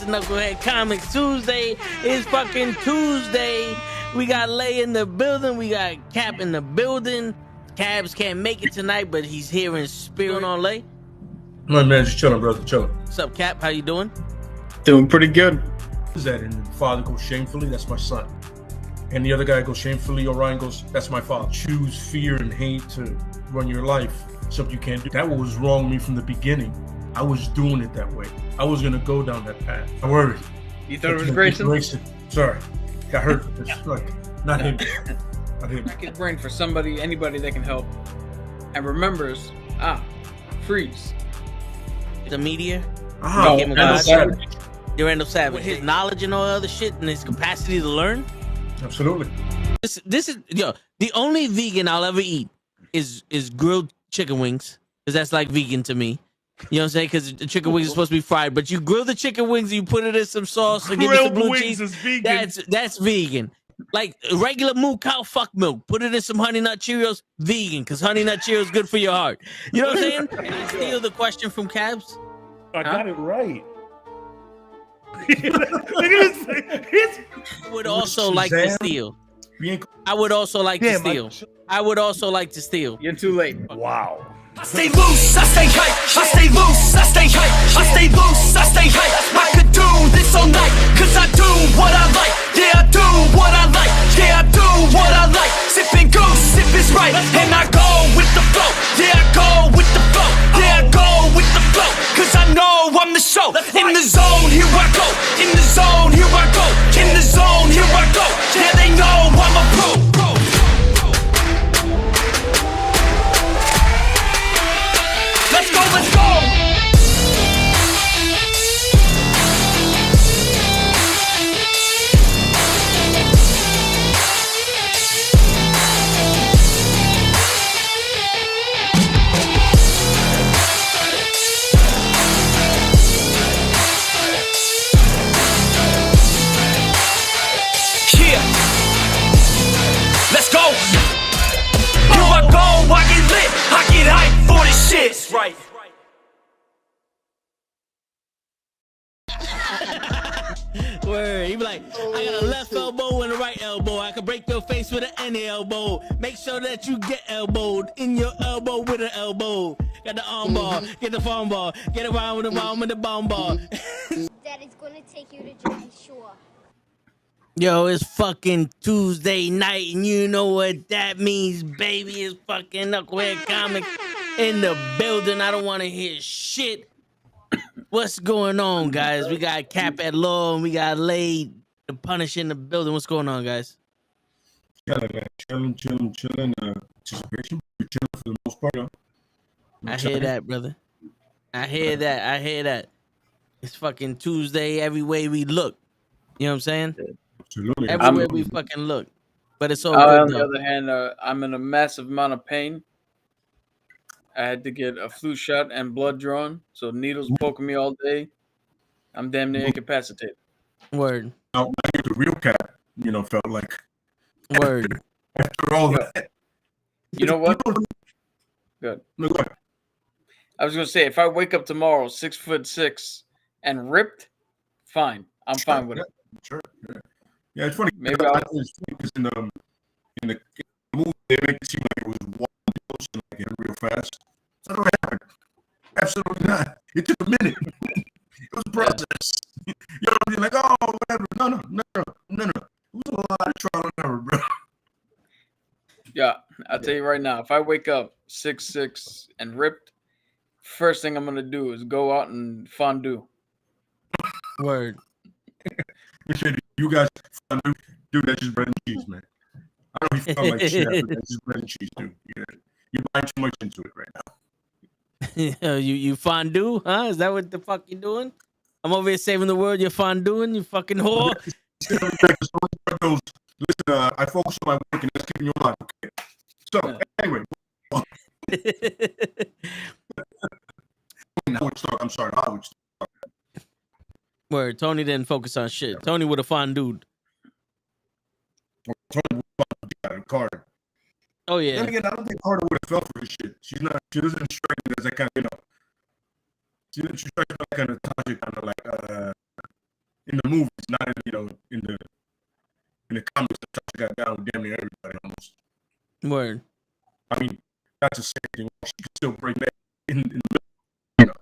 to Knucklehead Comics Tuesday. It's fucking Tuesday. We got Lay in the building. We got Cap in the building. Cabs can't make it tonight, but he's here in spirit on Lay. My man, just chilling, brother, chilling. What's up, Cap? How you doing? Doing pretty good. Is that and the father goes shamefully? That's my son. And the other guy goes shamefully. Orion goes, that's my father. Choose fear and hate to run your life. Something you can't do. That was wrong with me from the beginning. I was doing it that way. I was gonna go down that path. I worried. You thought it was Grayson? Sorry, got hurt. It's like not him. Not him. Crack his brain for somebody, anybody that can help, and remembers. Freeze. The media. Randall Savage. Randall Savage. With his knowledge and all other shit and his capacity to learn. Absolutely. This is the only vegan I'll ever eat is grilled chicken wings, because that's like vegan to me. You know what I'm saying? Because the chicken wings are supposed to be fried, but you grill the chicken wings and you put it in some sauce and give it some blue cheese. Is vegan. That's vegan. Like regular moo cow fuck milk, put it in some Honey Nut Cheerios, vegan, because Honey Nut Cheerios is good for your heart. You know what I'm saying? Can I steal the question from Cabs? I got it right. I would also like to steal. I would also like to steal. I would also like to steal. You're too late. Wow. I stay loose, I stay hype, I stay loose, I stay hype, I stay loose, I stay hype. I could do this all night, cause I do what I like. Yeah, I do what I like, yeah, I do what I like. Sipping goose, sip is right, and I go with the flow. Yeah, I go with the flow, yeah, I go with the flow. Cause I know I'm the show. In the zone, here I go. In the zone, here I go. In the zone, here I go. Yeah, they know I'm a pro. Let's go, let's go! Yeah! Let's go! Here I go, I get lit, I get hyped for this shit. That's right. Word. He be like, I got a left elbow and a right elbow. I can break your face with an any elbow. Make sure that you get elbowed in your elbow with an elbow. Got the arm ball, get the farm ball, get around with the bomb with the bomb ball. Daddy's gonna take you to Jersey Shore. Yo, it's fucking Tuesday night, and you know what that means, baby. It's fucking Knucklehead Comics in the building. I don't want to hear shit. What's going on, guys? We got Cap at Law, and we got Lay the Punish in the building. What's going on, guys? Chilling. Anticipation. We're chilling for the most part. I hear that, brother. I hear that. It's fucking Tuesday every way we look. You know what I'm saying? Absolutely. Everywhere we fucking look. But it's all On good, the though. other hand, I'm in a massive amount of pain. I had to get a flu shot and blood drawn, so needles poking me all day. I'm damn near incapacitated. Word. Now the real Cap, felt like Word. after all that. You know what? Good. Look, I was gonna say, if I wake up tomorrow 6'6" and ripped, fine. I'm fine with it. Sure. Yeah, it's funny. Maybe because in the movie they make it seem like it was one dose and like it real fast. That's not what happened. Absolutely not. It took a minute. It was a process. You know, you're like, oh, whatever. No. It was a lot of trial and error, bro. Yeah, I'll tell you right now, if I wake up 6'6" and ripped, first thing I'm gonna do is go out and fondue. Word. You guys, dude, that's just bread and cheese, man. I don't know if you felt like shit, but that's just bread and cheese, dude. You're buying too much into it right now. you fondue, huh? Is that what the fuck you doing? I'm over here saving the world. You're fondueing, you fucking whore. Listen, I focus on my work and that's keeping you alive. Okay. So anyway, I'm sorry. Word. Tony didn't focus on shit. Tony would have fondued. Carter. Oh yeah. Then again, I don't think Carter would have fell for this shit. She doesn't strike me as that kind of, she strikes me like kind of Tasha, kind of like in the movies, not in in the comics. Natasha got down with damn near everybody almost. Word. I mean, that's the same thing. She could still break that in the middle.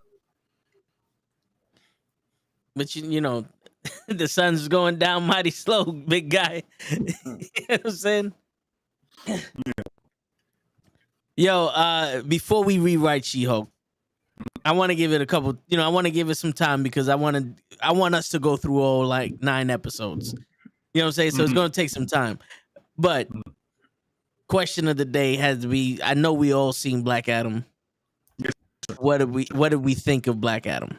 But you know, the sun's going down mighty slow, big guy. You know what I'm saying? Yeah. Yo, before we rewrite She-Hulk, I want to give it a couple. I want to give it some time because I want us to go through all like 9 episodes. You know what I'm saying? So it's going to take some time. But question of the day has to be: I know we all seen Black Adam. Yes, sir. What did we think of Black Adam?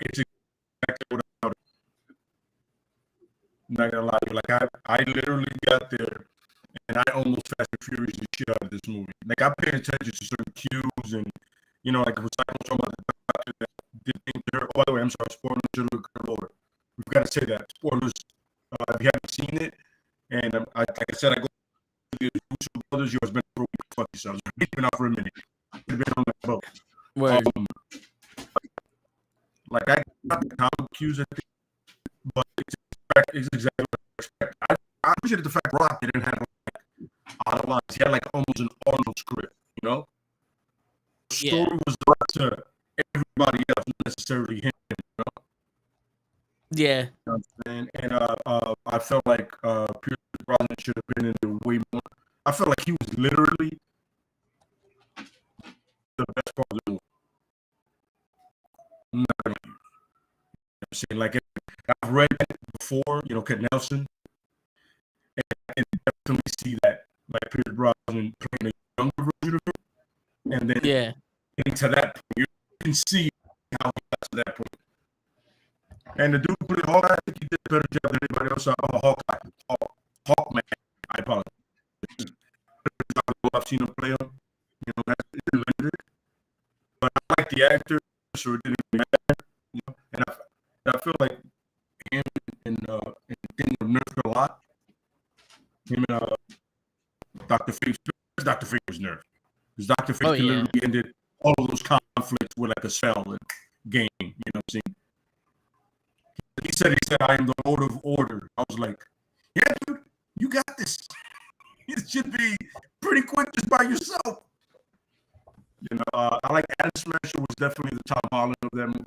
It's exactly what I thought. Not gonna lie to you, like I literally got there and I almost Fast and Furious the shit out of this movie. Like I paid attention to certain cues and like it was talking about the doctor that did things there. Oh, by the way, I'm sorry, spoilers alert. We've got to say that. Spoilers, if you haven't seen it, and like I said, I go to the YouTube brothers, it's been for a week, fuck yourselves. It's been out for a minute. It's been on that boat. Word. Like I got the comic cues, I think, but it's exactly what I expect. I appreciated the fact Rock didn't have like lines. He had like almost an Arnold script, The story was up to everybody else, not necessarily him. Yeah. You know what I'm saying? And I felt like Pierce Brosnan should have been in there way more. I felt like he was literally the best part of the movie. I'm not gonna lie. I'm saying, like, I've read it before, Ken Nelson, and I can definitely see that, like Pierce Brosnan playing a younger version of him, and then getting to that point, you can see how he got to that point. And the dude who played Hawkeye, I think he did a better job than anybody else. Hawkman. I apologize. I've seen him play him. That's limited. But I like the actor, so it didn't matter. And I feel like him and King of nerfed a lot. Him and Dr. Fate. Dr. Fate was nerfed. Because Dr. Fate literally ended all of those conflicts with like a cell and game. You know what I'm saying? He said, I am the Lord of Order. I was like, yeah, dude, you got this. It should be pretty quick just by yourself. I like Adam Smasher was definitely the Tom Holland of that movie.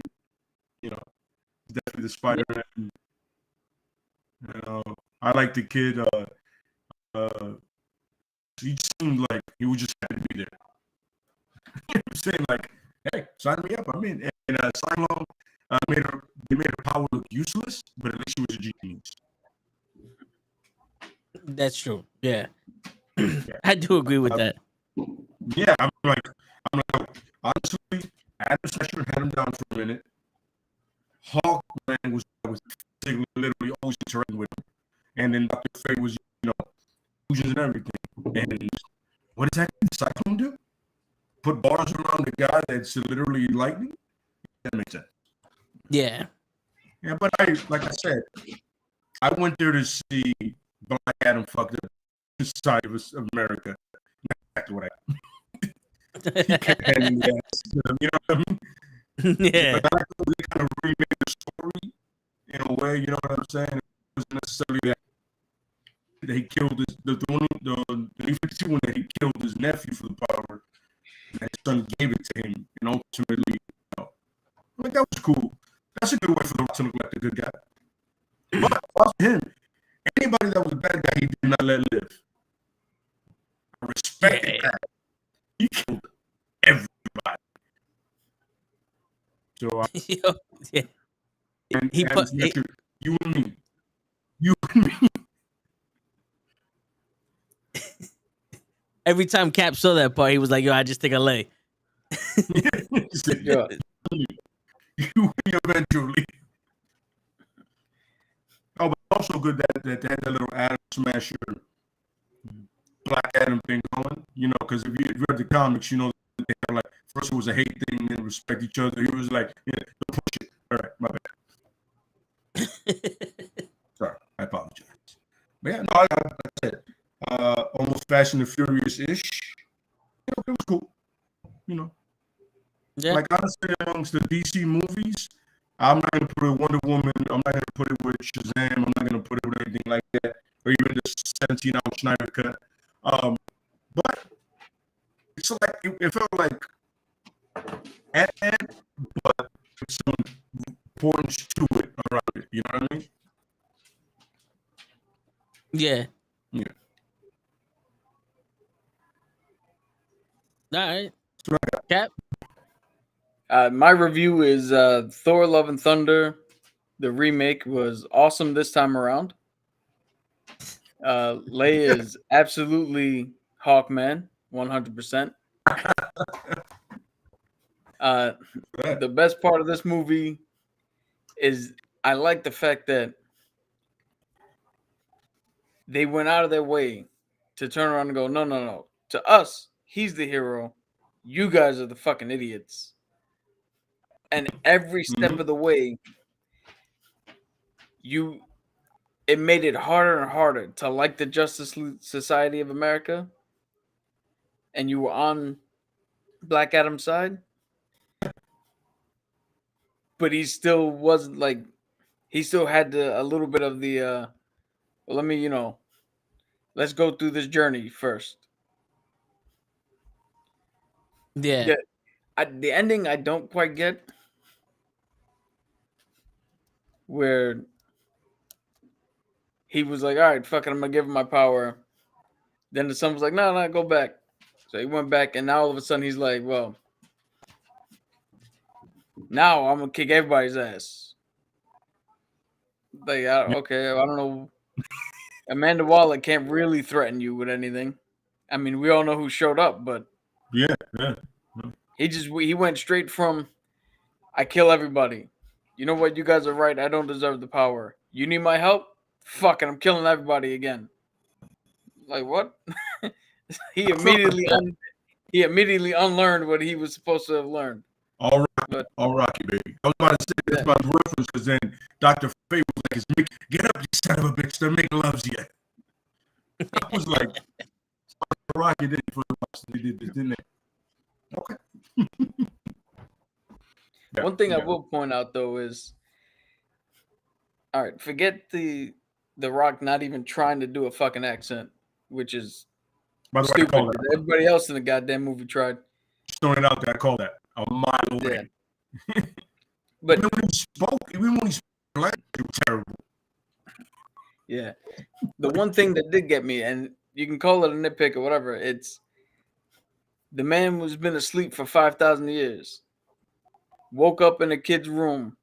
Definitely the Spider-Man. I like the kid. He seemed like he was just happy to be there. You know what I'm saying? Like, hey, sign me up. I'm in. And Cylon, they made her power look useless, but at least she was a genius. That's true. Yeah. I do agree with that. Yeah, I'm like, honestly, Adam Smasher had him down for a minute. Hawkman was literally always interacting with him. And then Dr. Fate was, illusions and everything. And what exactly did Cyclone do? Put bars around the guy that's literally lightning? That makes sense. Yeah. Yeah, but like I said, I went there to see Black Adam fucked up the side of America. That's what he kept handing the ass. You know what I mean? Yeah. But I like how they kind of remade the story in a way, you know what I'm saying? It wasn't necessarily that he killed the New 52 one that he killed his nephew for the power, and his son gave it to him, and ultimately, like that was cool. That's a good way for the Rock to look like a good guy. But watch him. Anybody that was a bad guy, he did not let live. I respect that. He killed everybody. So and you and me. Every time Cap saw that part, he was like, "Yo, I just think I lay." Yeah. You win eventually. Oh, but also good that they had that little Adam Smasher, Black Adam thing going. Because if you read the comics, they have like first it was a hate thing, then respect each other. He was like, don't push it. All right, my bad. Sorry, I apologize. But yeah, no, like I said, almost Fast and the Furious-ish. It was cool. Yeah. Like honestly, amongst the DC movies, I'm not gonna put it with Wonder Woman. I'm not gonna put it with Shazam. I'm not gonna put it with anything like that, or even the 17-hour Snyder cut. But it's like it felt like Ant-Man, but with some importance to it around it. You know what I mean? Yeah. Yeah. All right. That's what I got. Cap. My review is Thor: Love and Thunder. The remake was awesome this time around. Leia is absolutely Hawkman, 100%. The best part of this movie is I like the fact that they went out of their way to turn around and go, no, no, no. To us, he's the hero. You guys are the fucking idiots. And every step of the way, it made it harder and harder to like the Justice Society of America. And you were on Black Adam's side. But he still wasn't like, he still had a little bit of the, well, let me, let's go through this journey first. Yeah. The ending I don't quite get, where he was like, all right, fuck it, I'm gonna give him my power. Then the son was like, no, go back. So he went back, and now all of a sudden he's like, well, now I'm gonna kick everybody's ass. Like, okay, I don't know. Amanda Waller can't really threaten you with anything. I mean, we all know who showed up, but Yeah. he went straight from, I kill everybody. You know what? You guys are right. I don't deserve the power. You need my help? Fuck it, I'm killing everybody again. Like what? he immediately unlearned what he was supposed to have learned. All Rocky, baby. I was about to say that's my reference because then Dr. Fate was like, "Get up, you son of a bitch! They're making loves yet." I was like, "Rocky did it for the rest. They did this, didn't they?" Okay. One thing I will point out though is, all right, forget the Rock not even trying to do a fucking accent, which is stupid. Everybody else in the goddamn movie tried. Just throwing it out there, I call that a mile away. Yeah. But even when he spoke, language was terrible. Yeah. The one thing that did get me, and you can call it a nitpick or whatever, it's the man who's been asleep for 5,000 years, woke up in a kid's room.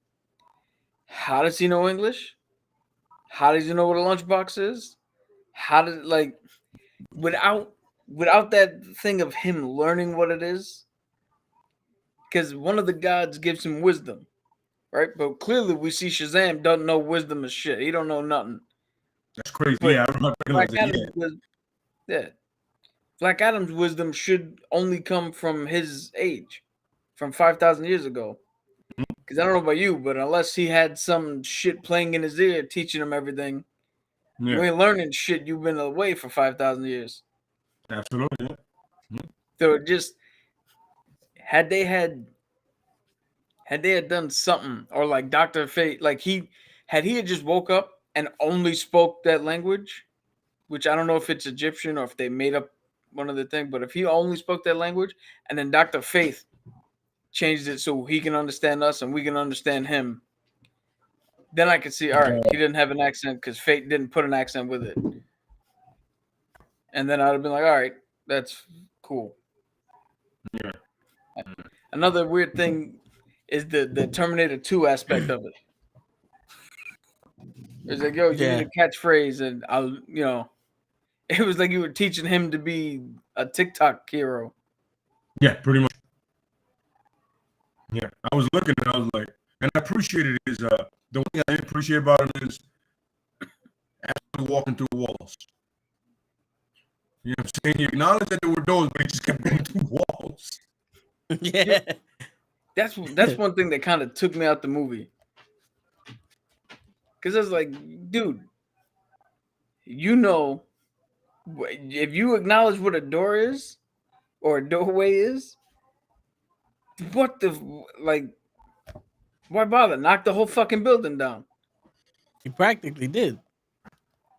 How does he know English? How does he know what a lunchbox is? How does without that thing of him learning what it is? Because one of the gods gives him wisdom, right? But clearly we see Shazam doesn't know wisdom of shit. He don't know nothing. That's crazy. But yeah, I remember Black Adam's wisdom should only come from his age, from 5,000 years ago. Because I don't know about you, but unless he had some shit playing in his ear teaching him everything, you ain't learning shit. You've been away for 5,000 years. Absolutely. Yeah. So it just had they had done something, or like Dr. Fate, like he had just woke up and only spoke that language, which I don't know if it's Egyptian or if they made up one of the things, but if he only spoke that language and then Dr. Faith changed it so he can understand us and we can understand him, then I could see, all right, he didn't have an accent because Fate didn't put an accent with it. And then I'd have been like, all right, that's cool. Yeah. Another weird thing is the Terminator 2 aspect of it. It's like, yo, you need a catchphrase, and I'll, it was like you were teaching him to be a TikTok hero. Yeah, pretty much. Yeah, I was looking and I was like, and I appreciated his, the one thing I didn't appreciate about him is actually walking through walls. You know what I'm saying? He acknowledged that there were doors, but he just kept going through walls. Yeah. That's one thing that kind of took me out the movie. Because I was like, dude, if you acknowledge what a door is or a doorway is, what the, Why bother? Knock the whole fucking building down. He practically did.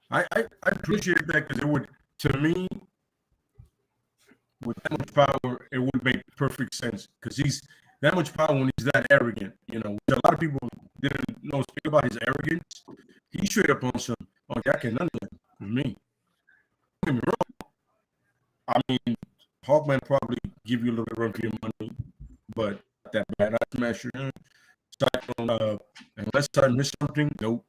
I appreciate that because it would, to me, with that much power, it would make perfect sense because he's that much power when he's that arrogant. You know, a lot of people didn't know speak about his arrogance. He straight up on some, oh, I can none of that with me. Don't get me wrong. I mean, Hawkman probably give you a little bit of run for your money, but that bad eye smasher, unless I missed something, nope.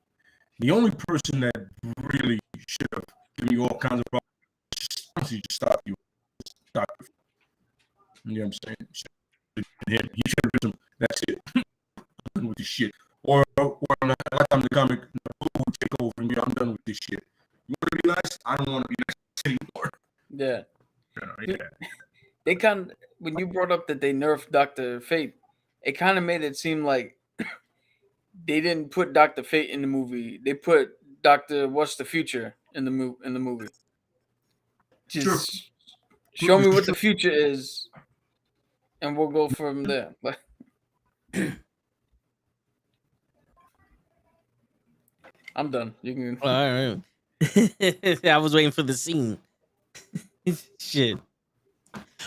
The only person that really should have given you all kinds of problems, he just stopped you. You know what I'm saying? He should have been some, that's it. With this shit. Or like I'm the comic, Blue would take over and be, I'm done with this shit. You want to be nice? I don't want to be nice anymore. Yeah. Yeah. They kind of, when you brought up that they nerfed Dr. Fate, it kind of made it seem like they didn't put Dr. Fate in the movie. They put Dr. What's the Future in the movie. Just show me what the future is, and we'll go from there. But I'm done. You can. All right. I was waiting for the scene. Shit.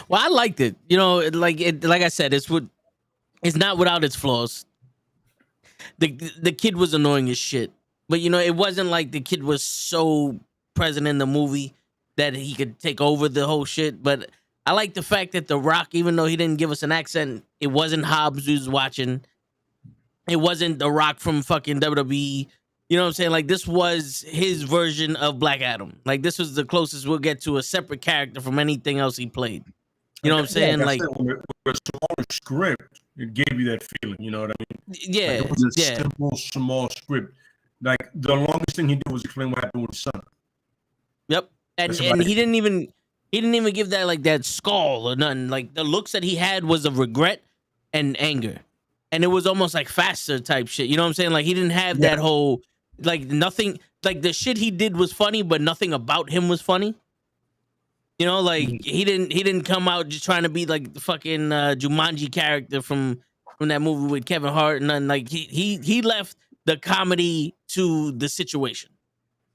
Well, I liked it. You know, like I said, it's not without its flaws. The kid was annoying as shit, but you know, it wasn't like the kid was so present in the movie that he could take over the whole shit. But I like the fact that The Rock, even though he didn't give us an accent, it wasn't Hobbs who's watching. It wasn't The Rock from fucking WWE. You know what I'm saying? Like, this was his version of Black Adam. Like, this was the closest we'll get to a separate character from anything else he played. You know what I'm saying? Yeah, like, with a smaller script, it gave you that feeling. You know what I mean? Yeah, like it was a simple, small script. Like the longest thing he did was explain what happened with his son. Yep, and he didn't even give that like that skull or nothing. Like the looks that he had was of regret and anger, and it was almost like faster type shit. You know what I'm saying? Like he didn't have that whole like nothing. Like the shit he did was funny, but nothing about him was funny. You know, like he didn't come out just trying to be like the fucking Jumanji character from that movie with Kevin Hart and nothing. Like he left the comedy to the situation.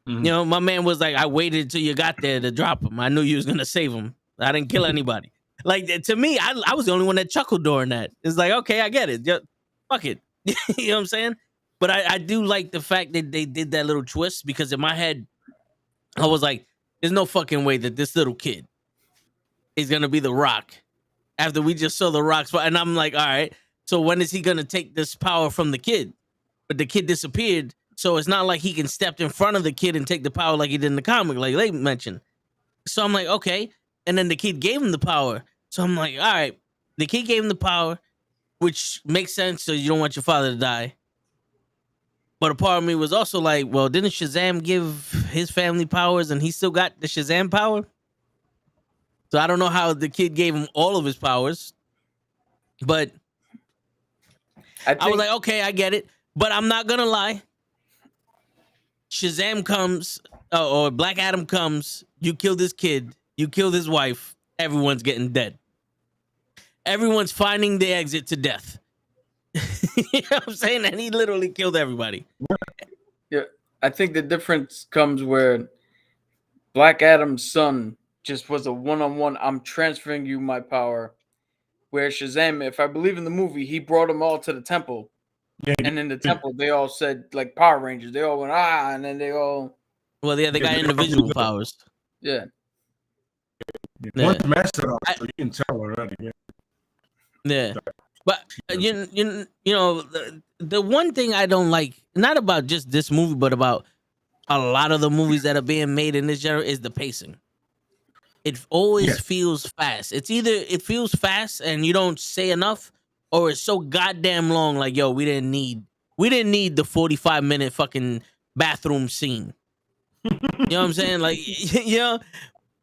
You know, my man was like, I waited until you got there to drop him. I knew you was gonna save him. I didn't kill anybody. Like to me, I was the only one that chuckled during that. It's like, okay, I get it. Just, fuck it. You know what I'm saying? But I do like the fact that they did that little twist because in my head, I was like, there's no fucking way that this little kid is gonna be The Rock after we just saw The Rock's. And I'm like, all right, so when is he gonna take this power from the kid? But the kid disappeared, so it's not like he can step in front of the kid and take the power like he did in the comic, like they mentioned. So I'm like, okay. And then the kid gave him the power. So I'm like, all right, the kid gave him the power, which makes sense. So you don't want your father to die. But a part of me was also like, well, didn't Shazam give his family powers and he still got the Shazam power? So I don't know how the kid gave him all of his powers. But I was like, okay, I get it. But I'm not going to lie. Shazam comes, or Black Adam comes, you kill this kid, you kill his wife, everyone's getting dead. Everyone's finding the exit to death. You know what I'm saying? And he literally killed everybody. Yeah, I think the difference comes where Black Adam's son just was a one-on-one, I'm transferring you my power. Where Shazam, if I believe in the movie, he brought them all to the temple. Yeah, and in the temple, they all said, like Power Rangers, they all went, and then they all... Well, yeah, they got individual powers. Yeah. Once the master off, so you can tell already, Yeah. But you know the one thing I don't like, not about just this movie, but about a lot of the movies that are being made in this genre is the pacing. It always feels fast. It's either it feels fast and you don't say enough, or it's so goddamn long. Like, yo, we didn't need the 45-minute fucking bathroom scene. You know what I'm saying? Like, you know,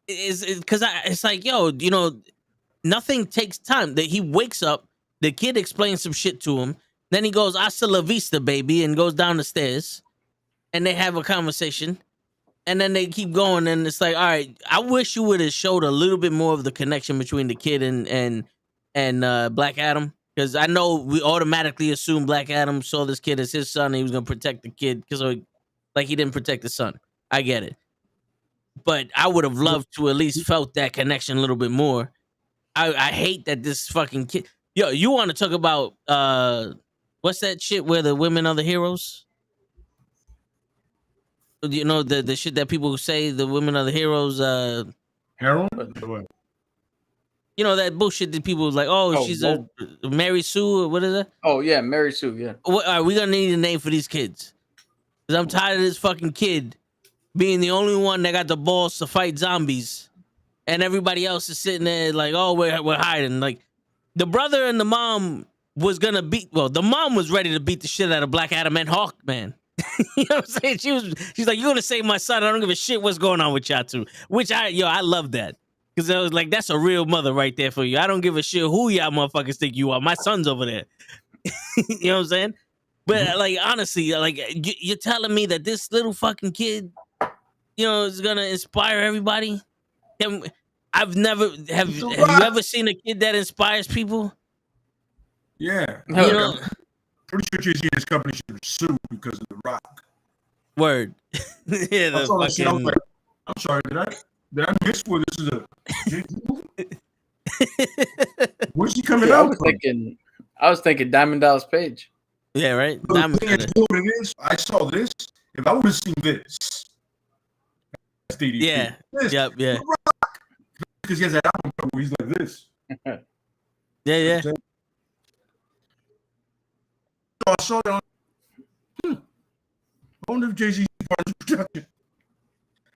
it's because it's like, yo, you know, nothing takes time. That he wakes up. The kid explains some shit to him. Then he goes, "Hasta la vista, baby," and goes down the stairs. And they have a conversation. And then they keep going. And it's like, all right, I wish you would have showed a little bit more of the connection between the kid and Black Adam. Because I know we automatically assume Black Adam saw this kid as his son and he was gonna protect the kid because like he didn't protect the son. I get it. But I would have loved to at least felt that connection a little bit more. I hate that this fucking kid. Yo, you want to talk about what's that shit where the women are the heroes? You know the shit that people say the women are the heroes. Heroin? You know that bullshit that people was like, oh, she's a Mary Sue or what is it? Oh yeah, Mary Sue. Yeah. What, are we gonna need a name for these kids? Because I'm tired of this fucking kid being the only one that got the balls to fight zombies, and everybody else is sitting there like, oh, we're hiding. Like the brother and the mom was gonna beat. Well, the mom was ready to beat the shit out of Black Adam and Hawkman. You know what I'm saying? She's like, you're gonna save my son. I don't give a shit what's going on with y'all two. Which I love that. Because I was like, that's a real mother right there for you. I don't give a shit who y'all motherfuckers think you are. My son's over there. You know what I'm saying? But like, honestly, like you're telling me that this little fucking kid, you know, is gonna inspire everybody? Have you ever seen a kid that inspires people? Yeah. You know, pretty sure Jay-Z and his company should sue because of The Rock. Word. Yeah, I saw that shit, I was like, I'm sorry, did I miss where this is a Jay-Z movie? Where's he coming out from? I was thinking Diamond Dallas Page. Yeah, right. The thing is, you know what it is? I saw this. If I would have seen this, that's DDP. Yeah. This, Yep. Yeah. Because he has that album cover where he's like this. Yeah. So I saw that. I wonder if Jay-Z is part of the production.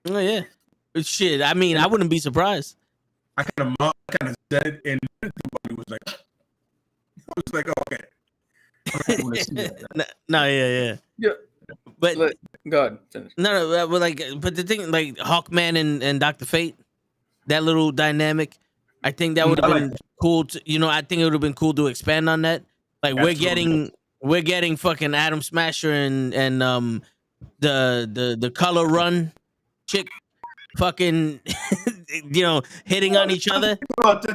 Oh yeah. Shit. I mean, I wouldn't be surprised. I kind of said it, and everybody was like, I was like, oh, okay. I want to see that. No, yeah. But go ahead. Finish. No, but the thing, like Hawkman and Dr. Fate, that little dynamic, I think that would have been cool. I think it would have been cool to expand on that. Like we're getting fucking Atom Smasher and the Color Run chick, fucking hitting on each other.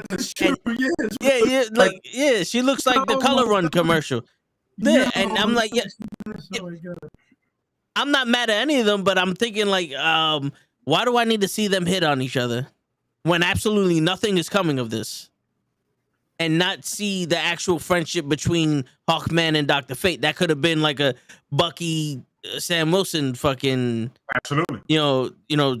That's true. Yeah, she looks like the Color Run commercial. Yeah, and I'm like, I'm not mad at any of them, but I'm thinking like, why do I need to see them hit on each other when absolutely nothing is coming of this, and not see the actual friendship between Hawkman and Dr. Fate? That could have been like a Bucky, Sam Wilson fucking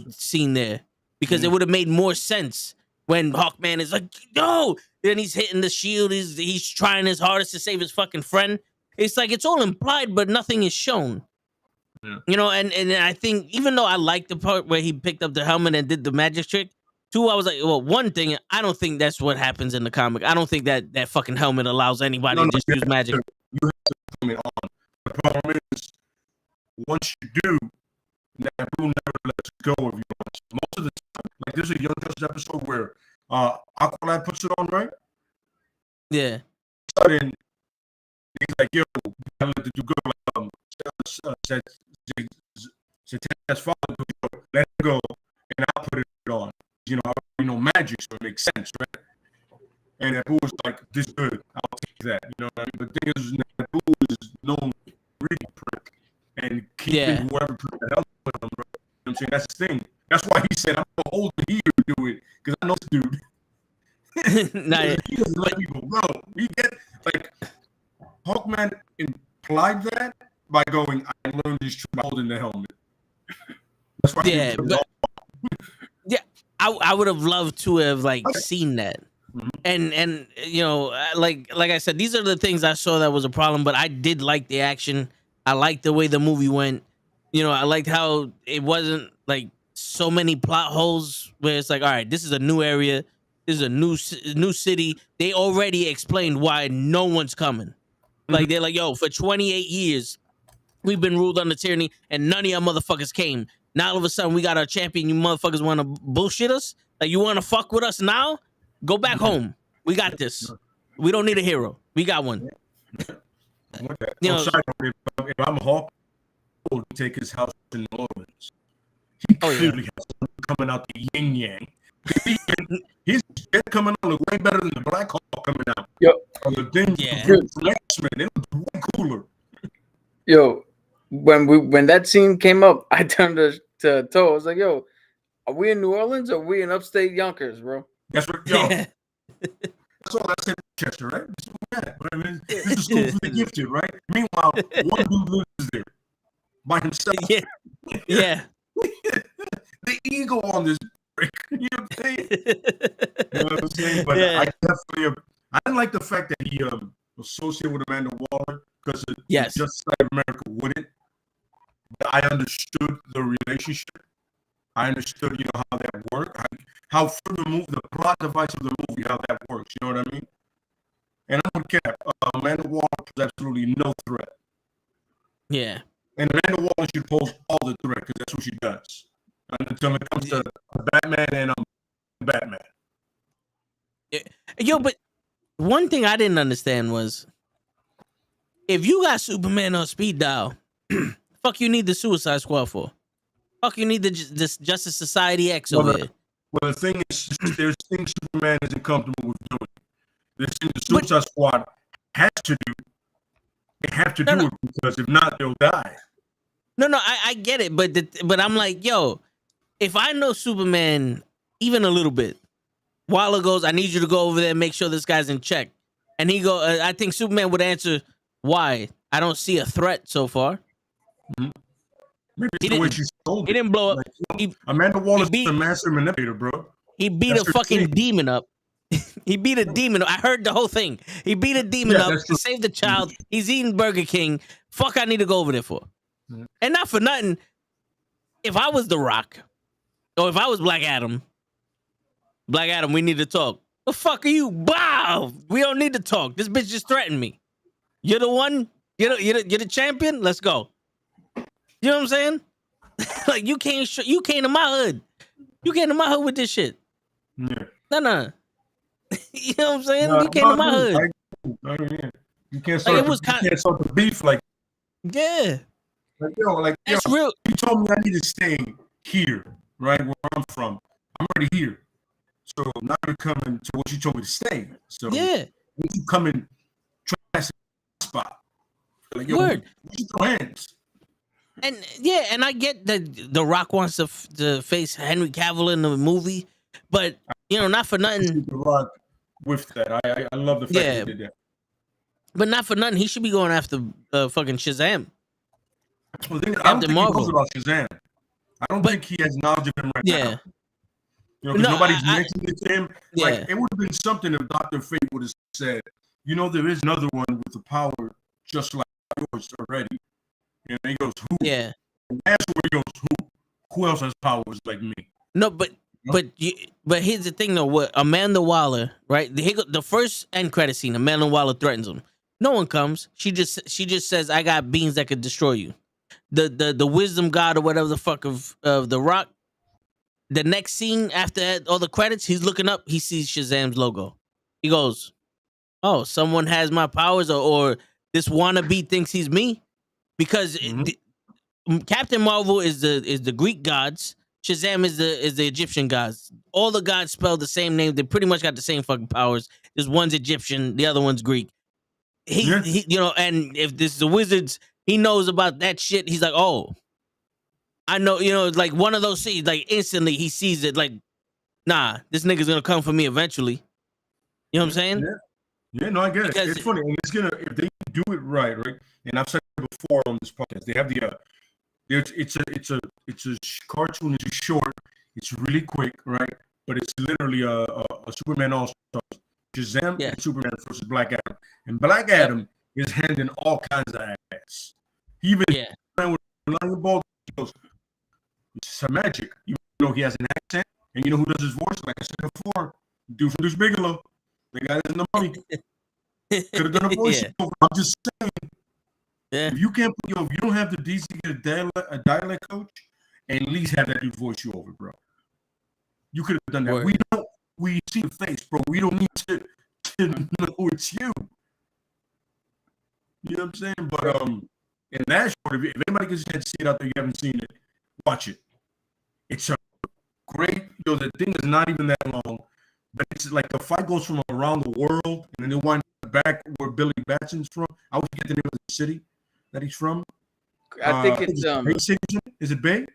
scene there, because it would have made more sense when Hawkman is like, no, then he's hitting the shield, he's trying his hardest to save his fucking friend. It's like it's all implied, but nothing is shown. Yeah. And I think even though I like the part where he picked up the helmet and did the magic trick, two, I was like, well, one thing, I don't think that's what happens in the comic. I don't think that fucking helmet allows anybody to just use magic. You have to put it on. The problem is, once you do, that rule never lets go of you. Most of the time, like there's a Young Justice episode where Aqualad puts it on, right? Yeah. Sudden, he's like, yo, I let the dude go. Let it go, and I'll put it on. I already know magic, so it makes sense, right? And Abu was like, this good, I'll take that. You know what I mean? The thing is, Abu is known really prick and keeping whoever put the hell on him, bro. You know what I'm saying? That's the thing. That's why he said, I'm gonna hold the here to do it, because I know this dude. He doesn't let people go. We get like Hawkman implied that by going, I learned this trick by holding the helmet. That's why I would have loved to have seen that. And like I said, these are the things I saw that was a problem, but I did like the action. I liked the way the movie went. I liked how it wasn't like so many plot holes where it's like, all right, this is a new area, this is a new city. They already explained why no one's coming. Like they're like, yo, for 28 years we've been ruled under tyranny and none of y'all motherfuckers came. Now all of a sudden we got our champion. You motherfuckers want to bullshit us? Like you want to fuck with us now? Go back home. We got this. We don't need a hero. We got one. If I'm a Hawk, I would take his house in New Orleans. He clearly has something coming out the yin yang. They're coming out look way better than the Black Hawk coming out. Yo, the things Yeah. from X-Men, they look way cooler. yo, when that scene came up, I turned to Toe. I was like, "Yo, are we in New Orleans or are we in upstate Yonkers, bro?" That's what, Yeah. that's all that's in Manchester, right? That's what we had. But I mean, this is school for the gifted, right? Meanwhile, one dude lives there by himself. Yeah. Yeah. The ego on this break. You know what I'm saying? You know what I'm saying? But Yeah. I definitely, I didn't like the fact that he associated with Amanda Waller because Yes. Justice Side of America wouldn't. But I understood the relationship. I understood, how that worked, how for the plot device of the movie, how that works. You know what I mean? And I'm with Cap. Amanda Waller was absolutely no threat. Yeah. And Amanda Waller should pose all the threat because that's what she does. Until it comes to Batman and Batman. Yo, but one thing I didn't understand was if you got Superman on speed dial, fuck you need the Suicide Squad for? Fuck you need this Justice Society X over here. Well, the thing is, there's things Superman isn't comfortable with doing. There's things the Suicide Squad has to do. They have to do it because if not, they'll die. No, I get it, but I'm like, yo, if I know Superman even a little bit, Waller goes, I need you to go over there and make sure this guy's in check. And he go, I think Superman would answer, why? I don't see a threat so far. Mm-hmm. Maybe it's the way she sold it. He didn't blow up. Amanda Waller's a master manipulator, bro. He beat a fucking demon up. He beat a demon. I heard the whole thing. He beat a demon up to save the child. He's eating Burger King. Fuck, I need to go over there for. Mm-hmm. And not for nothing. If I was The Rock, or if I was Black Adam, we need to talk. The fuck are you? Wow, we don't need to talk. This bitch just threatened me. You're the one. You're the champion. Let's go. You know what I'm saying? Like you came to my hood. You came to my hood with this shit. Yeah. No. You know what I'm saying? You came to my hood. You can't start. You can't start the beef like. Yeah. That's real. You told me I need to stay here, right where I'm from. I'm already here. So now you're coming to what you told me to stay. So yeah, you come and try to spot. Like, word. You throw hands. And yeah, and I get that The Rock wants to face Henry Cavill in the movie, but not for nothing. The Rock with that, I love the fact that he did that. But not for nothing, he should be going after fucking Shazam. Well, I don't think he knows about Shazam. I don't think he has knowledge of him right now. Because nobody's mentioned it to him. Yeah. Like, it would have been something if Dr. Fate would have said, there is another one with the power just like yours already. And he goes, who? Yeah. And that's where he goes, who? Who else has powers like me? No, but here's the thing though. What Amanda Waller, right? The first end credit scene, Amanda Waller threatens him. No one comes. She just says, "I got beans that could destroy you." The wisdom god or whatever the fuck of The Rock. The next scene after all the credits, he's looking up. He sees Shazam's logo. He goes, "Oh, someone has my powers, or this wannabe thinks he's me." Because Captain Marvel is the Greek gods. Shazam is the Egyptian gods. All the gods spell the same name. They pretty much got the same fucking powers. There's one's Egyptian, the other one's Greek. He and if this is the wizards, he knows about that shit. He's like, oh, I know, like one of those scenes, like instantly he sees it. Like, nah, this nigga's gonna come for me eventually. You know what I'm saying? Yeah, no, I get it. It's funny, and if they do it right, and I've said it before on this podcast, they have it's a cartoon. It's short. It's really quick, right? But it's literally a Superman All-Stars, Shazam and Superman versus Black Adam, and Black Adam is handing all kinds of ass. He even with Lion Ball, he goes, it's some magic. Even though he has an accent, and you know who does his voice? Like I said before, dude from Deuce Bigelow, the guy that's in the Mummy. Could have done a voice. I'm just saying. Yeah. If you can't if you don't have the DC to get a dialect coach, and at least have that dude voice you over, bro. You could have done that. Word. We see the face, bro. We don't need to know it's you. You know what I'm saying? But in that short, if anybody gets a chance to see it out there, you haven't seen it, watch it. It's a great. The thing is not even that long, but it's like the fight goes from around the world, and then they wind back where Billy Batson's from. I always get the name of the city that he's from. I think it's Bay City. Is it Bay?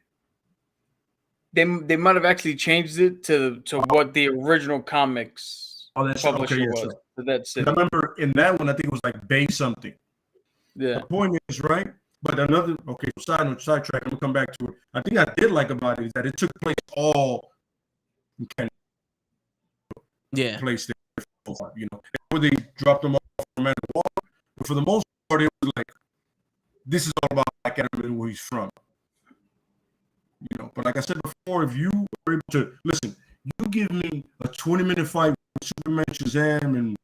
They might have actually changed it to what the original comics publisher was. Sure. To that city. I remember in that one, I think it was like Bay something. Yeah. The point is, right? But another, sidetrack, I'm going to come back to it. I think I did like about it is that it took place all in Canada. Yeah. Place there, where they dropped them off from the water. But for the most part, it was like, this is all about Black Adam and where he's from. But like I said before, if you were able to listen, you give me a 20-minute fight with Superman, Shazam,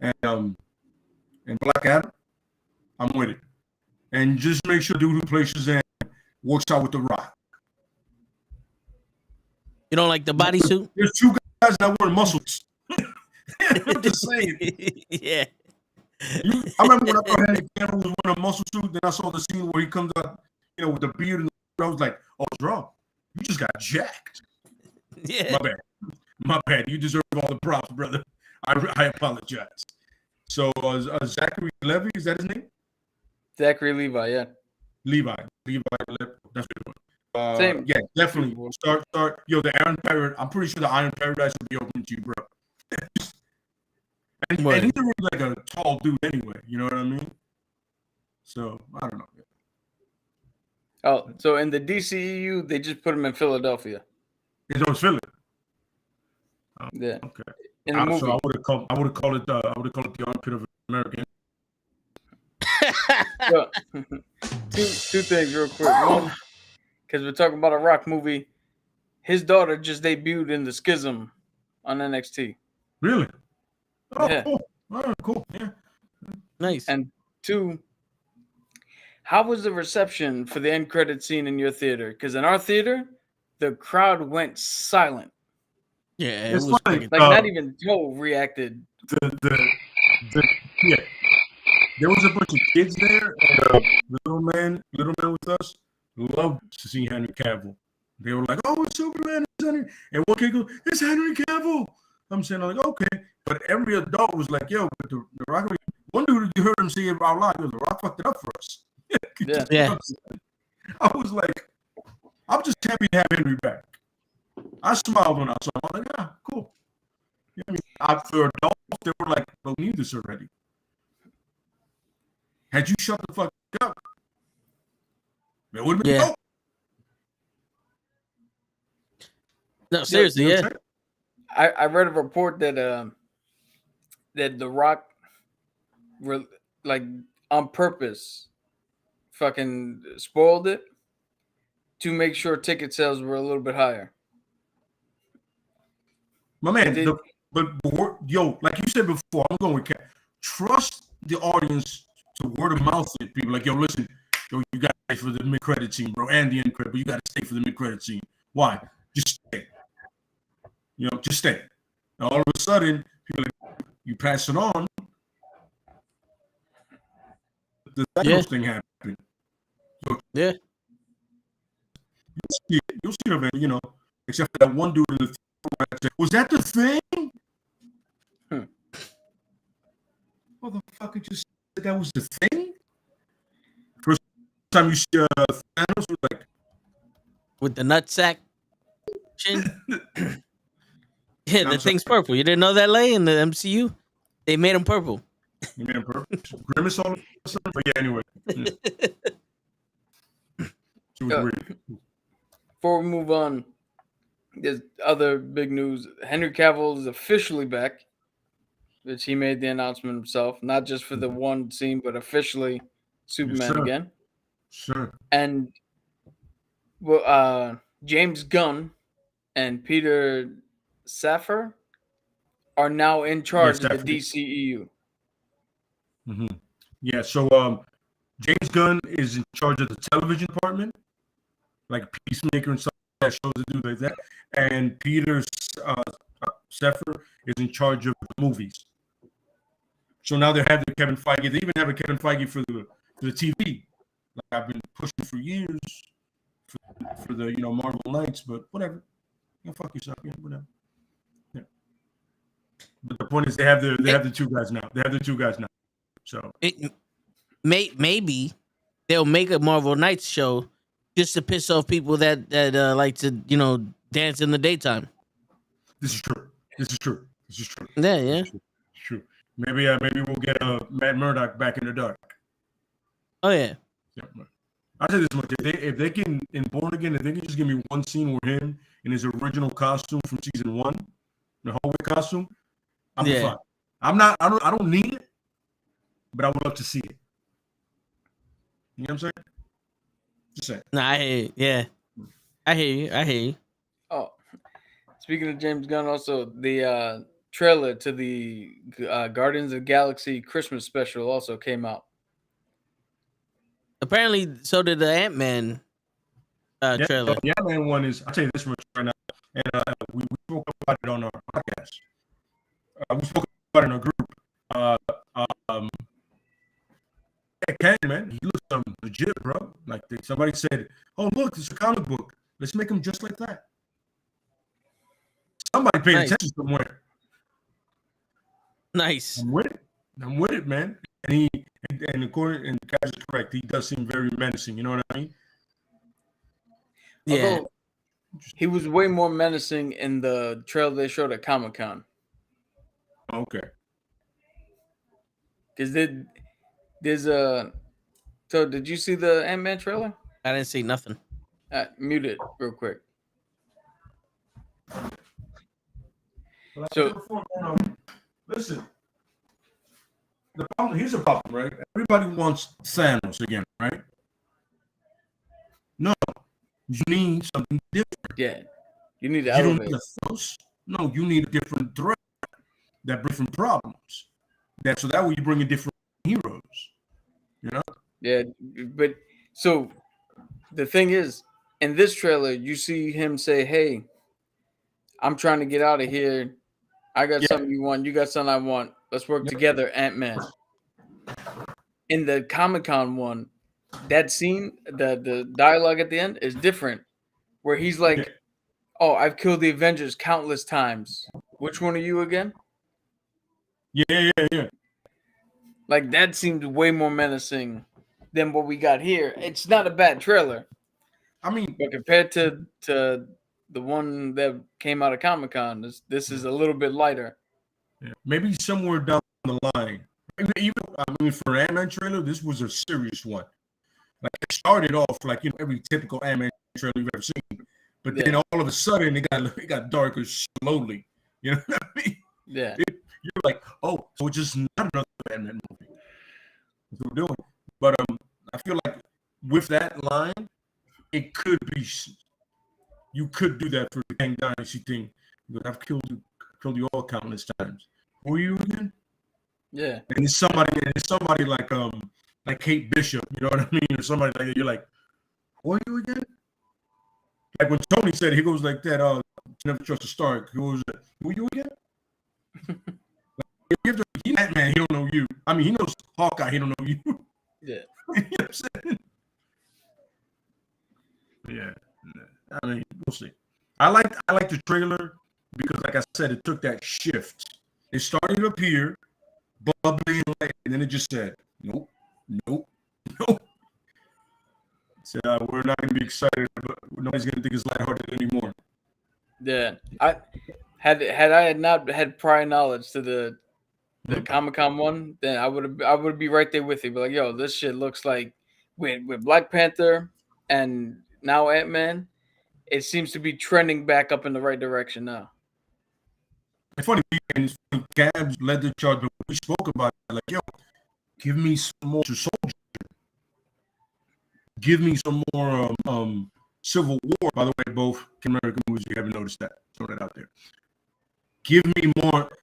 and Black Adam, I'm with it. And just make sure dude who plays Shazam works out with The Rock. You don't like the bodysuit? There's two guys that wear muscles. I'm just saying. Yeah. I remember when I thought Henry Cavill was wearing a muscle suit, then I saw the scene where he comes out, with the beard, and I was like, "Oh, what's wrong? You just got jacked." Yeah. My bad. You deserve all the props, brother. I apologize. So Zachary Levi, is that his name? Zachary Levi, yeah. Levi, that's good. Same. Yeah, definitely. Start. The Iron Paradise. I'm pretty sure the Iron Paradise will be open to you, bro. and he's really like a tall dude anyway. You know what I mean? So I don't know. Oh, so in the DCEU, they just put him in Philadelphia. It's on Philly. Yeah. Okay. In the movie. So I would have called it the armpit of America. So, two things real quick. One, because we're talking about a Rock movie, his daughter just debuted in The Schism on NXT. Really? Oh, Yeah. Cool. All right, cool. Yeah. Nice. And two, how was the reception for the end credit scene in your theater? Because in our theater, the crowd went silent. Yeah, It's it was like, not even Joe reacted. Yeah. There was a bunch of kids there, and little man with us loved to see Henry Cavill. They were like, "Oh, it's Superman!" And one kid goes, "It's Henry Cavill." I'm saying, like, okay, but every adult was like, "Yo, but the Rock." One dude, you heard him say it out loud. The Rock fucked it up for us. Yeah. I was like, I'm just happy to have Henry back. I smiled when I saw him. I'm like, yeah, cool. For adults, they were like, "Well, we need this already." Had you shut the fuck up, it would have been dope. No, seriously, yeah. I read a report that that The Rock, on purpose, fucking spoiled it to make sure ticket sales were a little bit higher. My man, but like you said before, I'm going with Cat. Trust the audience to word of mouth it. People like, yo, listen, you got to stay for the mid-credit scene, bro, and the end credit, but you got to stay for the mid-credit scene. Why? Just stay. Just stay. And all of a sudden, people you pass it on. The Thanos thing happened. So, yeah. You'll see it eventually, except for that one dude in the theater. Was that the thing? Motherfucker just said that was the thing? First time you see Thanos was like with the nutsack chin. Yeah, the thing's purple. You didn't know that, Lay, in the MCU? They made him purple. You made him purple? Grimace all of a sudden? But yeah, anyway. Before we move on, there's other big news. Henry Cavill is officially back, which he made the announcement himself, not just for the one scene, but officially Superman again. Sure. And James Gunn and Peter Safran are now in charge of the DCEU. Mm-hmm. Yeah, so James Gunn is in charge of the television department, like Peacemaker and stuff that shows to do like that. And Peter Safran is in charge of the movies. So now they have the Kevin Feige. They even have a Kevin Feige for the TV. Like I've been pushing for years for the Marvel Knights, but whatever. Yeah, fuck yourself. Yeah, whatever. Yeah. But the point is, they have the two guys now. They have the two guys now. So It maybe they'll make a Marvel Knights show just to piss off people that like to dance in the daytime. this is true. This is true. This is true. Yeah, yeah. It's true. Maybe we'll get Matt Murdock back in the dark. Oh yeah. Yeah. I'll say this much: if they can in Born Again, if they can just give me one scene where him in his original costume from season 1, the hallway costume, I'll be fine. I don't need it, but I would love to see it. You know what I'm saying? Just saying. Nah, I hear you. Yeah. I hear you. Oh, speaking of James Gunn, also the trailer to the Guardians of the Galaxy Christmas special also came out. Apparently, so did the Ant-Man trailer. The Ant-Man one is, I'll tell you this much right now, and we spoke about it on our podcast. We spoke about it in our group. Ken, man, he looks legit, bro. Like somebody said, "Oh, look, it's a comic book. Let's make him just like that." Somebody paid attention somewhere. Nice. I'm with it, man. And Kaz is correct. He does seem very menacing. You know what I mean? Yeah. Although, he was way more menacing in the trailer they showed at Comic-Con. Okay. Because there's a. So, did you see the Ant-Man trailer? I didn't see nothing. Mute it real quick. Well, So, listen. Here's the problem, right? Everybody wants Thanos again, right? No, you need something different. yeah, you need to You don't elevate. need a Thanos. No, you need a different threat that different problems. So that way you bring in different heroes. You know? Yeah, but so the thing is, in this trailer, you see him say, "Hey, I'm trying to get out of here. I got something you want. You got something I want. Let's work together, Ant-Man." In the Comic-Con one, that scene, the dialogue at the end is different, where he's like, "Oh, I've killed the Avengers countless times. Which one are you again?" Yeah. Like that seemed way more menacing than what we got here. It's not a bad trailer. I mean, But compared to the one that came out of Comic-Con, this is a little bit lighter. yeah, maybe somewhere down the line. For an Ant-Man trailer, this was a serious one. Like it started off like every typical Ant-Man trailer you've ever seen, but then all of a sudden it got darker slowly. You know what I mean? Yeah. You're like, oh, so it's just not another Ant-Man movie. That's what we're doing. But I feel like with that line, it could be. You could do that for the Kang Dynasty thing. Because I've killed you all countless times. Who are you again? Yeah. And it's somebody like Kate Bishop, you know what I mean? Or somebody like that. You're like, who are you again? Like when Tony said he goes like that, never trust a Stark. Who are you again? He's Ant-Man, he don't know you. I mean, he knows Hawkeye, he don't know you. Yeah. You know what I'm saying? Yeah. I mean, we'll see. I like the trailer because, like I said, it took that shift. It started up here, bubbly and light, and then it just said, nope. So we're not going to be excited, but nobody's going to think it's lighthearted anymore. Yeah. I had not had prior knowledge to the Comic-Con one, then I would be right there with you. Be like, yo, this shit looks like with Black Panther and now Ant-Man, it seems to be trending back up in the right direction now. It's funny, Gabs led the charge, but we spoke about it. Like, yo, give me some more Soldier. Give me some more Civil War. By the way, both American movies, you haven't noticed that. Throw that out there. Give me more.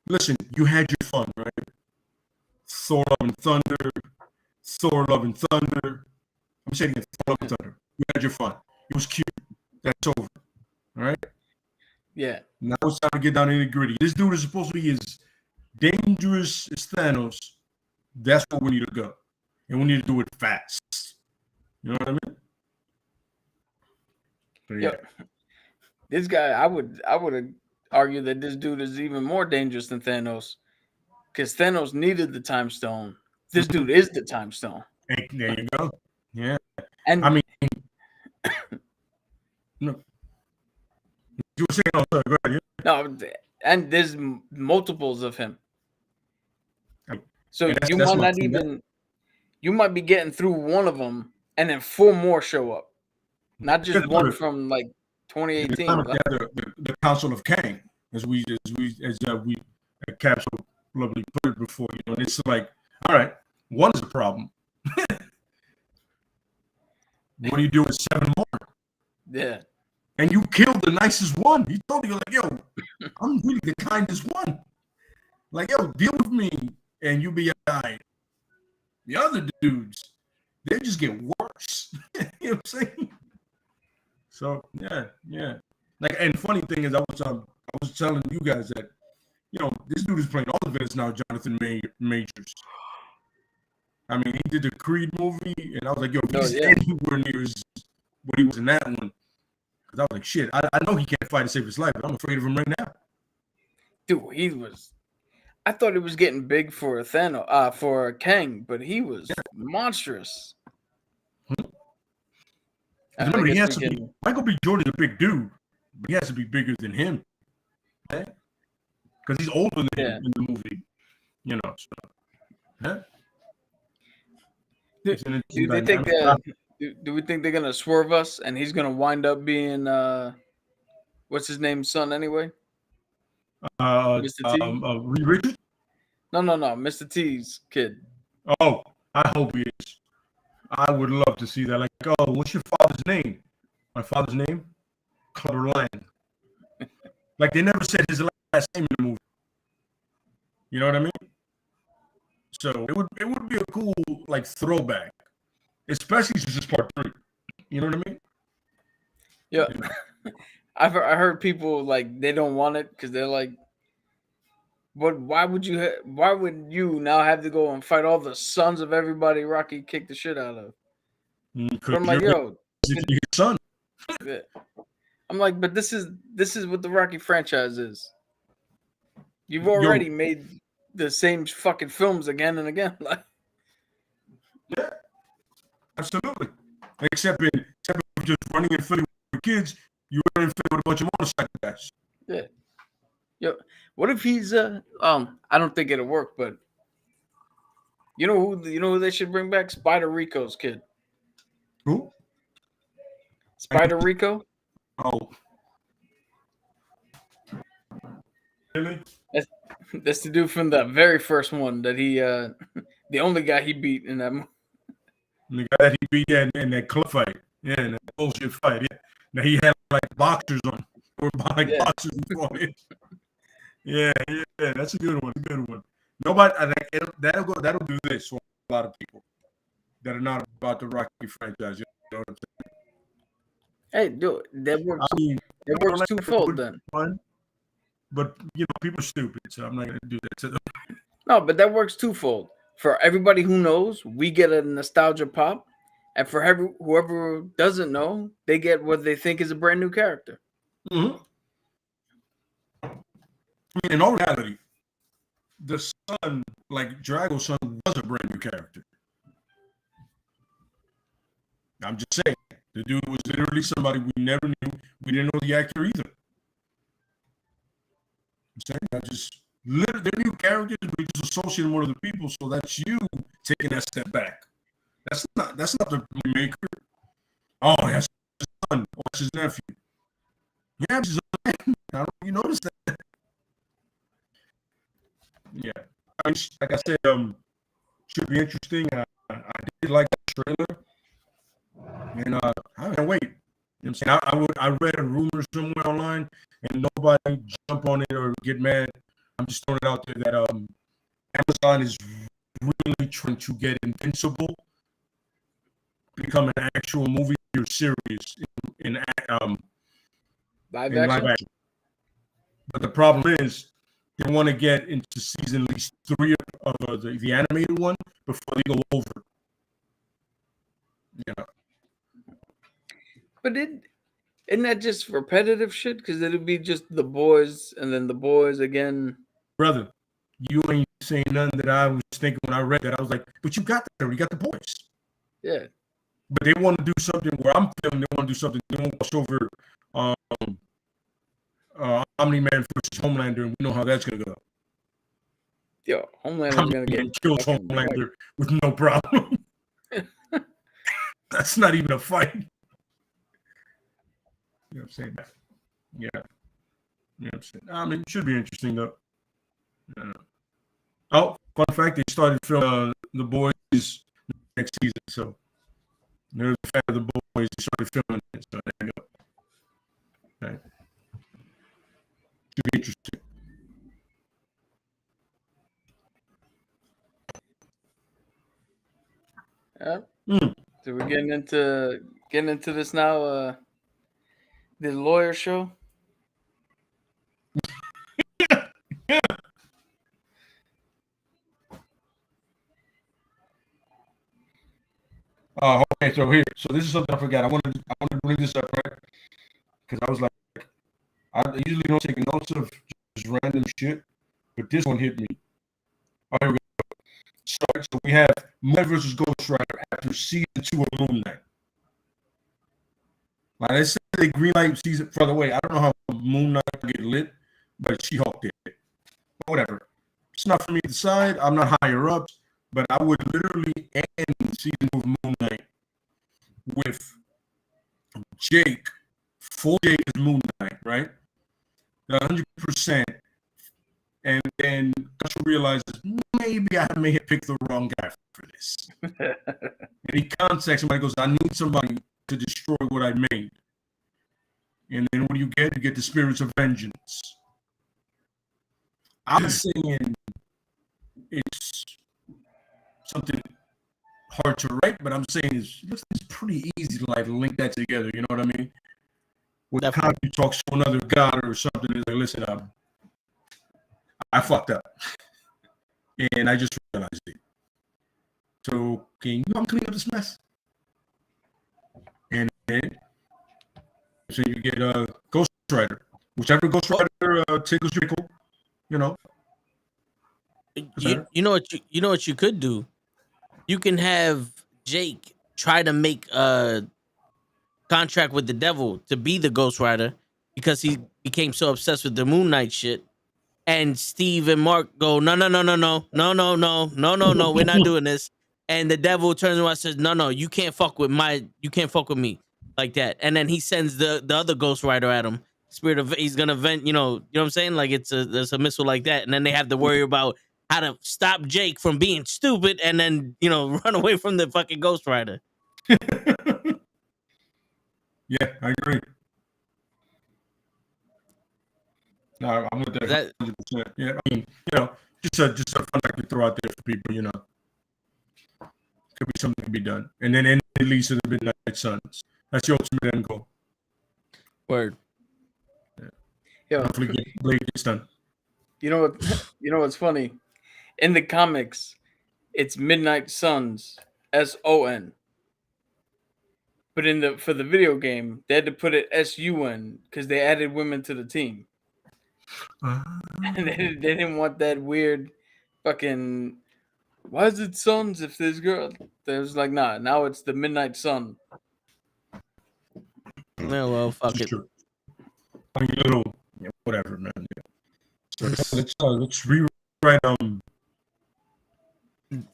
Listen, you had your fun, right? Thor, Love and Thunder. I'm saying it, Thor, Love and Thunder. You had your fun. It was cute. That's over. All right? Yeah. Now it's time to get down to the gritty. This dude is supposed to be as dangerous as Thanos. That's where we need to go. And we need to do it fast. You know what I mean? But yeah. This guy, I would argue that this dude is even more dangerous than Thanos, because Thanos needed the time stone. This dude is the time stone. Hey, there you go. Yeah. And I mean, no, you were saying, oh, sorry, go ahead. no, and there's multiples of him. So And you that's might my not thing. even, you might be getting through one of them, and then 4 more show up, not just Because one look, from like the 2018. time the Council of Kang, as we Capsule lovely put it before, you know, it's like, all right, one is a problem. What do you do with 7 more? Yeah, And you killed the nicest one. He told you, like, yo, I'm really the kindest one. Like, yo, deal with me, and you be all right. The other dudes, they just get worse. You know what I'm saying? So yeah. Like, and funny thing is, I was telling you guys that, you know, this dude is playing all the villains now, Jonathan Majors. I mean, he did the Creed movie, and I was like, yo, if he's anywhere near what he was in that one, because I was like, shit, I know he can't fight to save his life, but I'm afraid of him right now. dude, I thought he was getting big for Thanos, for Kang, but he was monstrous. Remember, he has to be. Michael B. Jordan's a big dude, but he has to be bigger than him, because he's older than him in the movie. You know. So, yeah. Do we think they're gonna swerve us, and he's gonna wind up being what's his name's son anyway? Mr. T. Reed Richards? No, Mr. T's kid. Oh, I hope he is. I would love to see that. Like, oh, what's your father's name? My father's name? Clubber Lang. Like, they never said his last name in the movie. You know what I mean? So it would be a cool, like, throwback, especially since it's part 3. You know what I mean? Yeah. I heard people like they don't want it because they're like, but why would you now have to go and fight all the sons of everybody Rocky kicked the shit out of? But I'm like, yo, your son. Yeah. I'm like, but this is what the Rocky franchise is. You've already made the same fucking films again and again. Like, yeah, absolutely. Except just running in Philly with kids, you run in Philly with a bunch of motorcycle guys. Yeah. Yo, what if he's I don't think it'll work, but you know who they should bring back? Spider Rico's kid. Who? Spider Rico? Oh. Really? That's the dude from the very first one that he the only guy he beat in that movie. The guy that he beat in that club fight. Yeah, in that bullshit fight. Yeah. Now he had like boxers on. Or like boxers before it. Yeah, that's a good one. Nobody that'll do this for a lot of people that are not about the Rocky franchise. You know what I'm saying? Hey, dude, that works. I mean, it works twofold then. Fun, but you know, people are stupid, so I'm not gonna do that to them. No, but that works twofold. For everybody who knows, we get a nostalgia pop, and for whoever doesn't know, they get what they think is a brand new character. Mm-hmm. I mean, in all reality, the son, like Drago's son, was a brand new character. I'm just saying, the dude was literally somebody we never knew. We didn't know the actor either. I'm saying, they're new characters, but we just associate one of the people, so that's you taking that step back. That's not the maker. Oh, that's his son, or that's his nephew. Yeah, it's his son. I don't you notice that. Yeah, like I said, should be interesting. I did like the trailer, and I can't wait. You know what I'm saying? I read a rumor somewhere online, and nobody jump on it or get mad. I'm just throwing it out there that Amazon is really trying to get Invincible become an actual movie or series in live action. But the problem is, they want to get into season at least 3 of the animated one before they go over. Yeah. But Isn't that just repetitive shit? Because it'd be just the boys and then the boys again. Brother, you ain't saying nothing that I was thinking when I read that. I was like, but you got that. You got the boys. Yeah. But they want to do something where I'm feeling they want to do something. They want to cross over Omni-Man versus Homelander, and we know how that's going to go. Yo, Homelander's going to get kills Homelander with no problem. That's not even a fight. You know what I'm saying? Yeah. You know what I'm saying? I mean, it should be interesting, though. Oh, fun fact, they started filming The Boys next season, so there's a fan of The Boys. They started filming it, so there you go. Okay. Should be interesting. Yeah. So we're getting into this now. The lawyer show. Okay, so this is something I forgot. I wanted to bring this up, right? Because I was like, I usually don't take notes of just random shit, but this one hit me. Oh, here we go. So we have Moon versus Ghost Rider after season 2 of Moon Knight. Like I said, the green light season. By the way, I don't know how Moon Knight get lit, but She-Hulk did it. Whatever. It's not for me to decide. I'm not higher up, but I would literally end season 2 of Moon Knight with Jake, full Jake is Moon Knight, right? 100%. And then Gusher realizes maybe I may have picked the wrong guy for this. And he contacts somebody, goes, I need somebody to destroy what I made. And then what do you get? You get the spirits of vengeance. I'm saying it's something hard to write, but I'm saying it's pretty easy to like link that together. You know what I mean? With how you talk to another god or something, it's like, listen, I fucked up, and I just realized it. So can you help clean up this mess? And then so you get Ghost Rider, whichever Ghost Rider tickles your pickle, you know. You know what you could do. You can have Jake try to make a contract with the devil to be the Ghost Rider because he became so obsessed with the Moon Knight shit. And Steve and Mark go, no, we're not doing this. And the devil turns around and says, no, you can't fuck with me like that. And then he sends the other Ghost Rider at him. He's gonna vent, you know what I'm saying? Like there's a missile like that. And then they have to worry about how to stop Jake from being stupid and then, run away from the fucking Ghost Rider. Yeah, I agree. No, I'm with that 100%. Yeah, I mean, just a fun fact to throw out there for people, Could be something to be done. And then it leads to the Midnight Suns. That's your ultimate end goal. Word. Yeah. Hopefully Blade gets done. You know what's funny? In the comics, it's Midnight Suns, SON. But for the video game, they had to put it SUN because they added women to the team. And they didn't want that weird fucking, why is it Suns if there's girls? They was like, nah, now it's the Midnight Sun. Yeah, well, fuck it. I mean, whatever, man. Yeah. So let's rewrite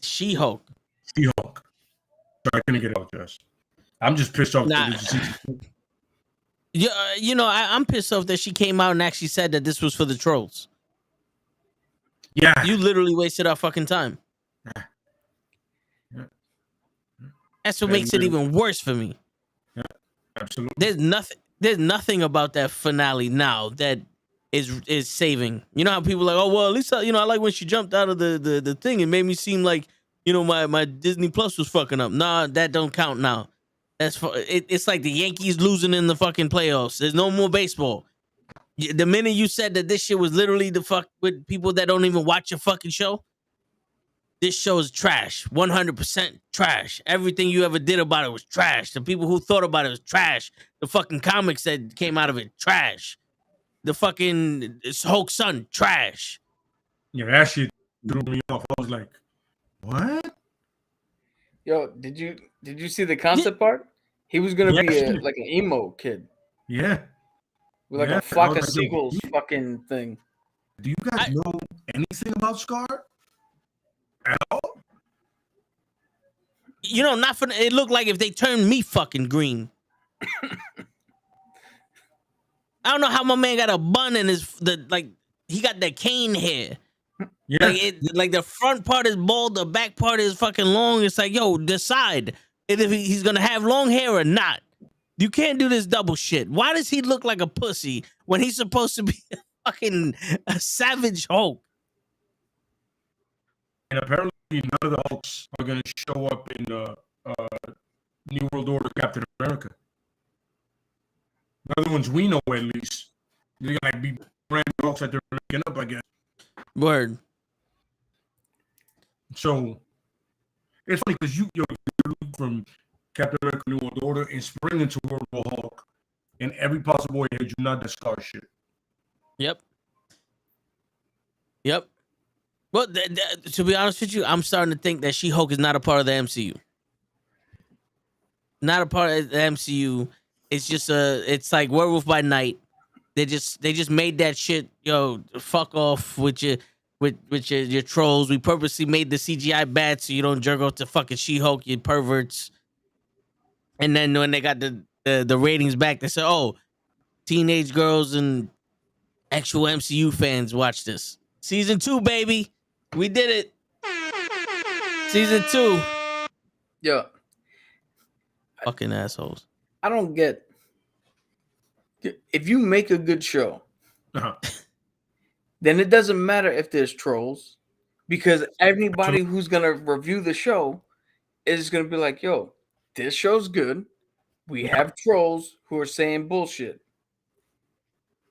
She-Hulk. She-Hulk. Sorry, I couldn't get it out, Josh. I'm just pissed off. Yeah, I'm pissed off that she came out and actually said that this was for the trolls. Yeah. You literally wasted our fucking time. Yeah. That's what makes it even worse for me. Yeah, absolutely. There's nothing about that finale now that is saving. You know how people are like, oh well, at least I like when she jumped out of the thing. It made me seem like my Disney Plus was fucking up. Nah, that don't count now. It's like the Yankees losing in the fucking playoffs. There's no more baseball. The minute you said that this shit was literally the fuck with people that don't even watch your fucking show, this show is trash. 100% trash. Everything you ever did about it was trash. The people who thought about it was trash. The fucking comics that came out of it, trash. The fucking Hulk son, trash. Yeah, that shit threw me off. I was like, what? Yo, did you see the concept art? He was gonna Yeah, be shit. like an emo kid Yeah. with like Yeah, a flock I of was like, yo, seagulls fucking thing. Do you guys know anything about Scar at all? You know, not for it looked like if they turned me fucking green. I don't know how my man got a bun in his he got that cane hair. Yeah. Like the front part is bald, the back part is fucking long. It's like, yo, decide if he's gonna have long hair or not. You can't do this double shit. Why does he look like a pussy when he's supposed to be a savage Hulk? And apparently none of the Hulks are going to show up in the New World Order Captain America. The other ones we know, at least. They're going to be brand new Hulks that they're making up, I guess. Word. So it's funny because you from Captain America New World Order and spring into World War Hulk, and every possible way you do not discard shit. Yep. Well, to be honest with you, I'm starting to think that She-Hulk is not a part of the MCU. Not a part of the MCU. It's just it's like Werewolf by Night. They just made that shit. Yo, fuck off with your trolls. We purposely made the CGI bad so you don't jerk off to fucking She-Hulk, you perverts. And then when they got the ratings back, they said, "Oh, teenage girls and actual MCU fans watch this." Season 2, baby. We did it. Season 2. Yo, Fucking assholes. I don't get if you make a good show, then it doesn't matter if there's trolls, because everybody who's gonna review the show is gonna be like, yo, this show's good. We have trolls who are saying bullshit.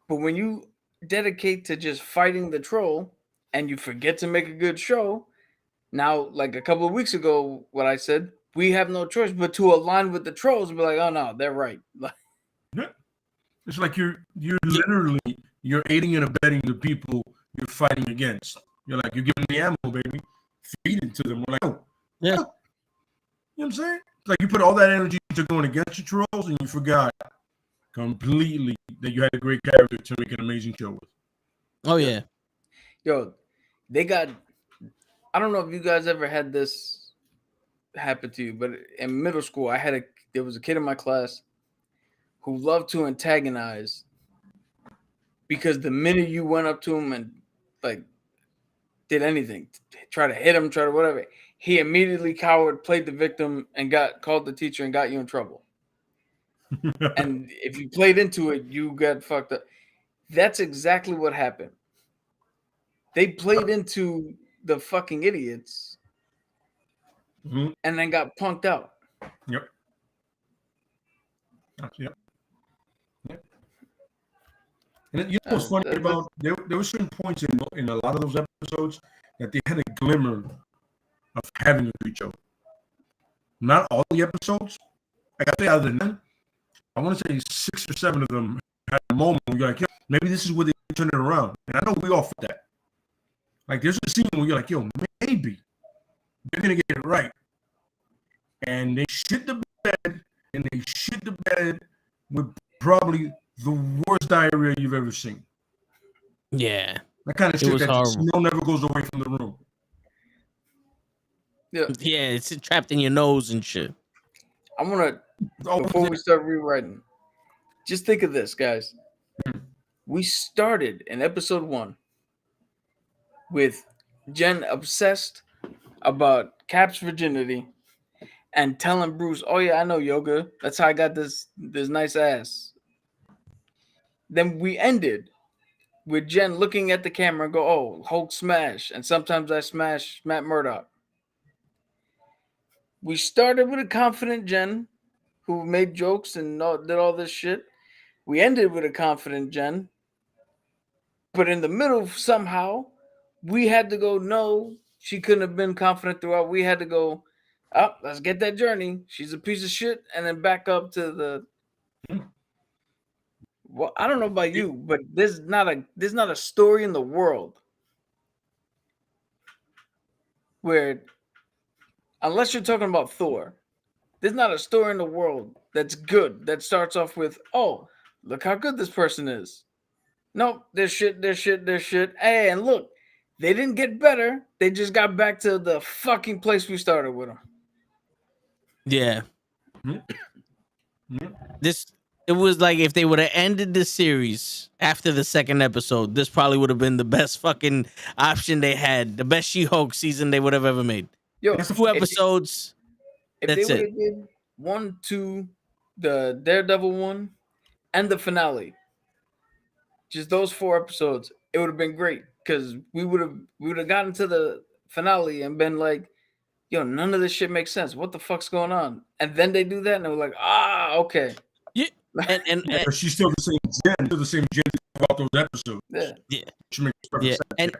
But when you dedicate to just fighting the troll and you forget to make a good show, now, like a couple of weeks ago, what I said, we have no choice but to align with the trolls and be like, oh no, they're right. It's like you're literally aiding and abetting the people you're fighting against. You're like, you're giving the ammo, baby. Feed it to them. We're like, oh, Yeah. You know what I'm saying? It's like you put all that energy into going against your trolls and you forgot completely that you had a great character to make an amazing show with. Oh yeah. Yo, they got, I don't know if you guys ever had this happen to you, but in middle school, there was a kid in my class who loved to antagonize, because the minute you went up to him and like did anything, try to hit him, try to whatever, he immediately cowered, played the victim, and called the teacher and got you in trouble. And if you played into it, you got fucked up. That's exactly what happened. They played into the fucking idiots and then got punked out. Yep. And you know what's funny about there were certain points in a lot of those episodes that they had a glimmer of having a good show. Not all the episodes. I gotta say, other than that, I want to say 6 or 7 of them had a moment where you're like, yo, maybe this is where they turn it around. And I know we all for that. Like there's a scene where you're like, yo, maybe they're gonna get it right. And they shit the bed, with probably the worst diarrhea you've ever seen. Yeah. That kind of shit was that the horrible. smell never goes away from the room. Yeah. Yeah, it's trapped in your nose and shit. I want to, before we start rewriting, just think of this, guys. We started in episode 1 with Jen obsessed about Cap's virginity and telling Bruce, oh yeah, I know yoga. That's how I got this nice ass. Then we ended with Jen looking at the camera and go, oh, Hulk smash. And sometimes I smash Matt Murdock. We started with a confident Jen who made jokes and did all this shit. We ended with a confident Jen. But in the middle, somehow, we had to go, no, she couldn't have been confident throughout. We had to go, oh, let's get that journey. She's a piece of shit, and then back up to the. Well, I don't know about you, but there's not a story in the world where, unless you're talking about Thor, there's not a story in the world that's good that starts off with, oh, look how good this person is. Nope, they're shit. Hey, and look, they didn't get better. They just got back to the fucking place we started with them. Yeah. Mm-hmm. It was like if they would have ended the series after the second episode, this probably would have been the best fucking option they had, the best She-Hulk season they would have ever made. Yo, 2 episodes. If that's they would it. have did 1, 2, the Daredevil one, and the finale, just those 4 episodes, it would have been great because we would have gotten to the finale and been like, yo, none of this shit makes sense. What the fuck's going on? And then they do that, and they were like, okay. Yeah, and But she's still the same gen throughout those episodes. Yeah. Which makes perfect sense.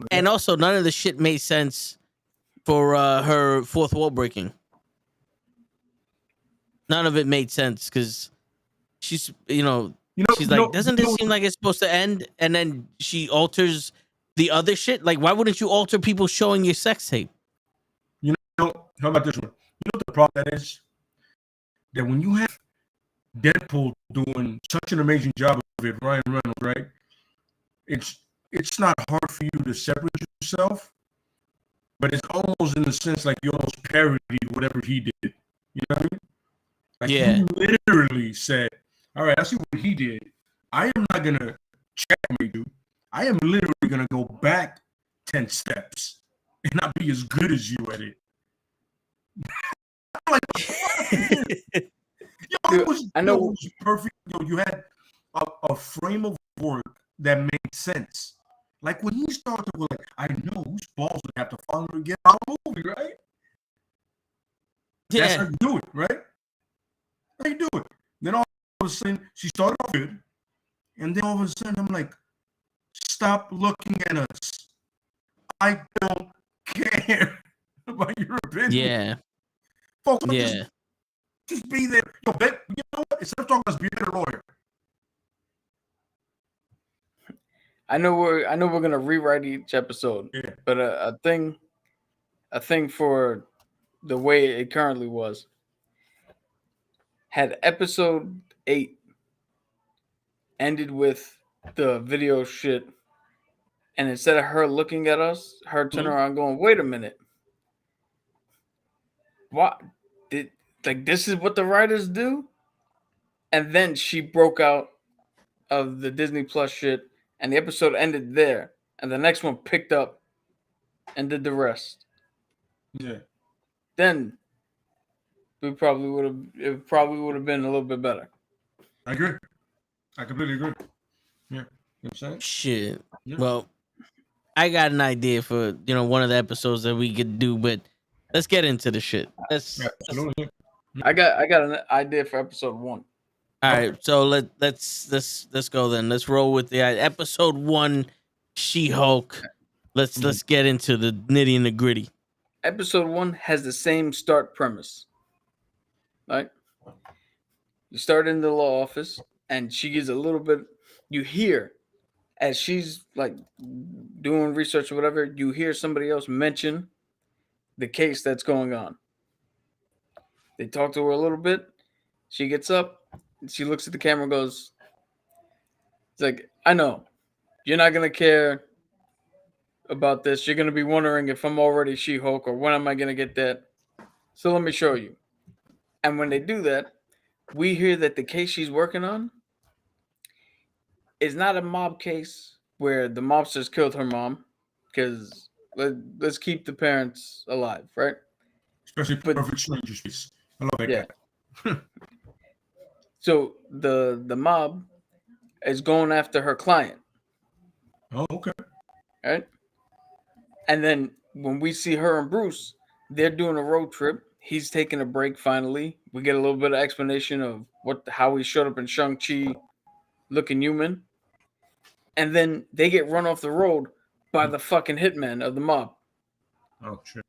And also none of the shit made sense for her fourth wall breaking. None of it made sense because she's she's like, doesn't this seem like it's supposed to end? And then she alters the other shit. Like, why wouldn't you alter people showing your sex tape? How about this one? You know what the problem that is? That when you have Deadpool doing such an amazing job of it, Ryan Reynolds, right? It's not hard for you to separate yourself, but it's almost in the sense like you almost parodied whatever he did. You know what I mean? Like you literally said, all right, I see what he did. I am not gonna checkmate you. I am literally gonna go back 10 steps and not be as good as you at it. I'm like, it was perfect. You had a frame of work that made sense. Like when he started with, like, I know whose balls would have to follow to get out of the movie, right? Yeah. That's how you do it, right? How you do it. Then all of a sudden, she started off good. And then all of a sudden, I'm like, stop looking at us. I don't care about your opinion. Yeah. Folks, just be there. Yo, you know what? Instead of talking to us, be a better lawyer. I know we're gonna rewrite each episode, but a thing for the way it currently was, had episode 8 ended with the video shit, and instead of her looking at us, her turn around going, wait a minute, what did, like, this is what the writers do? And then she broke out of the Disney Plus shit, and the episode ended there, and the next one picked up and did the rest. Yeah. Then it probably would have been a little bit better. I agree. I completely agree. Yeah. You know what I'm saying? Shit. Yeah. Well, I got an idea for one of the episodes that we could do, but let's get into the shit. Absolutely. I got an idea for episode 1. All right, so let's go then. Let's roll with the episode 1, She-Hulk. Let's get into the nitty and the gritty. Episode 1 has the same start premise. Right? You start in the law office, and she gives a little bit. You hear, as she's like doing research or whatever, you hear somebody else mention the case that's going on. They talk to her a little bit. She gets up. She looks at the camera and goes, it's like, I know you're not going to care about this. You're going to be wondering if I'm already She-Hulk or when am I going to get that. So let me show you. And when they do that, we hear that the case she's working on is not a mob case where the mobsters killed her mom, because let's keep the parents alive, right? Especially perfect strangers, please. I love that guy. So the mob is going after her client. Oh, okay. Right? And then when we see her and Bruce, they're doing a road trip. He's taking a break finally. We get a little bit of explanation of how he showed up in Shang-Chi looking human. And then they get run off the road by the fucking hitman of the mob. Oh shit.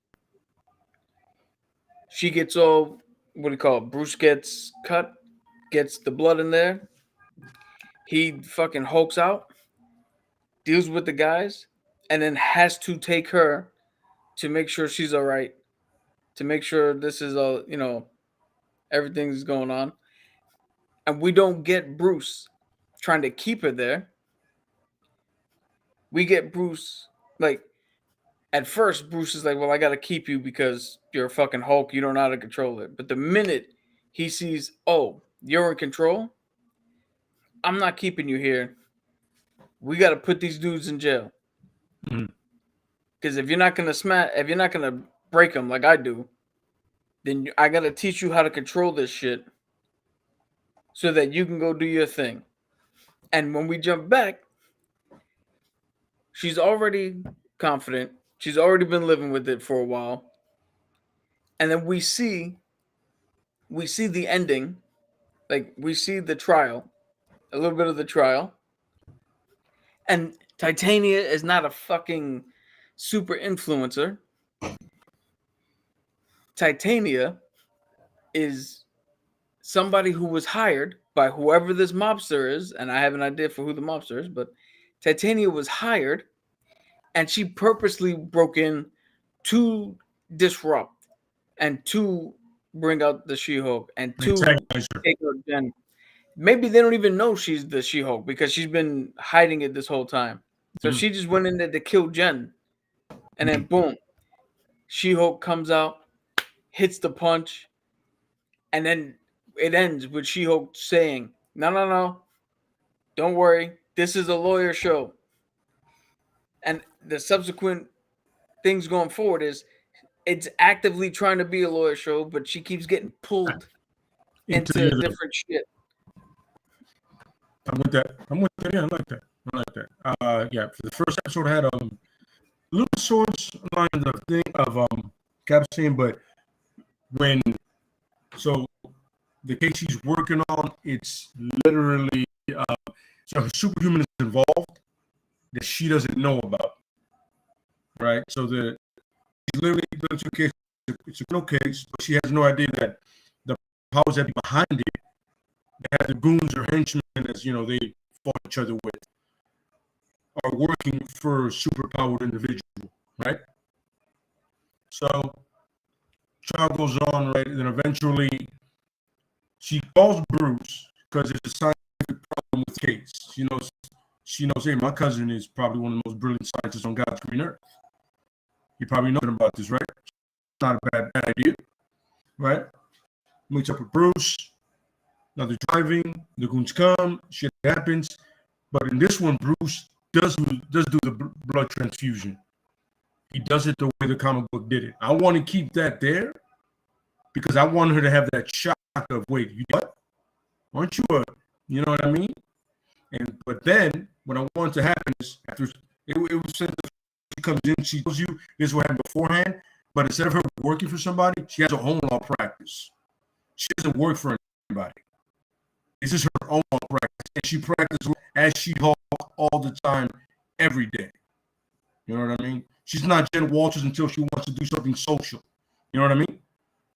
She gets all, what do you call it? Bruce gets cut, gets the blood in there. He fucking hulks out, deals with the guys, and then has to take her to make sure she's all right, to make sure this is all, everything's going on. And we don't get Bruce trying to keep her there. We get Bruce, like, at first, Bruce is like, well, I got to keep you because you're a fucking Hulk. You don't know how to control it. But the minute he sees, oh, you're in control, I'm not keeping you here. We got to put these dudes in jail. Because if you're not going to if you're not going to break them like I do, then I got to teach you how to control this shit so that you can go do your thing. And when we jump back, she's already confident. She's already been living with it for a while. And then we see the ending. Like, we see the trial, a little bit of the trial. And Titania is not a fucking super influencer. Titania is somebody who was hired by whoever this mobster is, and I have an idea for who the mobster is, but Titania was hired, and she purposely broke in to disrupt and to bring out the She-Hulk and to take out Jen. Maybe they don't even know she's the She-Hulk because she's been hiding it this whole time. So she just went in there to kill Jen. And then boom, She-Hulk comes out, hits the punch, and then it ends with She-Hulk saying, no, don't worry, this is a lawyer show. And the subsequent things going forward is it's actively trying to be a lawyer show, but she keeps getting pulled into different shit. I'm with that. Yeah, I like that. Yeah, for the first episode, I had little source lines of thing of Cap saying, but so the case he's working on, it's literally so a superhuman is involved that she doesn't know about, right? So he's literally going to a case. It's a criminal case, but she has no idea that the powers that be behind it, that the goons or henchmen, as they fought each other with, are working for a superpowered individual, right? So trial goes on, right? And then eventually she calls Bruce because there's a scientific problem with the case. She knows, hey, my cousin is probably one of the most brilliant scientists on God's green earth. You probably know about this, right? It's not a bad idea, right? Meets up with Bruce. Now they're driving, the goons come, shit happens. But in this one, Bruce does do the blood transfusion. He does it the way the comic book did it. I want to keep that there because I want her to have that shock of, wait, you what? Aren't you you know what I mean? But then what I want to happen is after it was said that she comes in, she tells you this is what happened beforehand, but instead of her working for somebody, she has a home law practice. She doesn't work for anybody. This is her own practice, and she practices as She-Hulk all the time, every day. You know what I mean? She's not Jen Walters until she wants to do something social. You know what I mean?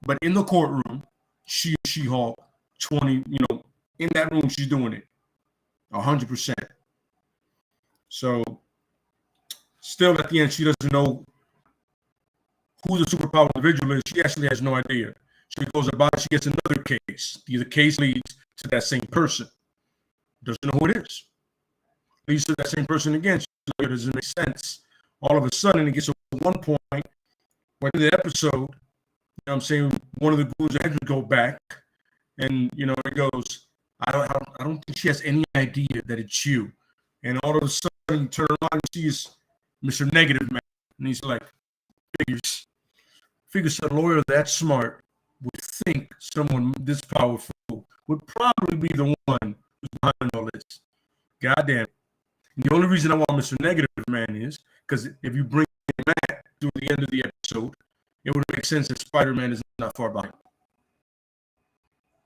But in the courtroom, She-Hulk, 20, in that room, she's doing it 100%. So still at the end, she doesn't know who the superpowered individual is. She actually has no idea. She goes about it, she gets another case. The case leads to that same person. Doesn't know who it is. Leads to that same person again. It doesn't make sense. All of a sudden, it gets to one point where in the episode, I'm saying, one of the goons had to go back, and it goes, I don't think she has any idea that it's you. And all of a sudden, you turn around and she is Mr. Negative Man, and he's like, figures a lawyer that smart would think someone this powerful would probably be the one who's behind all this. Goddamn. And the only reason I want Mr. Negative Man is because if you bring him back to the end of the episode, it would make sense that Spider-Man is not far behind.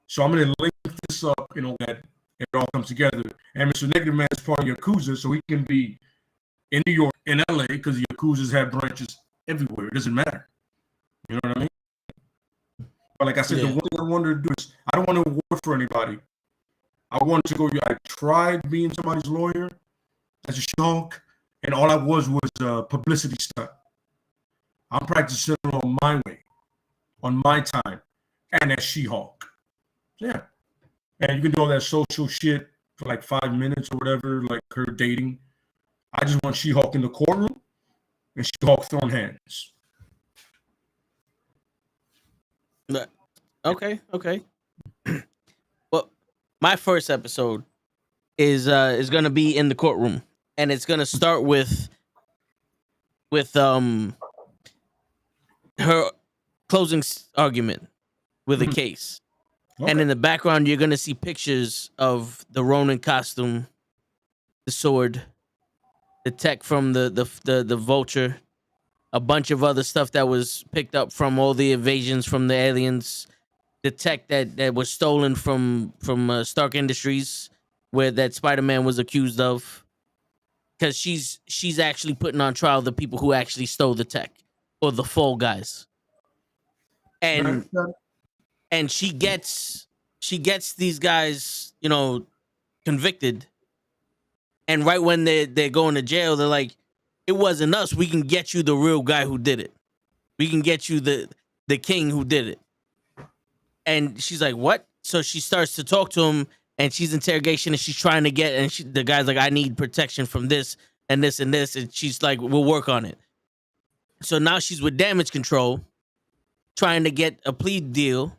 So I'm going to link this up, that it all comes together. And Mr. Negative Man is part of Yakuza, so he can be in New York, in LA, because the Yakuzas have branches everywhere. It doesn't matter. You know what I mean? But like I said, the one thing I wanted to do is I don't want to work for anybody. I wanted to go. I tried being somebody's lawyer as a She-Hulk, and all I was a publicity stunt. I'm practicing on my way, on my time, and as She-Hulk. Yeah. And you can do all that social shit for like 5 minutes or whatever, like her dating. I just want She-Hulk in the courtroom and She-Hulk throwing hands. Okay. Well, my first episode is gonna be in the courtroom, and it's gonna start with her closing argument with a case. Okay. And in the background, you're gonna see pictures of the Ronin costume, the sword, the tech from the vulture, a bunch of other stuff that was picked up from all the invasions from the aliens, the tech that was stolen from Stark Industries, where that Spider-Man was accused of, because she's actually putting on trial the people who actually stole the tech, or the fall guys, and she gets these guys, convicted, and right when they're going to jail, they're like, it wasn't us. We can get you the real guy who did it. We can get you the king who did it. And she's like, what? So she starts to talk to him, and she's interrogation, and she's trying to get, and the guy's like, I need protection from this and this and this. And she's like, we'll work on it. So now she's with damage control, trying to get a plea deal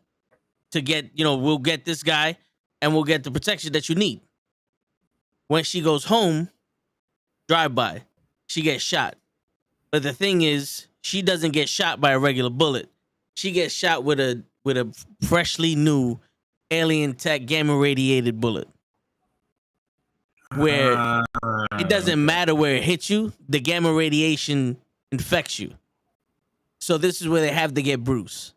to get, we'll get this guy and we'll get the protection that you need. When she goes home, drive-by, she gets shot. But the thing is, she doesn't get shot by a regular bullet. She gets shot with a freshly new alien tech gamma radiated bullet, where it doesn't matter where it hits you, the gamma radiation infects you. So this is where they have to get Bruce.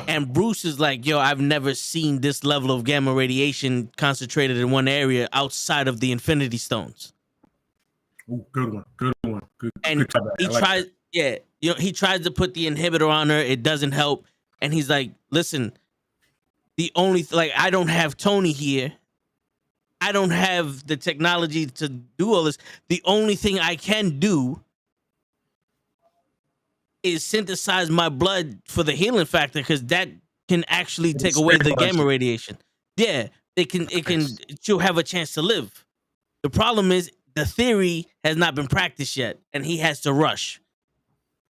And Bruce is like, yo, I've never seen this level of gamma radiation concentrated in one area outside of the Infinity Stones. Ooh, good one. And good he tries, he tries to put the inhibitor on her. It doesn't help. And he's like, listen, the only, I don't have Tony here. I don't have the technology to do all this. The only thing I can do is synthesize my blood for the healing factor, because that can actually take away the gamma radiation. Yeah, she'll have a chance to live. The problem is the theory has not been practiced yet, and he has to rush.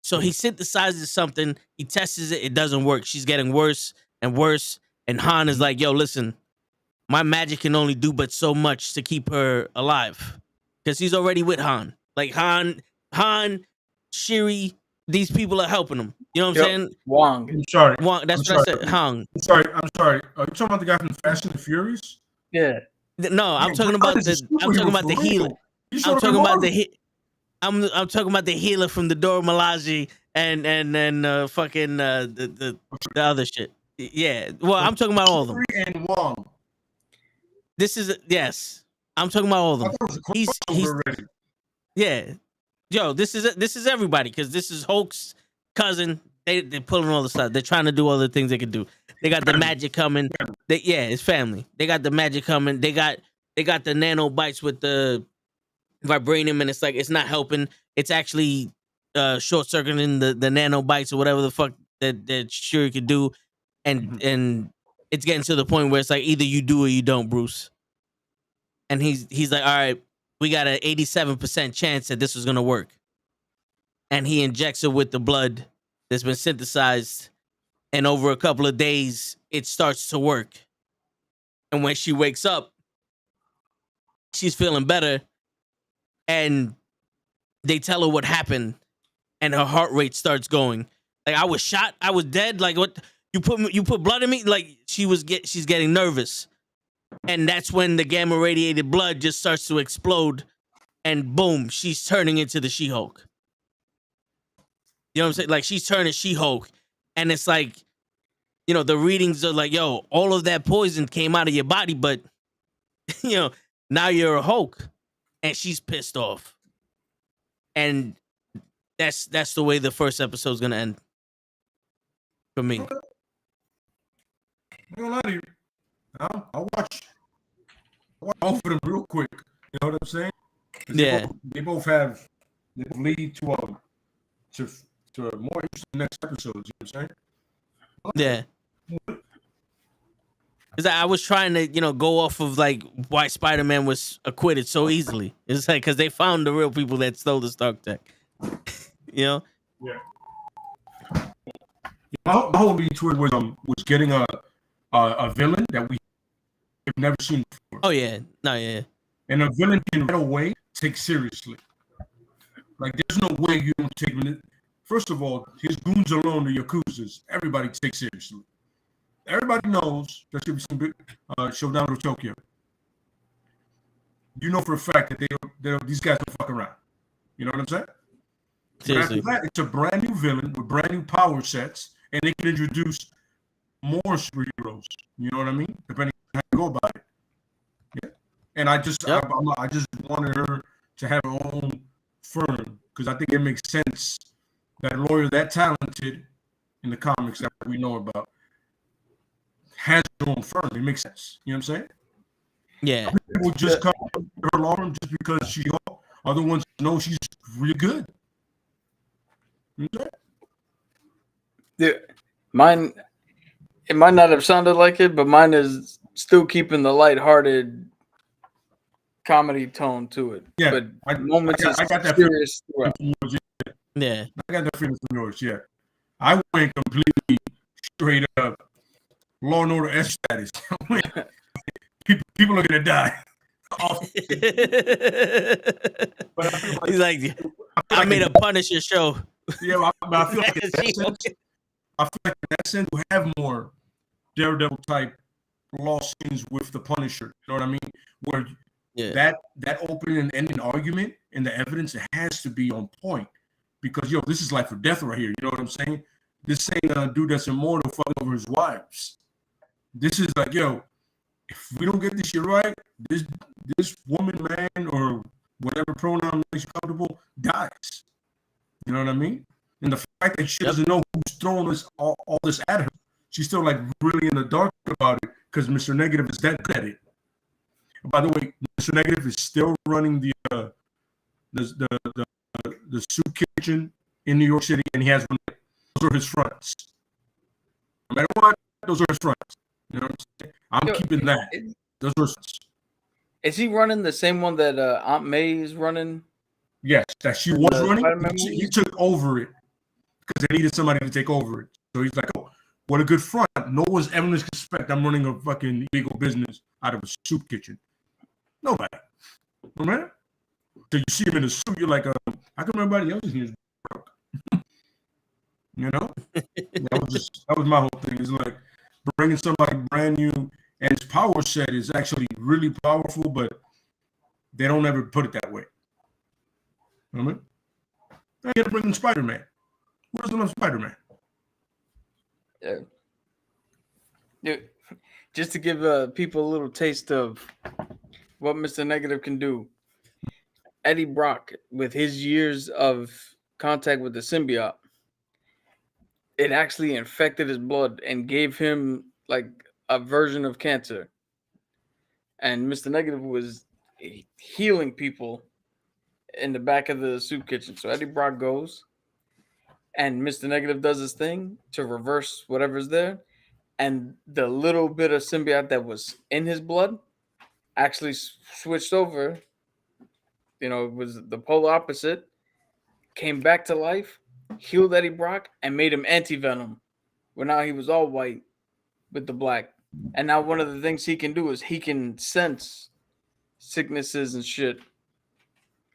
So he synthesizes something, he tests it, it doesn't work. She's getting worse and worse, and Han is like, yo, listen, my magic can only do but so much to keep her alive, because he's already with Han. Like Han, Shiri, these people are helping him. You know what I'm saying? Wong. I'm sorry. Wong, that's what I said. Han. I'm sorry. Are you talking about the guy from Fast and the Furious? Yeah. No, I'm talking about the healer. I'm talking about the healer from the Dora Milaje and fucking the other shit. Yeah. Well, I'm talking about all of them. And Wong. This is yes. I'm talking about all of them. He's yeah. Yo, this is everybody, because this is Hulk's cousin. They're pulling all the stuff. They're trying to do all the things they can do. They got the magic coming. It's family. They got the magic coming. They got the nanobites with the vibranium, and it's like it's not helping. It's actually short circuiting the nanobites or whatever the fuck that Shuri could do, and it's getting to the point where it's like either you do or you don't, Bruce. And he's like, all right, we got an 87% chance that this was gonna work. And he injects her with the blood that's been synthesized, and over a couple of days, it starts to work. And when she wakes up, she's feeling better, and they tell her what happened, and her heart rate starts going. Like, I was shot, I was dead. Like, what? You put blood in me? Like, she's getting nervous. And that's when the gamma radiated blood just starts to explode, and boom, she's turning into the She-Hulk. You know what I'm saying? Like, she's turning She-Hulk, and it's like, the readings are like, yo, all of that poison came out of your body, but now you're a Hulk, and she's pissed off. And that's the way the first episode's gonna end for me. Okay. I'm gonna lie to you. I'll watch both of them real quick. You know what I'm saying? 'Cause Yeah. They both lead to a more interesting next episodes. You know what I'm saying? Yeah. Because I was trying to, go off of like why Spider-Man was acquitted so easily. It's like because they found the real people that stole the Stark tech. Yeah. My whole lead to it was getting a villain that we have never seen before. Oh yeah, no, yeah. And a villain can right away take seriously. Like there's no way you don't take him. First of all, his goons alone, the Yakuzas, everybody takes seriously. Everybody knows there should be some big showdown with Tokyo. You know for a fact that these guys don't fuck around. You know what I'm saying? Seriously. After that, it's a brand new villain with brand new power sets, and they can introduce more superheroes. You know what I mean? Depending on how you go about it. Yeah. And I just wanted her to have her own firm because I think it makes sense that a lawyer that talented in the comics that we know about has her own firm. It makes sense. You know what I'm saying? Yeah. People just come to her law firm just because she's young. Other ones know she's really good. Okay. Yeah, mine. It might not have sounded like it, but mine is still keeping the lighthearted comedy tone to it. Yeah, but moments I got that serious throughout. Yeah. I got that feeling from yours. Yeah, I went completely straight up Law and Order S status. people are gonna die. He's like, I made a Punisher show. Yeah, but I feel like in that sense, you have more Daredevil type law scenes with the Punisher. You know what I mean? Where that opening and ending argument and the evidence, it has to be on point because this is life or death right here. You know what I'm saying? This ain't a dude that's immortal fucking over his wives. This is like, if we don't get this shit right, this woman, man, or whatever pronoun makes you comfortable, dies. You know what I mean? And the fact that she doesn't know who's throwing this all this at her, she's still like really in the dark about it because Mr. Negative is that good at it. And by the way, Mr. Negative is still running the soup kitchen in New York City, and he has one. Those are his fronts. No matter what, those are his fronts. You know what I'm saying? I'm keeping that. Those are his fronts. Is he running the same one that Aunt May is running? Yes, that she was running. He took over it because they needed somebody to take over it. So he's like, "Oh, what a good front! No one's ever going to suspect I'm running a fucking illegal business out of a soup kitchen. Nobody, no man. So you see him in a suit, you're like, how come everybody else is here? You know, that was my whole thing. It's like bringing somebody brand new, and his power set is actually really powerful, but they don't ever put it that way. You know what I mean? I got to bring in Spider-Man. Where's the Spider-Man? Yeah. Just to give people a little taste of what Mr. Negative can do. Eddie Brock, with his years of contact with the symbiote, it actually infected his blood and gave him like a version of cancer. And Mr. Negative was healing people in the back of the soup kitchen. So Eddie Brock goes, and Mr. Negative does his thing to reverse whatever's there. And the little bit of symbiote that was in his blood actually switched over. It was the polar opposite. Came back to life, healed Eddie Brock, and made him anti-venom. Where now he was all white with the black. And now one of the things he can do is he can sense sicknesses and shit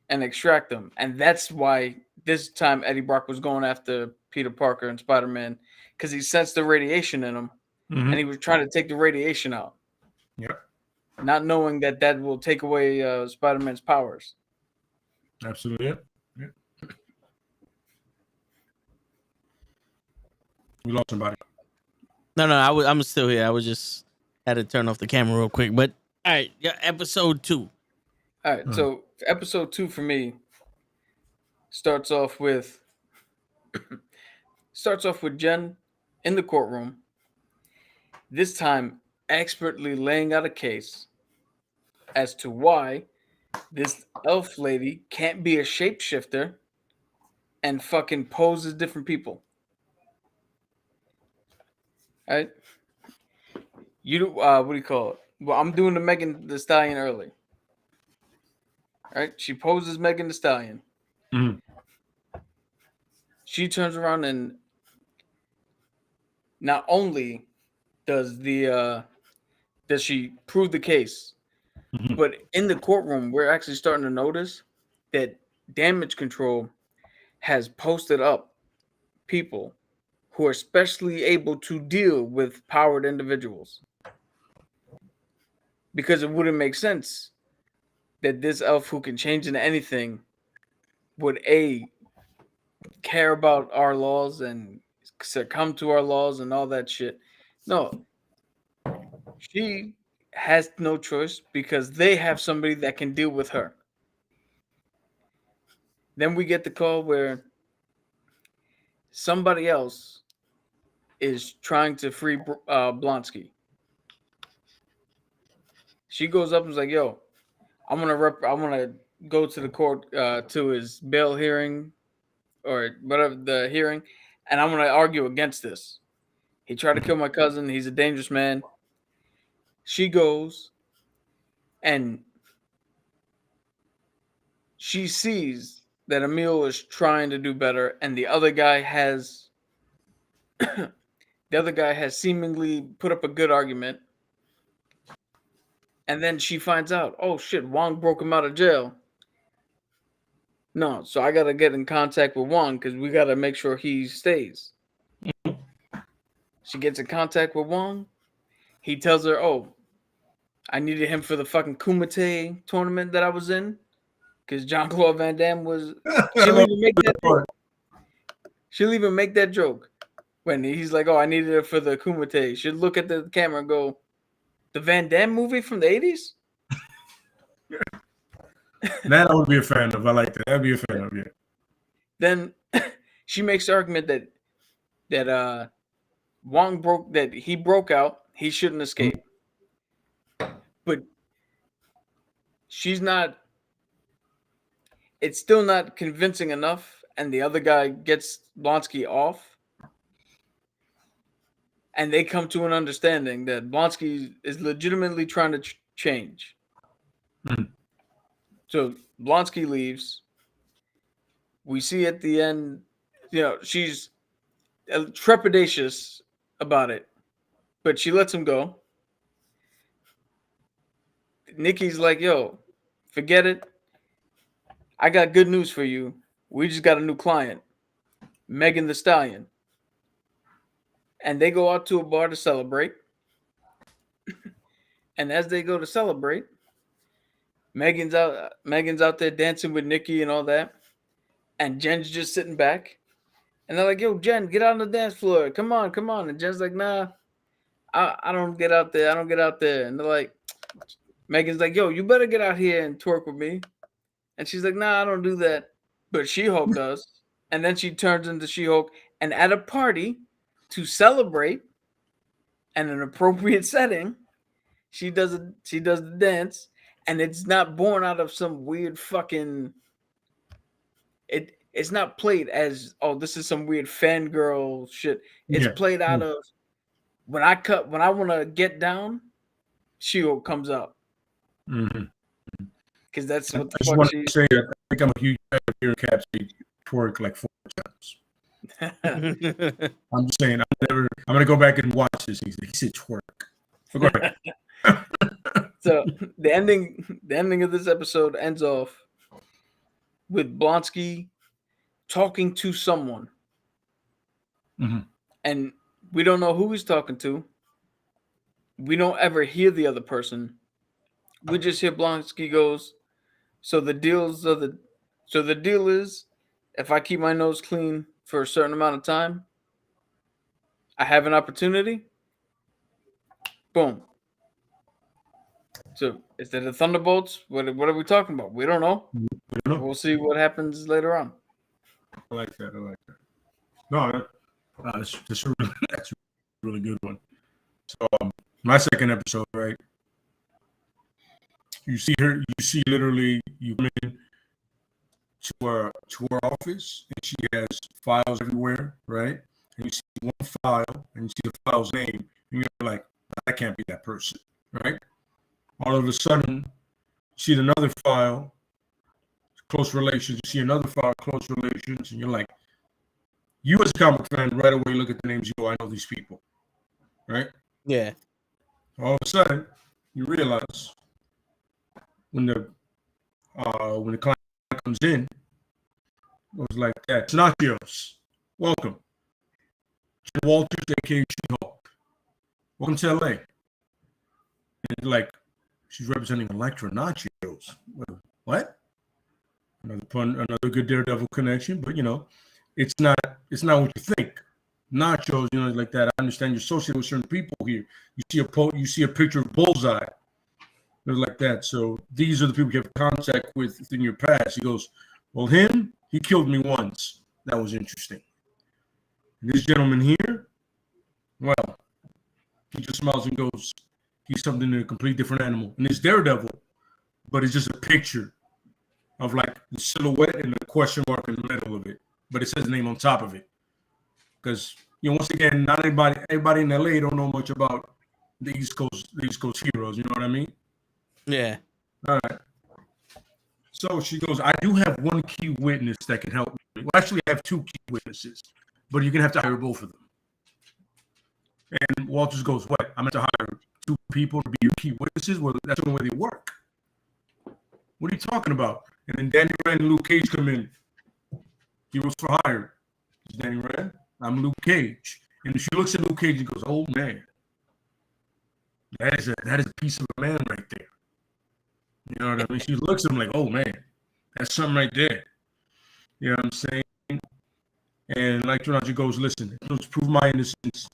and extract them. And that's why this time Eddie Brock was going after Peter Parker and Spider-Man, because he sensed the radiation in him, and he was trying to take the radiation out. Yep. Not knowing that will take away Spider-Man's powers. Absolutely. Yep. We lost somebody. No, I'm still here. I was just had to turn off the camera real quick. But all right, episode 2. All right, so episode 2 for me starts off with Starts off with Jen in the courtroom, this time expertly laying out a case as to why this elf lady can't be a shapeshifter and fucking pose as different people. Right? You do, what do you call it? Well, I'm doing the Megan the Stallion early. Right? She poses Megan the Stallion. Mhm. She turns around and not only does she prove the case, Mhm. but in the courtroom, we're actually starting to notice that damage control has posted up people who are specially able to deal with powered individuals. Because it wouldn't make sense that this elf who can change into anything would care about our laws and succumb to our laws and all that shit. No, she has no choice because they have somebody that can deal with her. Then we get the call where somebody else is trying to free Blonsky. She goes up and is like, "Yo, I'm gonna go to the court to his bail hearing or whatever the hearing, and I'm gonna argue against this. He tried to kill my cousin. He's a dangerous man." She goes and she sees that Emil is trying to do better, and the other guy has seemingly put up a good argument. And then she finds out, oh shit, Wong broke him out of jail. No, so I gotta get in contact with Wong because we gotta make sure he stays. She gets in contact with Wong. He tells her, oh, I needed him for the fucking Kumite tournament that I was in. Because Jean-Claude Van Damme was. She'll even make that joke. She'll even make that joke. When he's like, oh, I needed it for the Kumite. She'll look at the camera and go, the Van Damme movie from the 80s? That I would be a fan of. I like that. I'd be a fan of, yeah. Then she makes the argument that Wong broke out. He shouldn't escape. But she's not. It's still not convincing enough, and the other guy gets Blonsky off. And they come to an understanding that Blonsky is legitimately trying to change. Mhm. So Blonsky leaves. We see at the end, she's trepidatious about it, but she lets him go. Nikki's like, yo, forget it. I got good news for you. We just got a new client, Megan the Stallion. And they go out to a bar to celebrate. And as they go to celebrate, Megan's out there dancing with Nikki and all that. And Jen's just sitting back. And they're like, yo, Jen, get out on the dance floor. Come on, come on. And Jen's like, nah, I don't get out there. I don't get out there. And they're like, Megan's like, yo, you better get out here and twerk with me. And she's like, nah, I don't do that. But She-Hulk does. And then she turns into She-Hulk. And at a party to celebrate in an appropriate setting, she does the dance. And it's not born out of some weird fucking... It's not played as, oh, this is some weird fangirl shit. It's played out of when I want to get down, She-Hulk comes out. Because that's what the fuck she... I think I'm a huge fan of your cat twerk like 4 times. I'm just saying, I'm gonna go back and watch this. He said twerk. So go ahead. So the ending of this episode ends off with Blonsky talking to someone. And we don't know who he's talking to. We don't ever hear the other person. We just hear Blonsky goes, so the deal is if I keep my nose clean for a certain amount of time, I have an opportunity. Boom. So is that the Thunderbolts? What are we talking about? We don't know. We'll see what happens later on. I like that. No, that's that's a really good one. So my second episode, right? You see her. You see literally. You come in to her office, and she has files everywhere, right? And you see one file, and you see the file's name, and you're like, that can't be that person, right? All of a sudden, you see another file, close relations. You see another file, close relations, and you're like, you as a comic fan, right away look at the names. You go, I know these people, right? Yeah. All of a sudden, you realize when the client comes in, it was like that. Nachios, welcome. Jen Walters, aka She-Hulk. Welcome to LA. And like, she's representing Electra Nachios. What? Another pun, another good Daredevil connection, but it's not what you think. Nachos, like that. I understand you're associated with certain people here. You see a picture of Bullseye. It was like that. So these are the people you have contact with in your past. He goes, well, he killed me once. That was interesting. And this gentleman here, well, he just smiles and goes, he's something in a completely different animal. And it's Daredevil, but it's just a picture of like the silhouette and the question mark in the middle of it. But it says the name on top of it. Because, once again, not everybody in LA don't know much about the East Coast heroes. You know what I mean? Yeah. All right. So she goes, I do have one key witness that can help me. Well, actually, I have two key witnesses, but you're going to have to hire both of them. And Walters goes, what? I'm going to hire two people to be your key witnesses? Well, that's the way they work. What are you talking about? And then Danny Rand and Luke Cage come in. Heroes for hire. It's Danny Rand. I'm Luke Cage. And she looks at Luke Cage and goes, oh, man. That is a piece of a man right there. You know what I mean? She looks at him like, oh, man. That's something right there. You know what I'm saying? And like Toronto goes, listen, to prove my innocence,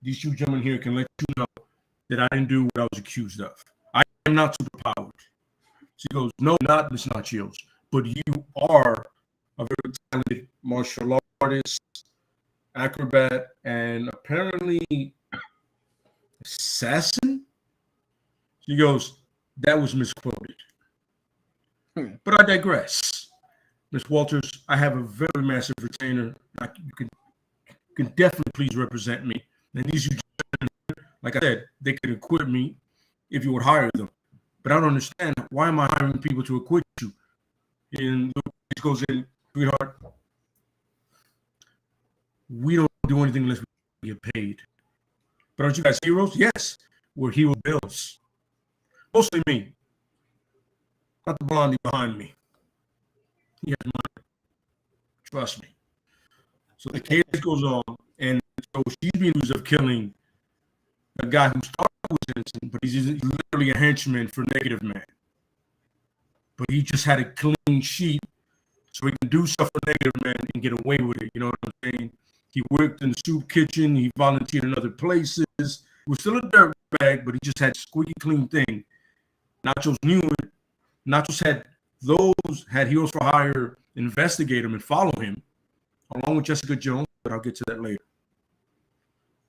these two gentlemen here can let you know that I didn't do what I was accused of. I am not superpowered. She goes, no, not Miss Nachios, but you are a very talented martial artist, acrobat, and apparently assassin. She goes, that was misquoted. But I digress. Miss Walters, I have a very massive retainer. You can definitely please represent me. And these like I said, they could acquit me if you would hire them. But I don't understand. Why am I hiring people to acquit you? And Luke goes in, sweetheart, we don't do anything unless we get paid. But aren't you guys heroes? Yes, we're hero bills. Mostly me. Not the blondie behind me. He has money. Trust me. So the case goes on, and so she's being accused of killing a guy who started was innocent, but he's literally a henchman for Negative Man. But he just had a clean sheet, so he can do stuff for Negative Man and get away with it. You know what I'm saying? He worked in the soup kitchen. He volunteered in other places. He was still a dirt bag, but he just had a squeaky clean thing. Nachos knew it. Nachos had Heroes for Hire investigate him and follow him, along with Jessica Jones, but I'll get to that later.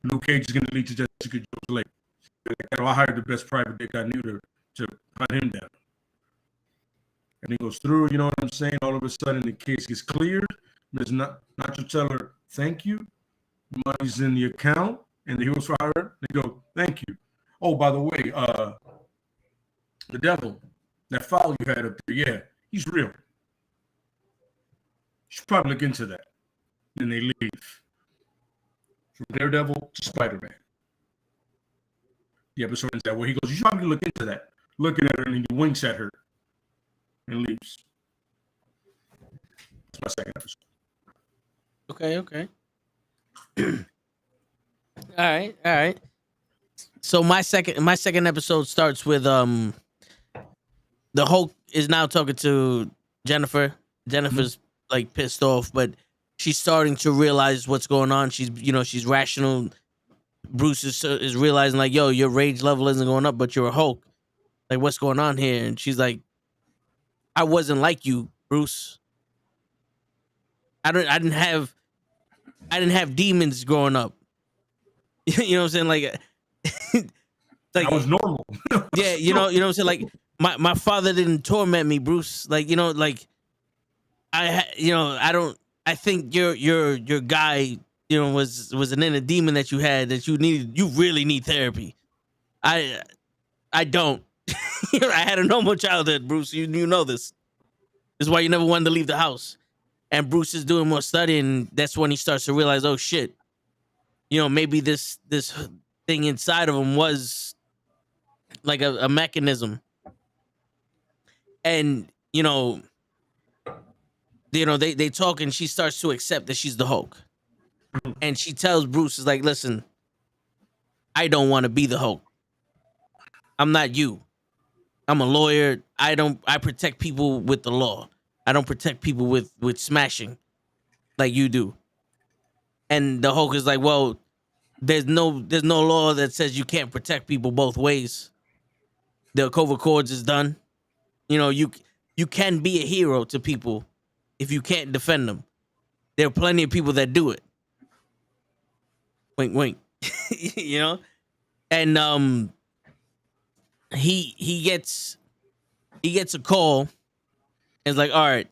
Luke Cage is going to lead to Jessica Jones later. I hired the best private dick I knew to hunt him down. And he goes through, you know what I'm saying? All of a sudden, the case gets cleared. There's Nacho tell her, thank you. Money's in the account. And the Heroes for Hire, they go, thank you. Oh, by the way, the devil, that file you had up there, yeah, he's real. You should probably look into that. Then they leave. From Daredevil to Spider-Man. The episode ends that way. He goes, you should probably look into that. Looking at her, and he winks at her and leaves. That's my second episode. Okay. All right. So my second episode starts with the Hulk is now talking to Jennifer. Jennifer's like pissed off, but she's starting to realize what's going on. She's rational. Bruce is realizing like, yo, your rage level isn't going up, but you're a Hulk. Like, what's going on here? And she's like, I wasn't like you, Bruce. I didn't have I didn't have demons growing up. You know what I'm saying? Like, I was normal. yeah, you know what I'm saying? Like, my father didn't torment me, Bruce. Like, like I think your guy, was an inner demon that you had that you really need therapy. I don't. I had a normal childhood, Bruce. You know this. This is why you never wanted to leave the house. And Bruce is doing more studying. That's when he starts to realize, oh shit, maybe this thing inside of him was like a mechanism. And they talk, and she starts to accept that she's the Hulk. And she tells Bruce, is like, listen, I don't want to be the Hulk. I'm not you. I'm a lawyer. I protect people with the law. I don't protect people with smashing like you do. And the Hulk is like, well, there's no law that says you can't protect people both ways. The COVID Accords is done. You can be a hero to people if you can't defend them. There are plenty of people that do it. Wink, wink. And he gets a call. And it's like, all right,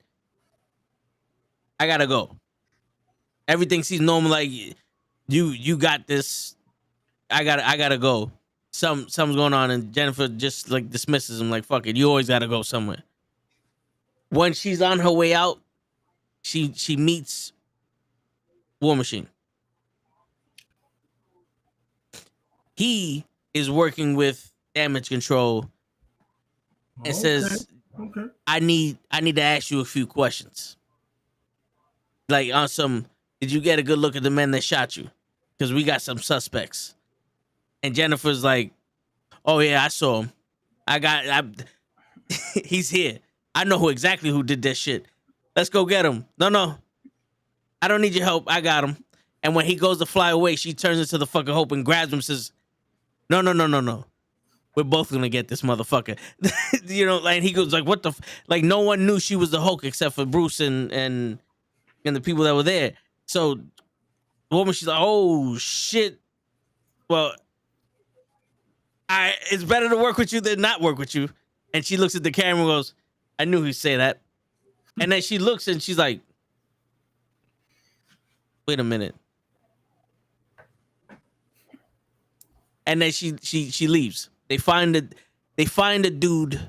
I gotta go. Everything seems normal. Like, you got this. I gotta go. Something's going on, and Jennifer just like dismisses him. Like, fuck it, you always gotta go somewhere. When she's on her way out, she meets War Machine. He is working with damage control and says, okay. I need to ask you a few questions. Like, on some, did you get a good look at the men that shot you? Because we got some suspects. And Jennifer's like, oh yeah, I saw him. He's here. I know exactly who did that shit. Let's go get him. No. I don't need your help. I got him. And when he goes to fly away, she turns into the fucking Hope and grabs him and says, no. We're both gonna get this motherfucker. And he goes like, what the like, no one knew she was the Hulk except for Bruce and the people that were there. So the woman, she's like, oh shit. Well, it's better to work with you than not work with you. And she looks at the camera and goes, I knew he'd say that. And then she looks and she's like, wait a minute. And then she leaves. They find a dude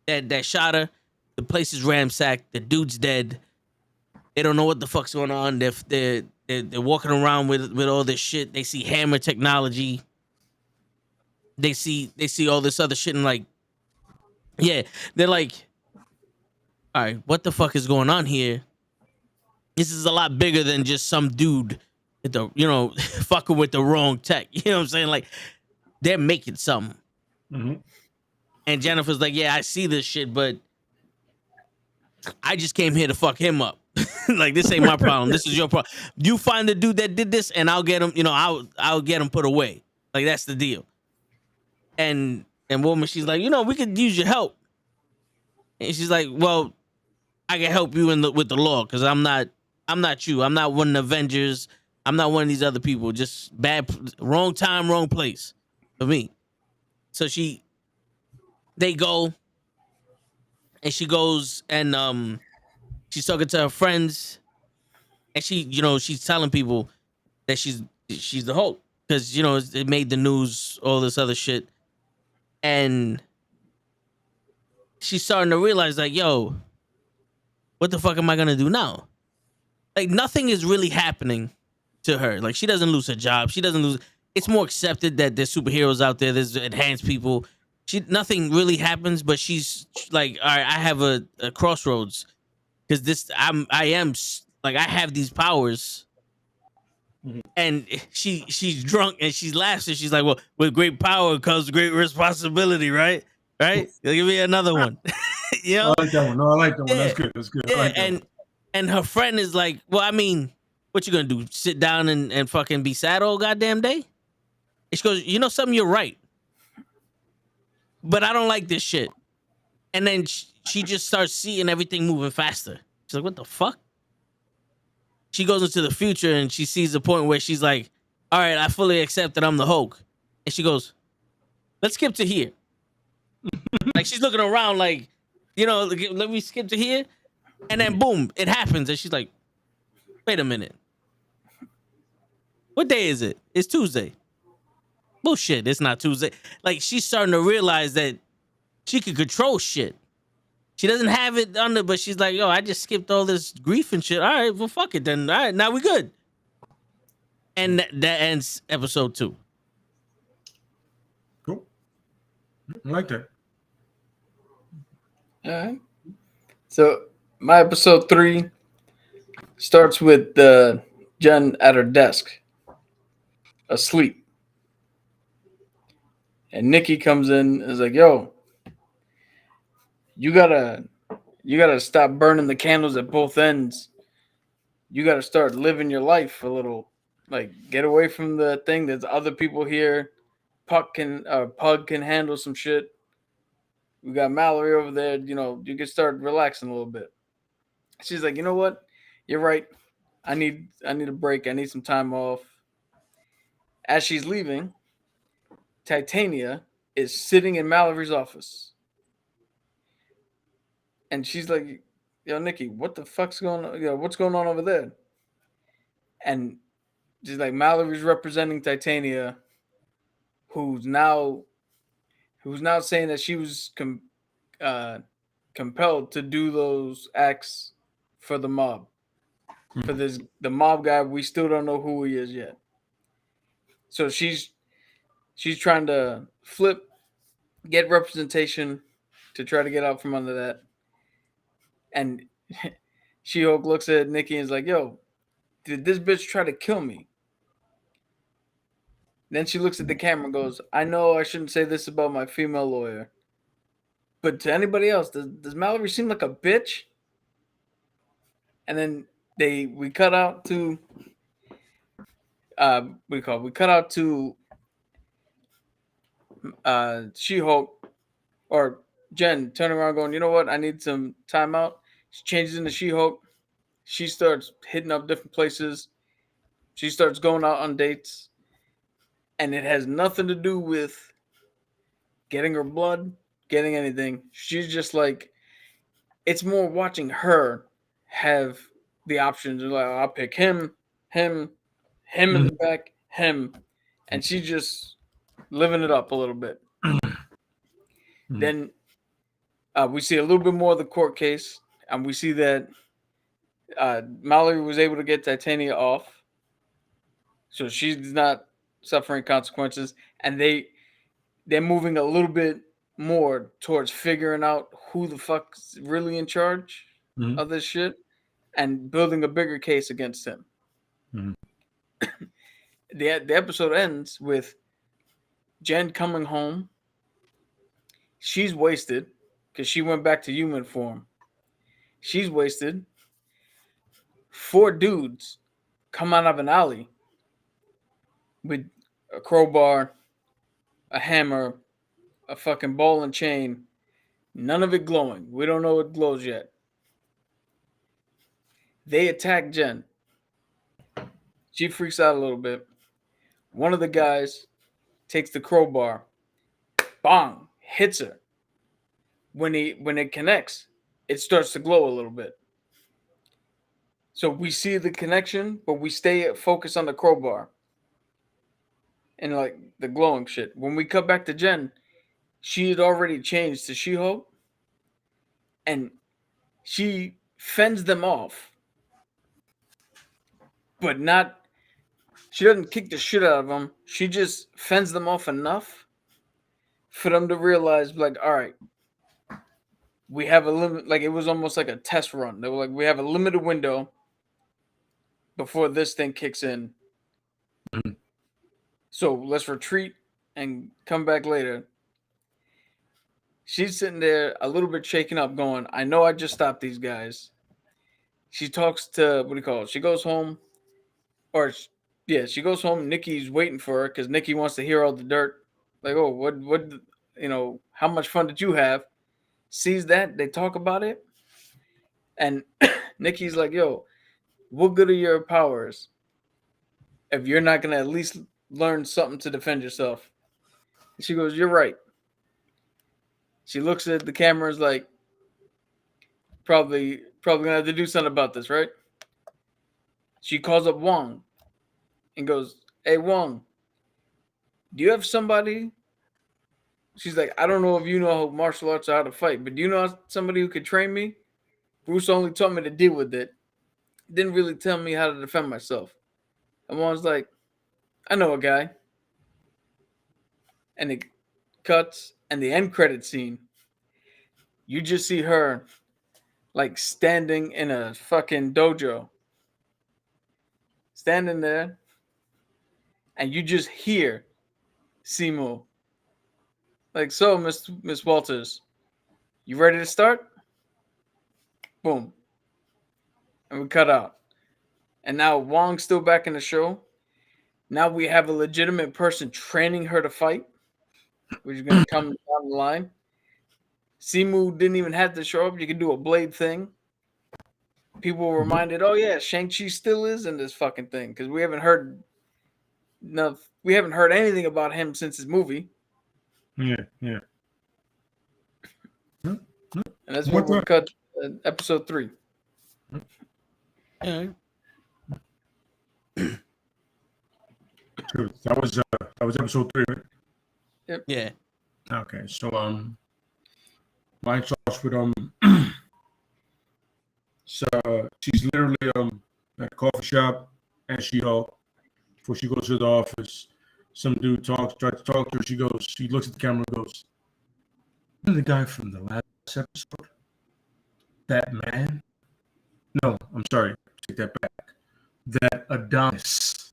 that shot her. The place is ransacked. The dude's dead. They don't know what the fuck's going on. They're walking around with all this shit. They see hammer technology. They see all this other shit and like, yeah, they're like, all right, what the fuck is going on here? This is a lot bigger than just some dude at the, fucking with the wrong tech. You know what I'm saying? Like, they're making something. Mm-hmm. And Jennifer's like, yeah, I see this shit, but I just came here to fuck him up. Like, this ain't my problem. This is your problem. You find the dude that did this, and I'll get him. I'll get him put away. Like, that's the deal. And woman, she's like, we could use your help. And she's like, well, I can help you with the law because I'm not you. I'm not one of the Avengers. I'm not one of these other people. Just wrong time, wrong place for me. So they go, and she goes and she's talking to her friends, and she's telling people that she's the Hulk because it made the news, all this other shit, and she's starting to realize like, yo, what the fuck am I gonna do now? Like, nothing is really happening to her. Like, she doesn't lose her job. She doesn't lose. It's more accepted that there's superheroes out there. There's enhanced people. Nothing really happens, but she's like, all right, I have a crossroads because I have these powers. Mm-hmm. And she's drunk and she laughs and she's like, well, with great power comes great responsibility, right? Right? Give me another one. I like that one. No, I like that one. That's good. That's good. Yeah, I like that one. And her friend is like, well, I mean, what you gonna do? Sit down and fucking be sad all goddamn day? And she goes, something, you're right. But I don't like this shit. And then she just starts seeing everything moving faster. She's like, what the fuck? she goes into the future and she sees the point where she's like, all right, I fully accept that I'm the Hulk. And she goes, let's skip to here. Like she's looking around like, let me skip to here. And then boom, it happens. And she's like, wait a minute. What day is it? It's Tuesday. Bullshit, it's not Tuesday. Like she's starting to realize that she can control shit. She doesn't have it under, but she's like, yo, I just skipped all this grief and shit. All right, well, fuck it then. All right, now we good. And that ends episode 2. Cool. I like that. All right. So my episode 3 starts with Jen at her desk, asleep. And Nikki comes in and is like, yo, you gotta stop burning the candles at both ends. You gotta start living your life a little. Like, get away from the thing. There's other people here. Pug can handle some shit. We got Mallory over there. You can start relaxing a little bit. She's like, you know what? You're right. I need a break. I need some time off. As she's leaving, Titania is sitting in Mallory's office. And she's like, yo, Nikki, what the fuck's going on? What's going on over there? And she's like, Mallory's representing Titania, who's now saying that she was compelled to do those acts for the mob. For the mob guy, we still don't know who he is yet. So she's trying to get representation to try to get out from under that. And She-Hulk looks at Nikki and is like, yo, did this bitch try to kill me? Then she looks at the camera and goes, I know I shouldn't say this about my female lawyer, but to anybody else, does Mallory seem like a bitch? And then we cut out to She-Hulk or Jen turning around going, you know what? I need some time out. She changes into She-Hulk. She starts hitting up different places. She starts going out on dates. And it has nothing to do with getting her blood, getting anything. She's just like, it's more watching her have the options. Like, I'll pick him in the back, him. And she's just living it up a little bit. Then we see a little bit more of the court case. And we see that Mallory was able to get Titania off. So she's not suffering consequences. And they're moving a little bit more towards figuring out who the fuck's really in charge of this shit and building a bigger case against him. The episode ends with Jen coming home. She's wasted because she went back to human form. She's wasted. 4 dudes come out of an alley with a crowbar, a hammer, a fucking ball and chain. None of it glowing. We don't know it glows yet. They attack Jen. She freaks out a little bit. One of the guys takes the crowbar, bang, hits her. When it connects, it starts to glow a little bit. So we see the connection, but we stay focused on the crowbar and like the glowing shit. When we cut back to Jen, she had already changed to She-Hulk, and she fends them off, but not. She doesn't kick the shit out of them. She just fends them off enough for them to realize, like, all right, we have a limit. Like, it was almost like a test run. They were like, we have a limited window before this thing kicks in. So let's retreat and come back later. She's sitting there a little bit shaken up going, I know I just stopped these guys. She talks to, she goes home. She goes home. Nikki's waiting for her because Nikki wants to hear all the dirt. Like, oh, what, how much fun did you have? Sees that. They talk about it. And Nikki's like, yo, what good are your powers if you're not going to at least learn something to defend yourself? She goes, you're right. She looks at the cameras like, probably going to have to do something about this, right? She calls up Wong and goes, hey, Wong, do you have somebody? She's like, I don't know if you know martial arts or how to fight, but do you know somebody who could train me? Bruce only taught me to deal with it. Didn't really tell me how to defend myself. And Wong's like, I know a guy. And it cuts, and the end credit scene, you just see her like standing in a fucking dojo. Standing there, and you just hear Simu. Like, so, Miss Walters, you ready to start? Boom. And we cut out. And now Wong's still back in the show. Now we have a legitimate person training her to fight, which is going to come down the line. Simu didn't even have to show up. You can do a blade thing. People were reminded, oh yeah, Shang-Chi still is in this fucking thing because we haven't heard anything about him since his movie. Yeah. And that's where we're cut episode 3. Yeah. That was episode 3, right? Yep. Yeah. Okay, so mine starts with so she's literally at a coffee shop and before she goes to the office. Some dude tries to talk to her. She looks at the camera and goes, "You're the guy from the last episode? That man? No, I'm sorry, take that back. That Adonis.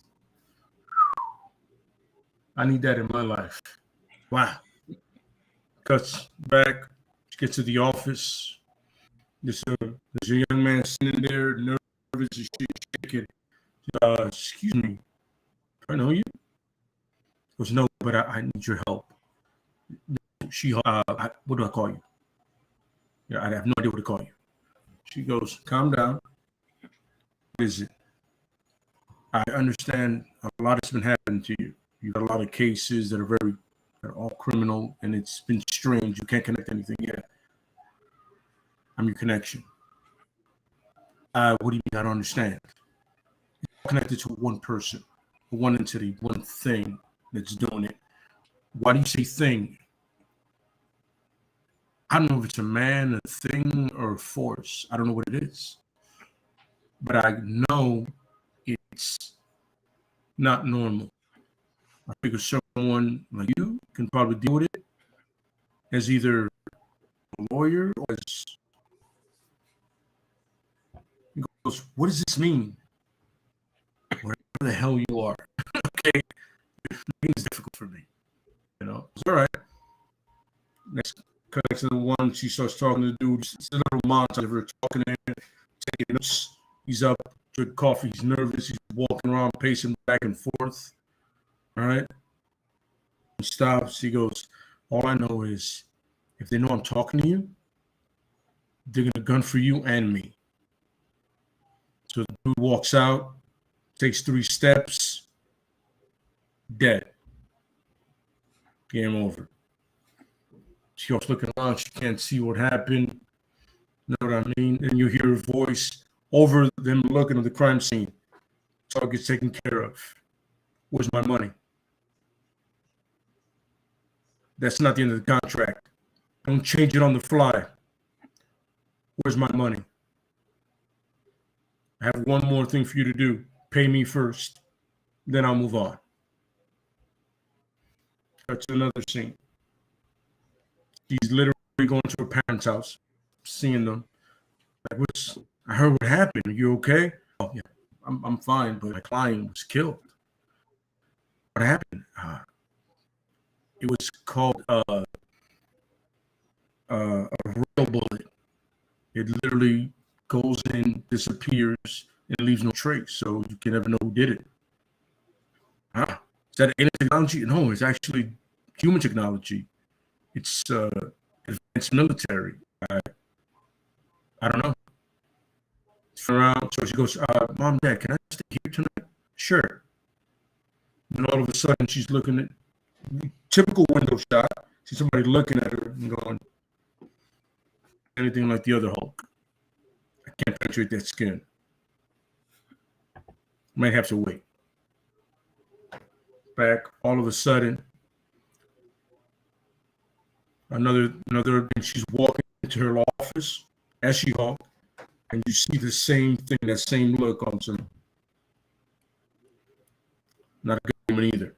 I need that in my life." Wow. Cuts back, she gets to the office. There's a young man sitting there, nervous as shaking. Excuse me, do I know you? He goes, no, but I need your help. What do I call you? Yeah, I have no idea what to call you. She goes, calm down. What is it? I understand a lot has been happening to you. You got a lot of cases that are all criminal, and it's been strange. You can't connect anything yet. I'm your connection. What do you mean? I don't understand. You're connected to one person, one entity, one thing that's doing it. Why do you say thing? I don't know if it's a man, a thing, or a force. I don't know what it is. But I know it's not normal. I figure someone like you can probably deal with it as either a lawyer or as... He goes, what does this mean? Whatever the hell you are. Okay. It's difficult for me. It's all right. Next cut to the one, she starts talking to the dude. It's a little montage of her talking to him, taking notes. He's up, drinking coffee. He's nervous. He's walking around, pacing back and forth. All right. He stops. He goes, all I know is if they know I'm talking to you, they're going to gun for you and me. So the dude walks out, takes 3 steps, dead. Game over. She was looking around. She can't see what happened. You know what I mean? And you hear her voice over them looking at the crime scene. So it gets taken care of. Where's my money? That's not the end of the contract. Don't change it on the fly. Where's my money? I have one more thing for you to do. Pay me first. Then I'll move on. That's another scene. He's literally going to her parents' house, seeing them. Like, I heard what happened. Are you okay? Oh, yeah, I'm fine, but my client was killed. What happened? It was called a rail bullet. It literally goes in, disappears, and leaves no trace, so you can never know who did it. Is that alien technology? No, it's actually human technology. It's advanced military. I don't know. It's around. So she goes, Mom, Dad, can I stay here tonight? Sure. And all of a sudden, she's looking at typical window shot. See somebody looking at her and going, anything like the other Hulk. I can't penetrate that skin. Might have to wait. Back, all of a sudden, another, and she's walking into her office as she Hulk, and you see the same thing, that same look on some. Not a good one either.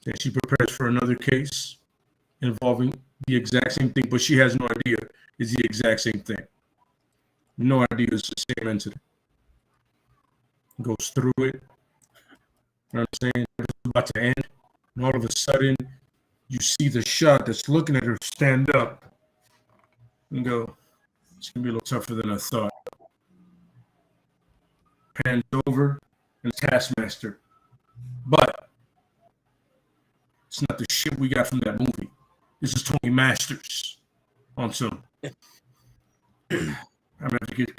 And she prepares for another case involving the exact same thing, but she has no idea it's the exact same thing. No idea it's the same incident. Goes through it. You know what I'm saying? It's about to end. And all of a sudden, you see the shot that's looking at her stand up and go, it's going to be a little tougher than I thought. Pans over, and it's Taskmaster. But it's not the shit we got from that movie. This is Tony Masters on some. I'm gonna have to get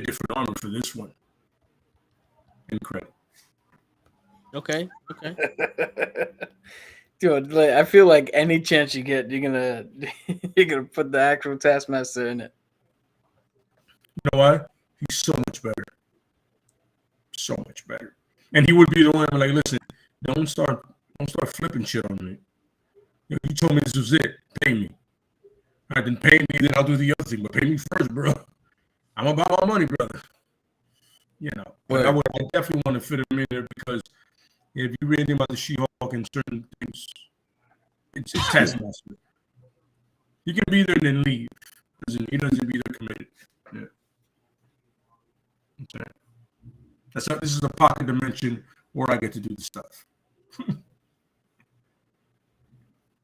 different armor for this one. Incredible. Okay. Dude, like, I feel like any chance you get, you're gonna put the actual Taskmaster in it. You know why? He's so much better. So much better. And he would be the one like, listen, don't start flipping shit on me. You told me this was it. Pay me. All right, then pay me, then I'll do the other thing. But pay me first, bro. I'm about my money, brother. You know, but I definitely want to fit him in there because if you read anything about the She-Hulk and certain things, it's Taskmaster. He can be there and then leave. He doesn't be there committed. Yeah. Okay. This is a pocket dimension where I get to do the stuff.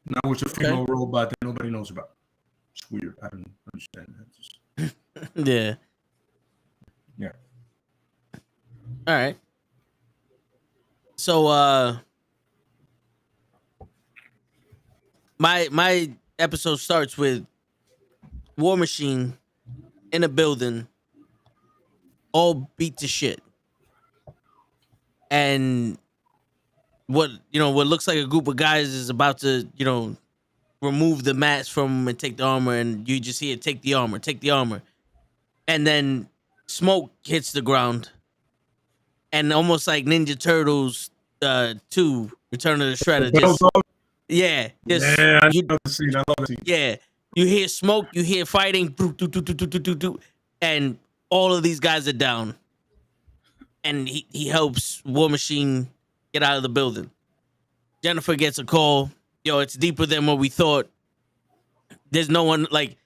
Now it's a female robot that nobody knows about. It's weird. I don't understand that. Yeah. Yeah. All right. So my episode starts with War Machine in a building, all beat to shit. And what looks like a group of guys is about to, remove the mats from him and take the armor, and you just hear take the armor. And then smoke hits the ground. And almost like Ninja Turtles 2, Return of the Shredder. I love the scene. Yeah. You hear smoke, you hear fighting, and all of these guys are down. And he helps War Machine get out of the building. Jennifer gets a call. Yo, it's deeper than what we thought. There's no one, like,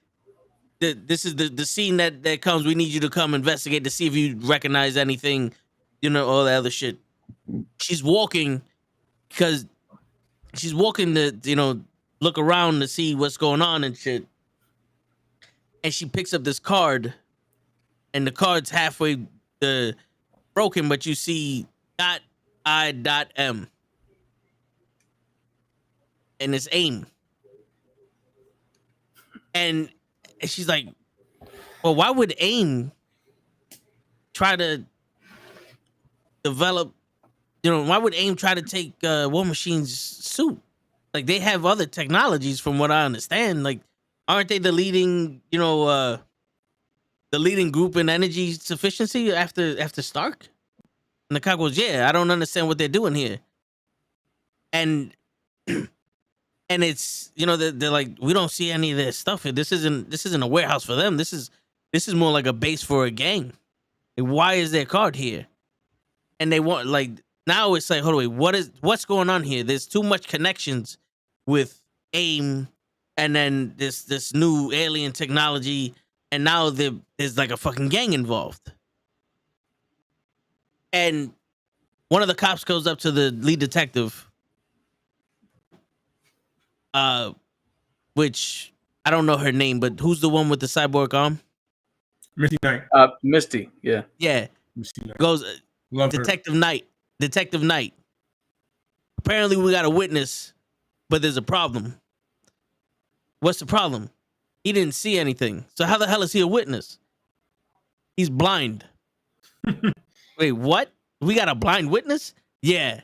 this is the scene that comes. We need you to come investigate to see if you recognize anything, all that other shit. She's walking to, look around to see what's going on and shit. And she picks up this card, and the card's halfway broken, but you see .I.M. And it's AIM. And she's like, well, why would AIM try to develop, why would AIM try to take War Machine's suit? Like, they have other technologies from what I understand. Like, aren't they the leading, the leading group in energy sufficiency after Stark? And the cop goes, yeah, I don't understand what they're doing here. And it's, they're like, we don't see any of this stuff here. This isn't a warehouse for them. This is more like a base for a gang. Like, why is their card here? And they want, like, now it's like, hold on, wait, what's going on here? There's too much connections with AIM, and then this new alien technology, and now there's like a fucking gang involved. And one of the cops goes up to the lead detective, which I don't know her name, but who's the one with the cyborg arm? Misty Knight. Misty, yeah. Yeah. Misty Knight. Goes Love Detective Knight. Detective Knight. Apparently we got a witness, but there's a problem. What's the problem? He didn't see anything. So how the hell is he a witness? He's blind. Wait, what? We got a blind witness? Yeah.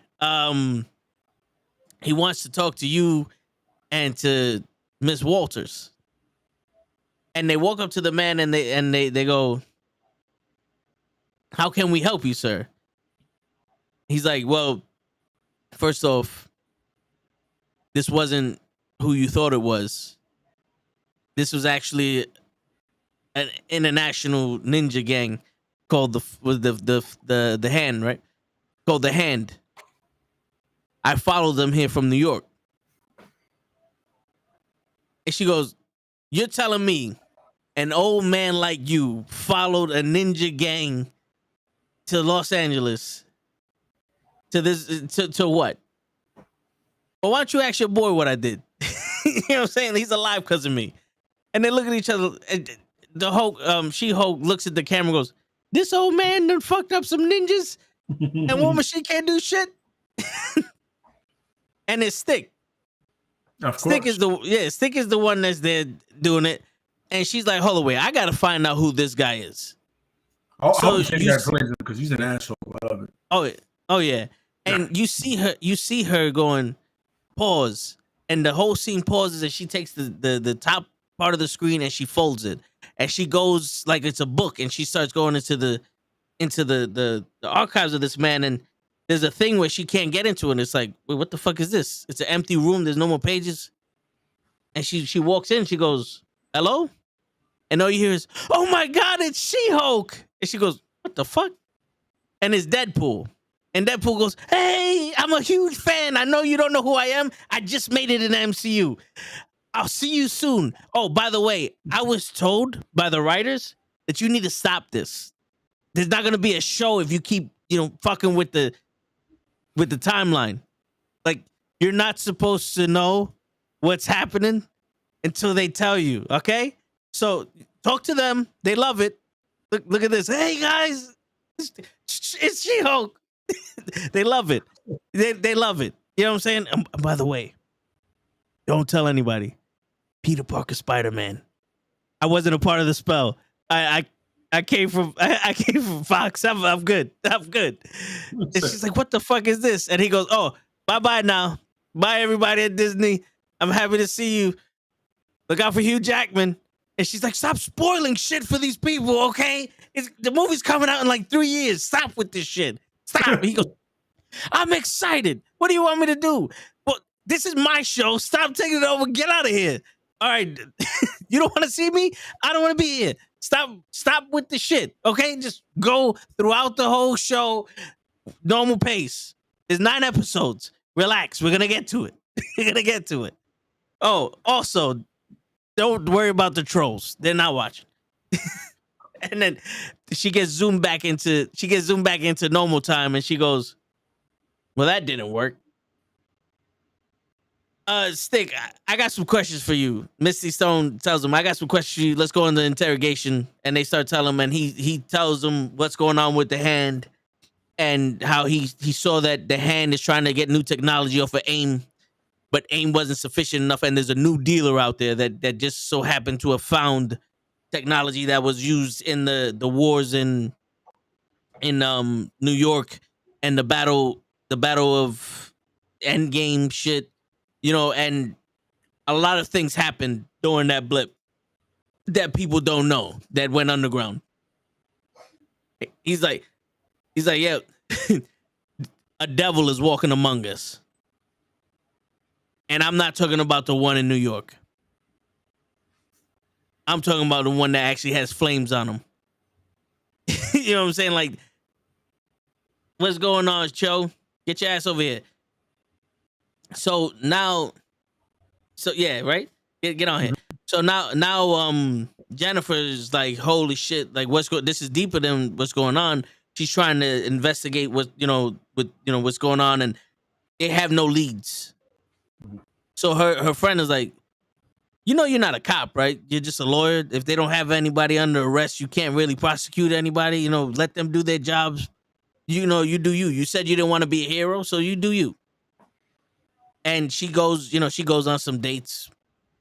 He wants to talk to you and to Miss Walters. And they walk up to the man and they go, "How can we help you, sir?" He's like, "Well, first off, this wasn't who you thought it was. This was actually an international ninja gang called the Hand, right? Called the Hand. I followed them here from New York." And she goes, "You're telling me an old man like you followed a ninja gang to Los Angeles to this to what? Well, why don't you ask your boy what I did?" You know what I'm saying? He's alive because of me. And they look at each other. And the Hulk, She-Hulk looks at the camera and goes, "This old man done fucked up some ninjas and War Machine can't do shit." And it's Stick. Of Stick course. Stick is the one that's there doing it. And she's like, "Hold away, I gotta find out who this guy is." I'll So take you that s- plays him because he's an asshole. I love it. Oh yeah. And you see her going, pause. And the whole scene pauses and she takes the top part of the screen and she folds it. And she goes like it's a book and she starts going into the archives of this man. And there's a thing where she can't get into it. And it's like, wait, what the fuck is this? It's an empty room. There's no more pages. And she walks in. She goes, "Hello?" And all you hear is, "Oh my God, it's She-Hulk." And she goes, "What the fuck?" And it's Deadpool. And Deadpool goes, "Hey, I'm a huge fan. I know you don't know who I am. I just made it in the MCU. I'll see you soon. Oh, by the way, I was told by the writers that you need to stop this. There's not going to be a show if you keep, fucking with the timeline. Like, you're not supposed to know what's happening until they tell you, okay? So talk to them. They love it. Look at this. Hey, guys, it's She-Hulk." They love it. They love it. You know what I'm saying? By the way, don't tell anybody. Peter Parker Spider-Man. I wasn't a part of the spell. I came from Fox. I'm good. I'm good. And she's like, "What the fuck is this?" And he goes, "Oh, bye now. Bye everybody at Disney. I'm happy to see you. Look out for Hugh Jackman." And she's like, "Stop spoiling shit for these people, okay? The movie's coming out in like 3 years. Stop with this shit. Stop." He goes, "I'm excited. What do you want me to do? Well, this is my show. Stop taking it over. Get out of here. All right. You don't want to see me? I don't want to be here. Stop with the shit. Okay? Just go throughout the whole show. Normal pace. There's 9 episodes. Relax. We're gonna get to it. We're gonna get to it. Oh, also, don't worry about the trolls. They're not watching." And then she gets zoomed back into normal time, and she goes, "Well, that didn't work." Stick, I got some questions for you. Misty Stone tells him, "I got some questions for you. Let's go into interrogation." And they start telling him, and he tells them what's going on with the Hand and how he saw that the Hand is trying to get new technology off of AIM, but AIM wasn't sufficient enough. And there's a new dealer out there that just so happened to have found technology that was used in the wars in New York and the battle of Endgame shit, and a lot of things happened during that blip that people don't know that went underground. He's like, "Yeah, a devil is walking among us." And I'm not talking about the one in New York. I'm talking about the one that actually has flames on him. You know what I'm saying? Like, what's going on, Cho? Get your ass over here. So yeah, right? Get on here. So now Jennifer is like, "Holy shit, like this is deeper than what's going on." She's trying to investigate what's going on, and they have no leads. So her friend is like, "You're not a cop, right? You're just a lawyer. If they don't have anybody under arrest, you can't really prosecute anybody. Let them do their jobs. You do you. You said you didn't want to be a hero, so you do you." And she goes on some dates,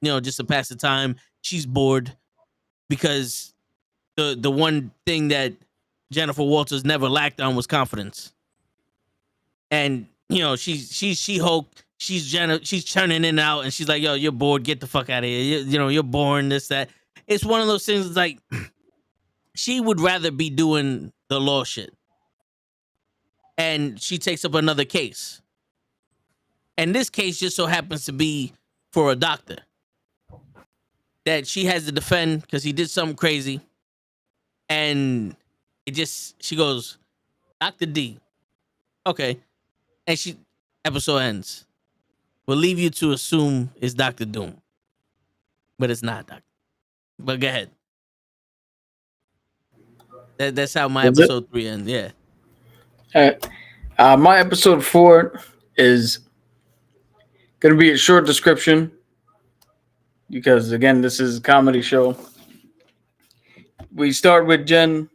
just to pass the time. She's bored because the one thing that Jennifer Walters never lacked on was confidence. And she's She-Hulk. She's turning in and out, and she's like, "Yo, you're bored. Get the fuck out of here. You're boring. This, that." It's one of those things. It's like she would rather be doing the law shit, and she takes up another case. And this case just so happens to be for a doctor that she has to defend because he did something crazy, and she goes, Dr. D, okay, and episode ends. We'll leave you to assume it's Dr. Doom. But it's not, Doctor. But go ahead. That's how my episode 3 ends, yeah. All right. My episode 4 is going to be a short description because, again, this is a comedy show. We start with Jen.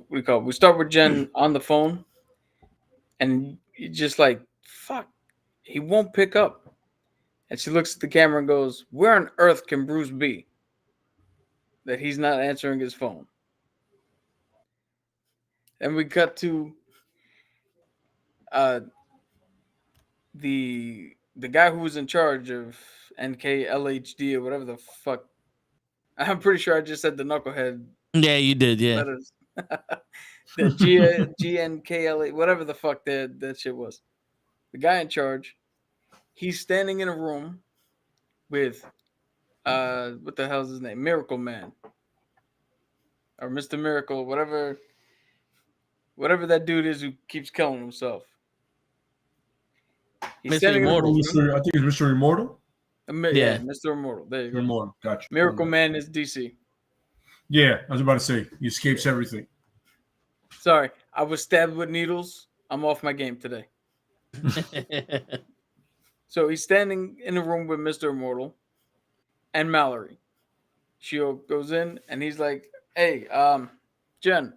We start with Jen on the phone, and you're just like, fuck, he won't pick up. And she looks at the camera and goes, where on earth can Bruce be that he's not answering his phone? And we cut to the guy who was in charge of NuKKle HeDD or whatever the fuck. I'm pretty sure I just said the knucklehead. Yeah, you did, yeah. Letters. The GNKLA, whatever the fuck that shit was. The guy in charge, he's standing in a room with what the hell's his name? Miracle Man. Or Mr. Miracle, whatever that dude is who keeps killing himself. He's Mr. Immortal. I think it's Mr. Immortal. Yeah, Mr. Immortal. There you go. Immortal. Gotcha. Miracle Man is DC. Yeah, I was about to say he escapes everything. Sorry, I was stabbed with needles. I'm off my game today. So he's standing in a room with Mr. Immortal and Mallory. She goes in and he's like, hey, Jen,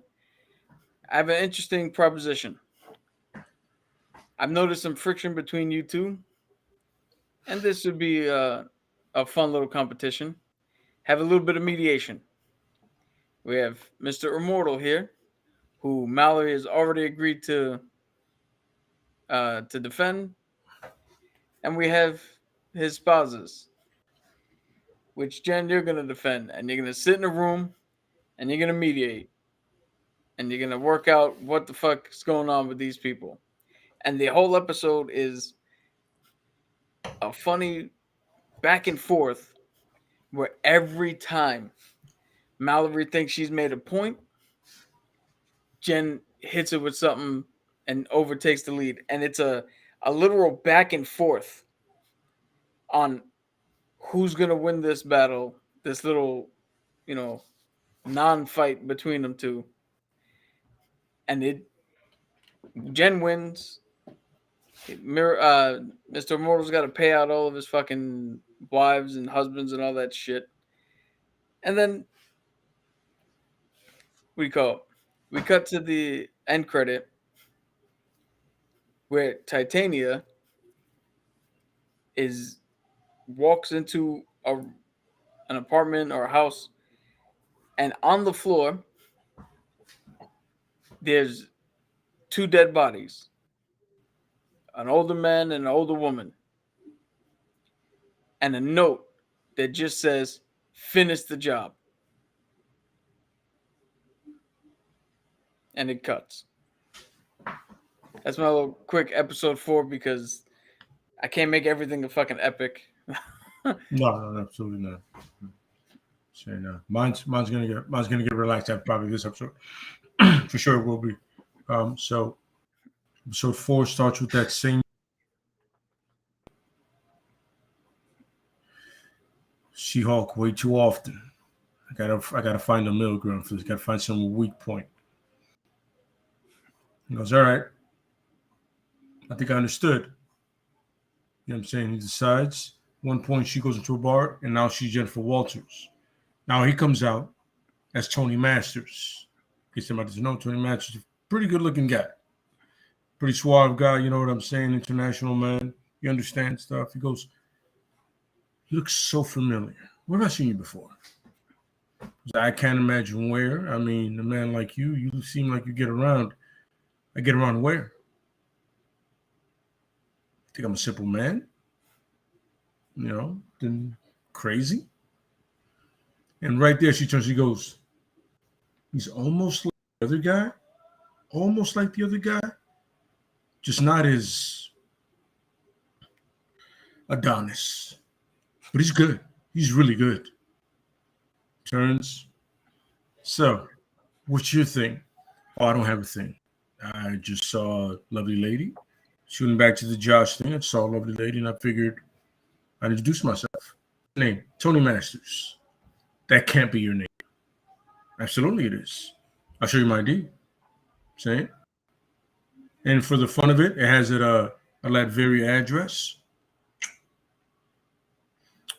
I have an interesting proposition. I've noticed some friction between you two, and this would be a fun little competition. Have a little bit of mediation. We have Mr. Immortal here, who Mallory has already agreed to defend, and we have his spouses, which Jen, you're gonna defend, and you're gonna sit in a room, and you're gonna mediate, and you're gonna work out what the fuck is going on with these people. And the whole episode is a funny back and forth where every time Mallory thinks she's made a point, Jen hits it with something and overtakes the lead. And it's a literal back and forth on who's going to win this battle, this little, non-fight between them two. And Jen wins. Mr. Immortal's got to pay out all of his fucking wives and husbands and all that shit. And then we cut to the end credit where Titania walks into an apartment or a house, and on the floor there's 2 dead bodies. An older man and an older woman. And a note that just says, finish the job. And it cuts. That's my little quick episode 4 because I can't make everything a fucking epic. No, absolutely not. So no, mine's gonna get relaxed after probably this episode. For sure it will be. So episode 4 starts with that same She-Hulk way too often. I gotta find a middle ground for this. Gotta find some weak point. He goes, all right. I think I understood. You know what I'm saying? He decides. One point she goes into a bar, and now she's Jennifer Walters. Now he comes out as Tony Masters. In case somebody doesn't know, Tony Masters is a pretty good-looking guy. Pretty suave guy, you know what I'm saying? International man. He understands stuff. He goes, you look so familiar. Where have I seen you before? I can't imagine where. I mean, a man like you seem like you get around. I get around where? Think I'm a simple man? Then crazy. And right there, she turns. She goes, "He's almost like the other guy. Almost like the other guy. Just not as Adonis. But he's good. He's really good." Turns. So, what's your thing? Oh, I don't have a thing. I just saw a lovely lady. Shooting back to the Josh thing, I saw a lovely lady, and I figured I'd introduce myself. Name, Tony Masters. That can't be your name. Absolutely it is. I'll show you my ID. Say it. And for the fun of it, it has a Latveria address.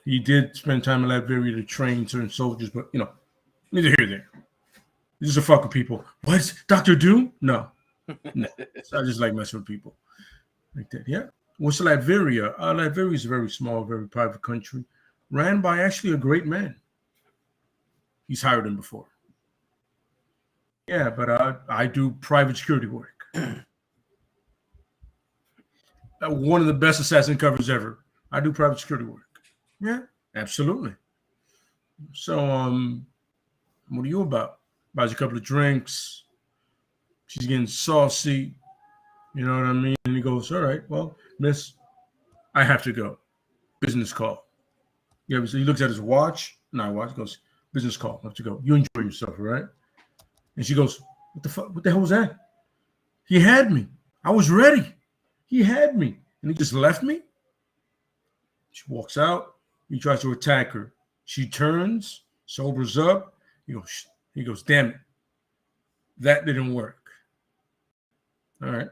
He did spend time in Latveria to train certain soldiers, but neither here nor there. This is a fuck with people. What? Dr. Doom? No. So I just like messing with people. Like that, yeah. What's Latveria? Latveria is a very small, very private country, ran by actually a great man. He's hired him before. Yeah, but I do private security work. One of the best assassin covers ever. I do private security work. Yeah, absolutely. So, what are you about? Buys a couple of drinks. She's getting saucy. You know what I mean? And he goes, "All right, well, miss, I have to go. Business call." Yeah, so he looks at his watch. Not watch. Goes, "Business call. I have to go. You enjoy yourself, all right?" And she goes, "What the fuck? What the hell was that? He had me. I was ready. He had me, and he just left me." She walks out. He tries to attack her. She turns, sobers up. He goes, "Damn it, that didn't work." All right.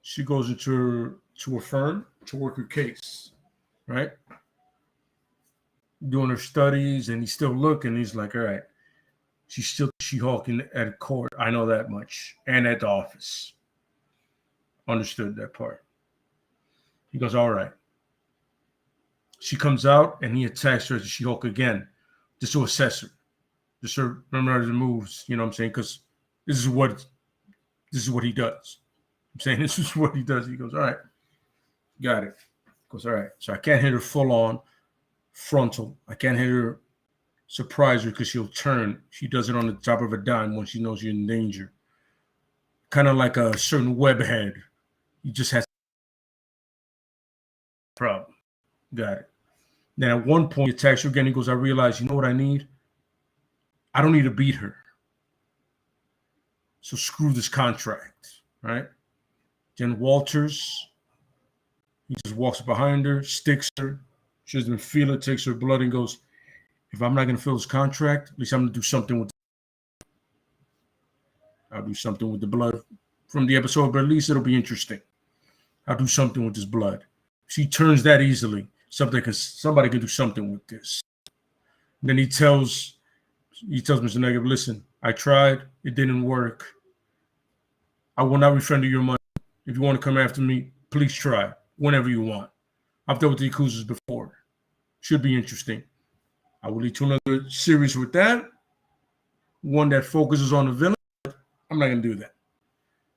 She goes into her firm to work her case, right? Doing her studies, and he's still looking. He's like, "All right, she's still She-Hulk at court. I know that much, and at the office." Understood that part. He goes, "All right." She comes out, and he attacks her as She-Hulk again, just to assess her, just to remember the moves. You know what I'm saying? Because this is what he does. I'm saying this is what he does. He goes, "All right, got it." He goes, "All right, so I can't hit her full on frontal. I can't hit her surprise her because she'll turn. She does it on the top of a dime when she knows you're in danger. Kind of like a certain web head. He just has a problem. Got it." Then at one point, he attacks her again. He goes, "I realize, you know what I need? I don't need to beat her. So screw this contract." Right? Then Walters, he just walks behind her, sticks her. She doesn't feel it, takes her blood, and goes, "If I'm not going to fill this contract, at least I'm going to do something with it. I'll do something with the blood from the episode, but at least it'll be interesting. I'll do something with this blood." She turns that easily. Somebody can do something with this. And then he tells Mr. Negative, "Listen, I tried. It didn't work. I will not refund you your money. If you want to come after me, please try whenever you want. I've dealt with the Yakuzas before. Should be interesting. I will lead to another series with that. One that focuses on the villain. I'm not going to do that."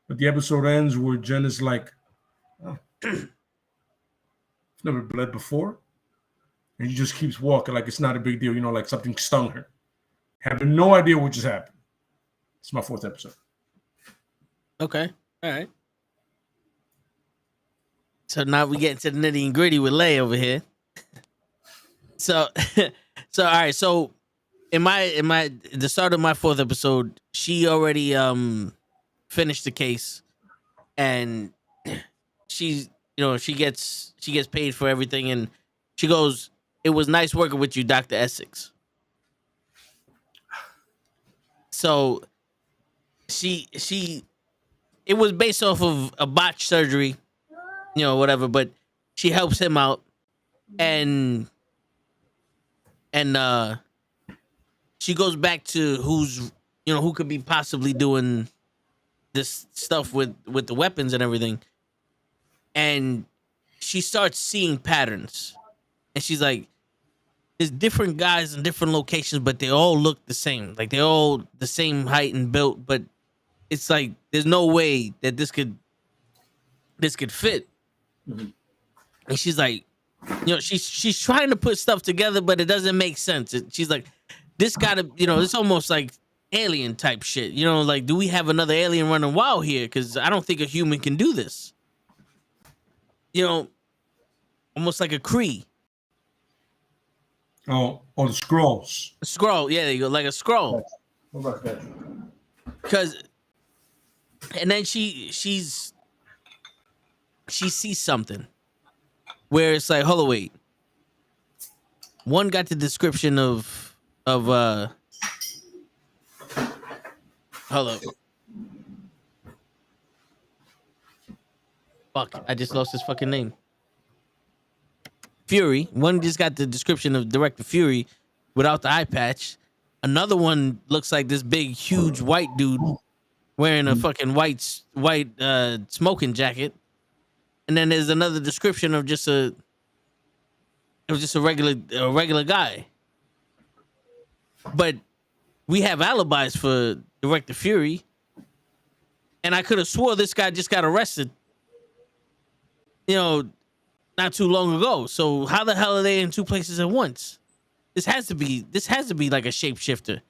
But the episode ends where Jen is like, "Oh, I've never bled before." And she just keeps walking like it's not a big deal, like something stung her. Having no idea what just happened. It's my 4th episode. Okay. All right. So now we get into the nitty and gritty with Lay over here. So all right. So in the start of my 4th episode, she already finished the case, and she gets paid for everything, and she goes, "It was nice working with you, Dr. Essex." So it was based off of a botched surgery, whatever, but she helps him out, and she goes back to who could be possibly doing this stuff with the weapons and everything, and she starts seeing patterns, and she's like, there's different guys in different locations, but they all look the same. Like they're all the same height and built, but it's like there's no way that this could fit. Mhm. And she's like, she's trying to put stuff together, but it doesn't make sense. She's like, this gotta, it's almost like alien type shit. Like, do we have another alien running wild here? Because I don't think a human can do this. Almost like a Kree. Oh, the scrolls. A scroll, yeah, there you go, like a scroll. What about that? And then she sees something where it's like, hold on, wait. One got the description of hold up. Fuck, I just lost his fucking name. Fury. One just got the description of Director Fury without the eye patch. Another one looks like this big, huge white dude wearing a fucking white smoking jacket. And then there's another description of just a regular guy. But we have alibis for Director Fury. And I could have swore this guy just got arrested, not too long ago. So how the hell are they in two places at once? This has to be like a shapeshifter.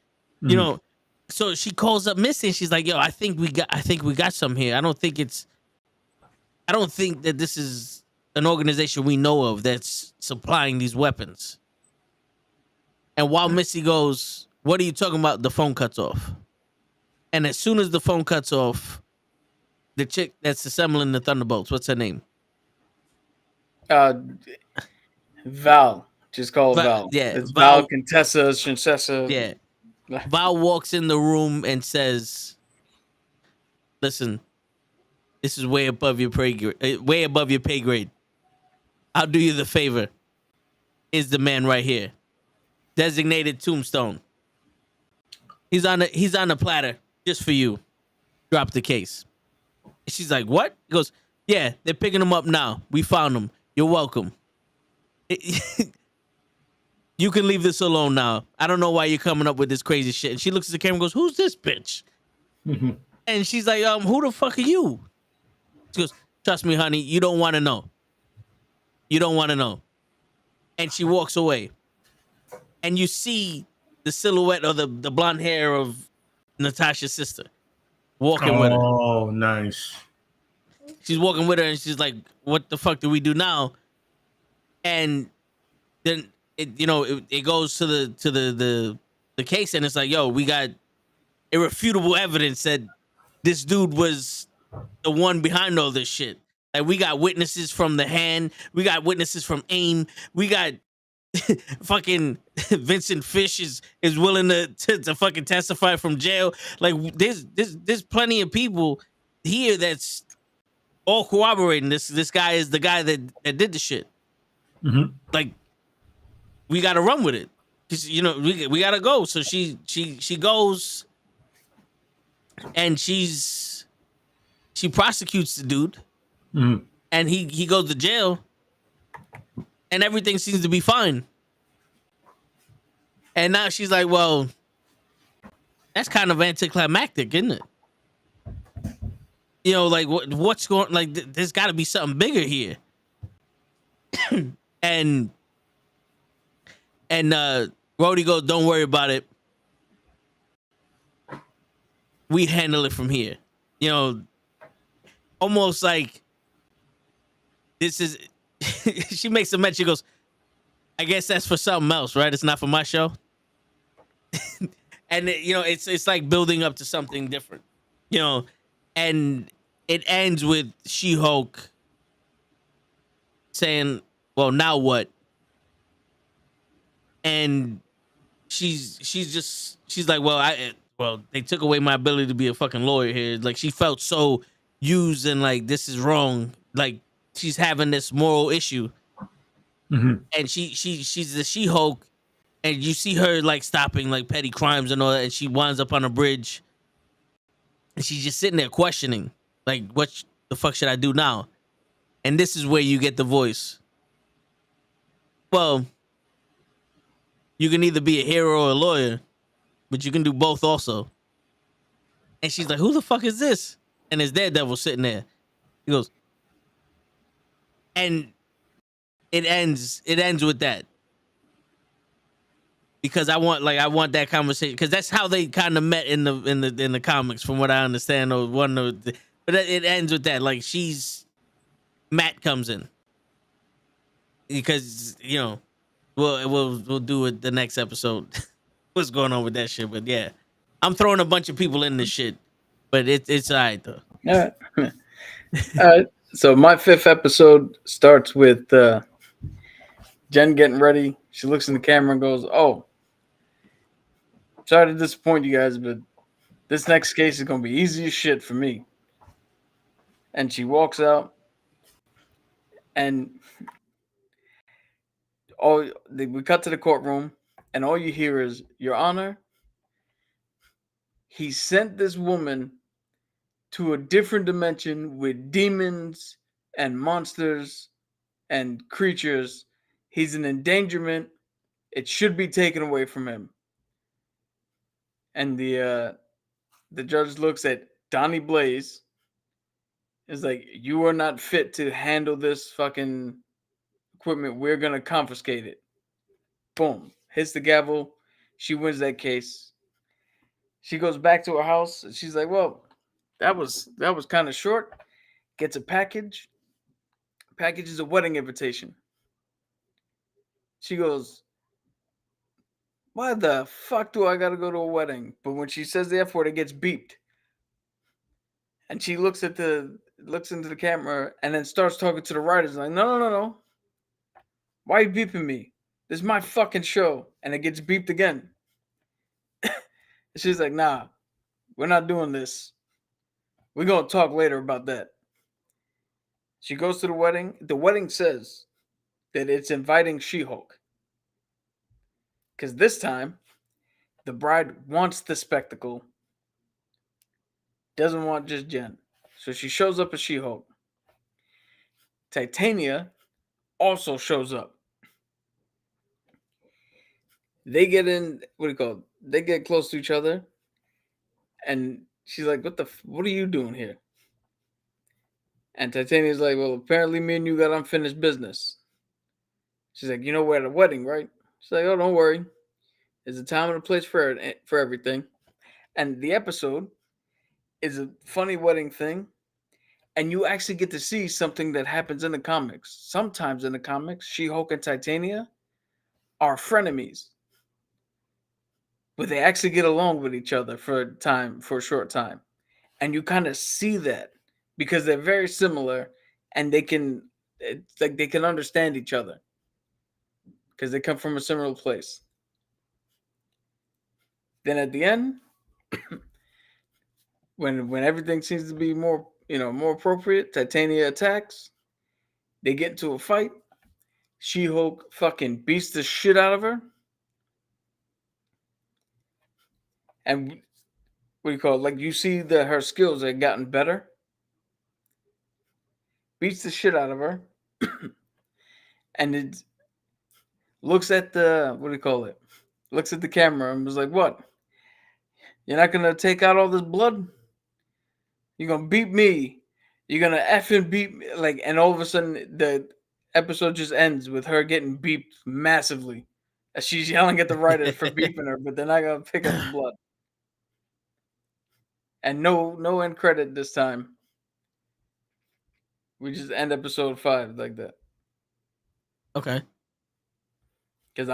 So she calls up Missy and she's like, yo, I think we got some here. I don't think that this is an organization we know of that's supplying these weapons. And while Missy goes, what are you talking about? The phone cuts off. And as soon as the phone cuts off, the chick that's assembling the Thunderbolts, what's her name? Val. Just call it Val. Yeah. It's Val Contessa, Shinsessa. Yeah. Val walks in the room and says, listen, this is way above your pay grade. I'll do you the favor. Is the man right here. Designated tombstone. He's on the platter just for you. Drop the case. She's like, what? He goes, yeah, they're picking him up now. We found him. You're welcome. You can leave this alone now. I don't know why you're coming up with this crazy shit. And she looks at the camera and goes, who's this bitch? Mm-hmm. And she's like, who the fuck are you? She goes, trust me, honey, you don't want to know. You don't want to know. And she walks away. And you see the silhouette of the blonde hair of Natasha's sister walking with her. Oh, nice. She's walking with her and she's like, what the fuck do we do now? And then it goes to the case and it's like, yo, we got irrefutable evidence that this dude was the one behind all this shit. Like, we got witnesses from the hand, we got witnesses from AIM, we got fucking Vincent Fish is willing to fucking testify from jail. Like, there's plenty of people here that's all corroborating this guy is the guy that did the shit. Mm-hmm. Like, we got to run with it. Cause we got to go. So she goes and she prosecutes the dude. Mm-hmm. And he goes to jail and everything seems to be fine. And now she's like, well, that's kind of anticlimactic, isn't it? Like what's going, like there's got to be something bigger here. and Rhodey goes, don't worry about it. We handle it from here. Almost like this is. She makes a mention. She goes, I guess that's for something else, right? It's not for my show. And it's like building up to something different, and it ends with She-Hulk saying, well, now what? And she's like, well, they took away my ability to be a fucking lawyer here. Like, she felt so used and like, this is wrong. Like, she's having this moral issue. Mm-hmm. And she's the She-Hulk, and you see her like stopping like petty crimes and all that, and she winds up on a bridge and she's just sitting there questioning, like, what the fuck should I do now? And this is where you get the voice. Well, you can either be a hero or a lawyer, but you can do both also. And she's like, who the fuck is this? And there's Daredevil sitting there. He goes, and it ends with that. Because I want that conversation, because that's how they kind of met in the comics, from what I understand. Or but it ends with that. Like, Matt comes in, because we'll do it the next episode. What's going on with that shit? But yeah, I'm throwing a bunch of people in this shit, but it's alright though. All right. All right. So my 5th episode starts with Jen getting ready. She looks in the camera and goes, "Oh, sorry to disappoint you guys, but this next case is gonna be easy as shit for me." And she walks out, and we cut to the courtroom, and all you hear is, "Your Honor, he sent this woman to a different dimension with demons and monsters and creatures. He's an endangerment. It should be taken away from him." And the judge looks at Donnie Blaze. Is like, "You are not fit to handle this fucking equipment. We're gonna confiscate it." Boom. Hits the gavel. She wins that case. She goes back to her house. And she's like, "Well, that was kind of short." Gets a package. Package is a wedding invitation. She goes, "Why the fuck do I gotta go to a wedding?" But when she says the F word, it gets beeped. And she looks into the camera and then starts talking to the writers like, no. Why are you beeping me? This is my fucking show. And it gets beeped again. She's like, "Nah, we're not doing this. We're going to talk later about that." She goes to the wedding. The wedding says that it's inviting She-Hulk. Because this time, the bride wants the spectacle. Doesn't want just Jen. So she shows up as She-Hulk. Titania also shows up. They get in, they get close to each other. And she's like, what are you doing here?" And Titania's like, "Well, apparently me and you got unfinished business." She's like, "We're at a wedding, right?" She's like, "Oh, don't worry. There's a time and a place for everything." And the episode is a funny wedding thing. And you actually get to see something that happens in the comics. Sometimes in the comics, She-Hulk and Titania are frenemies. But they actually get along with each other for a short time. And you kind of see that because they're very similar, and they can understand each other because they come from a similar place. Then at the end, when everything seems to be more appropriate, Titania attacks. They get into a fight. She-Hulk fucking beats the shit out of her. And you see that her skills have gotten better. Beats the shit out of her. And it looks at looks at the camera and was like, "What? You're not gonna take out all this blood? You're gonna beat me. You're gonna effing beat me." And all of a sudden the episode just ends with her getting beeped massively as she's yelling at the writers for beeping her, but they're not gonna pick up the blood. And no end credit this time. We just end episode 5 like that. Okay. Because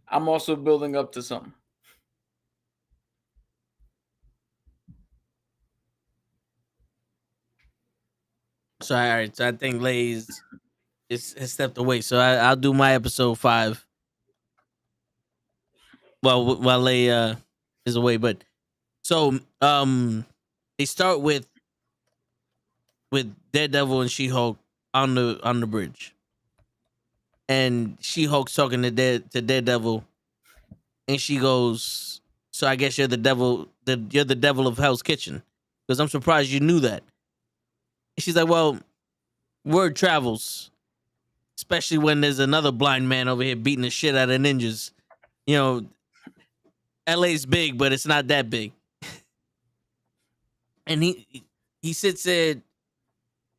I'm also building up to something. So all right. So I think Lay's has stepped away. So I'll do my episode 5. Well, while Lay is away, but so they start with Daredevil and She-Hulk on the bridge, and She-Hulk's talking to Daredevil, and she goes, "So I guess you're the devil. You're the devil of Hell's Kitchen, because I'm surprised you knew that." And she's like, "Well, word travels, especially when there's another blind man over here beating the shit out of ninjas. you know, LA's big, but it's not that big. And he sits there,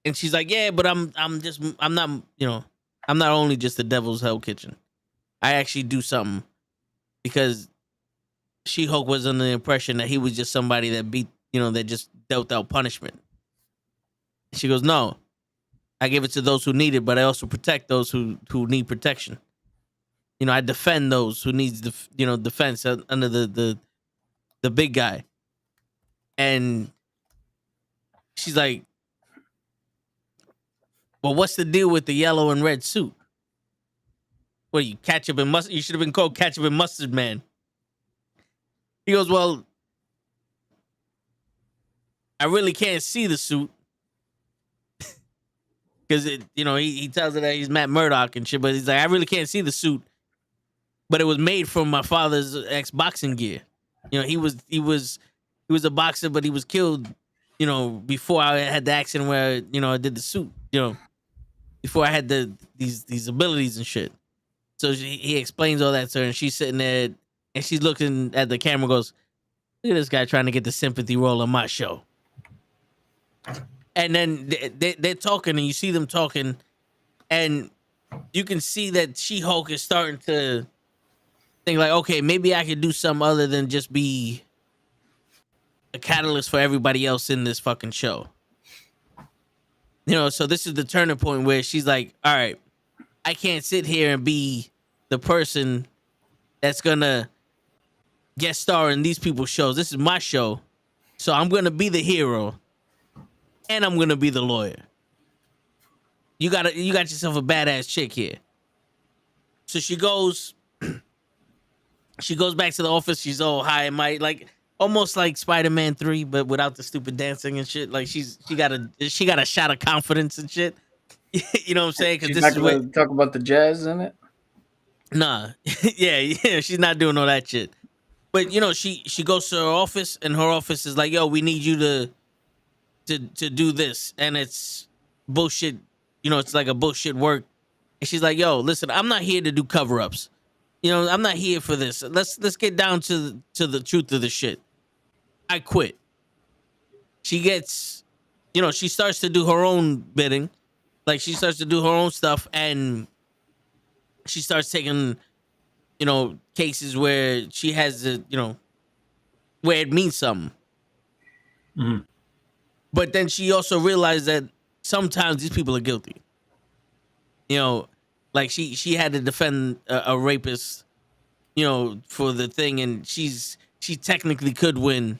and she's like, yeah, but I'm not, you know, I'm not only just the devil's hell kitchen. I actually do something, because She-Hulk was under the impression that he was just somebody that beat, you know, that just dealt out punishment. She goes, no, I give it to those who need it, but I also protect those who need protection. You know, I defend those who needs defense under the big guy. And she's like, well, what's the deal with the yellow and red suit? What, you ketchup and mustard? You should have been called Ketchup and Mustard Man. He goes, well, I really can't see the suit. Because, he tells her that he's Matt Murdock and shit, but he's like, I really can't see the suit. But it was made from my father's ex-boxing gear. You know, he was a boxer, but he was killed, before I had the accident where, I did the suit, before I had these abilities and shit. So he explains all that to her, and she's sitting there, and she's looking at the camera, goes, look at this guy trying to get the sympathy role on my show. And then they're talking, and you see them talking, and you can see that She-Hulk is starting to think like, okay, maybe I could do something other than just be a catalyst for everybody else in this fucking show. So this is the turning point where she's like, all right, I can't sit here and be the person that's gonna guest star in these people's shows. This is my show, so I'm gonna be the hero, and I'm gonna be the lawyer. You got yourself a badass chick here. So she goes back to the office. She's all high and mighty, like almost like Spider-Man 3, but without the stupid dancing and shit. Like she got a shot of confidence and shit. You know what I'm saying? Because this is what talk about the jazz in it. Nah, yeah, she's not doing all that shit. But she goes to her office, and her office is like, yo, we need you to do this, and it's bullshit. It's like a bullshit work. And she's like, yo, listen, I'm not here to do cover-ups. I'm not here for this. Let's get down to the truth of the shit. I quit. She gets, she starts to do her own bidding. Like, she starts to do her own stuff, and she starts taking, cases where she has where it means something. Mm-hmm. But then she also realized that sometimes these people are guilty. Like she had to defend a rapist, for the thing, and she technically could win,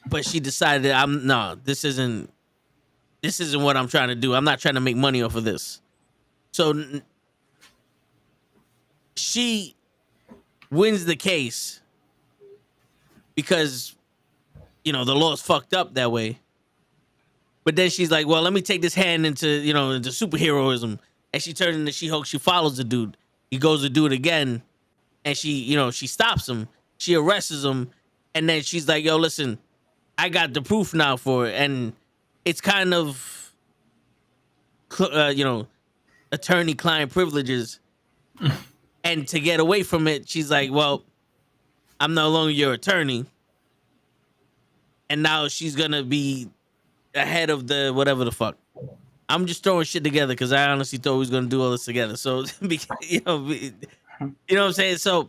but she decided, this isn't what I'm trying to do. I'm not trying to make money off of this. So she wins the case because, the law's fucked up that way. But then she's like, well, let me take this hand into superheroism. And she turns into She-Hulk. She follows the dude. He goes to do it again. And she stops him. She arrests him. And then she's like, yo, listen, I got the proof now for it. And it's kind of, attorney-client privileges. And to get away from it, she's like, well, I'm no longer your attorney. And now she's going to be ahead of the whatever the fuck. I'm just throwing shit together because I honestly thought we was going to do all this together. So, you know what I'm saying? So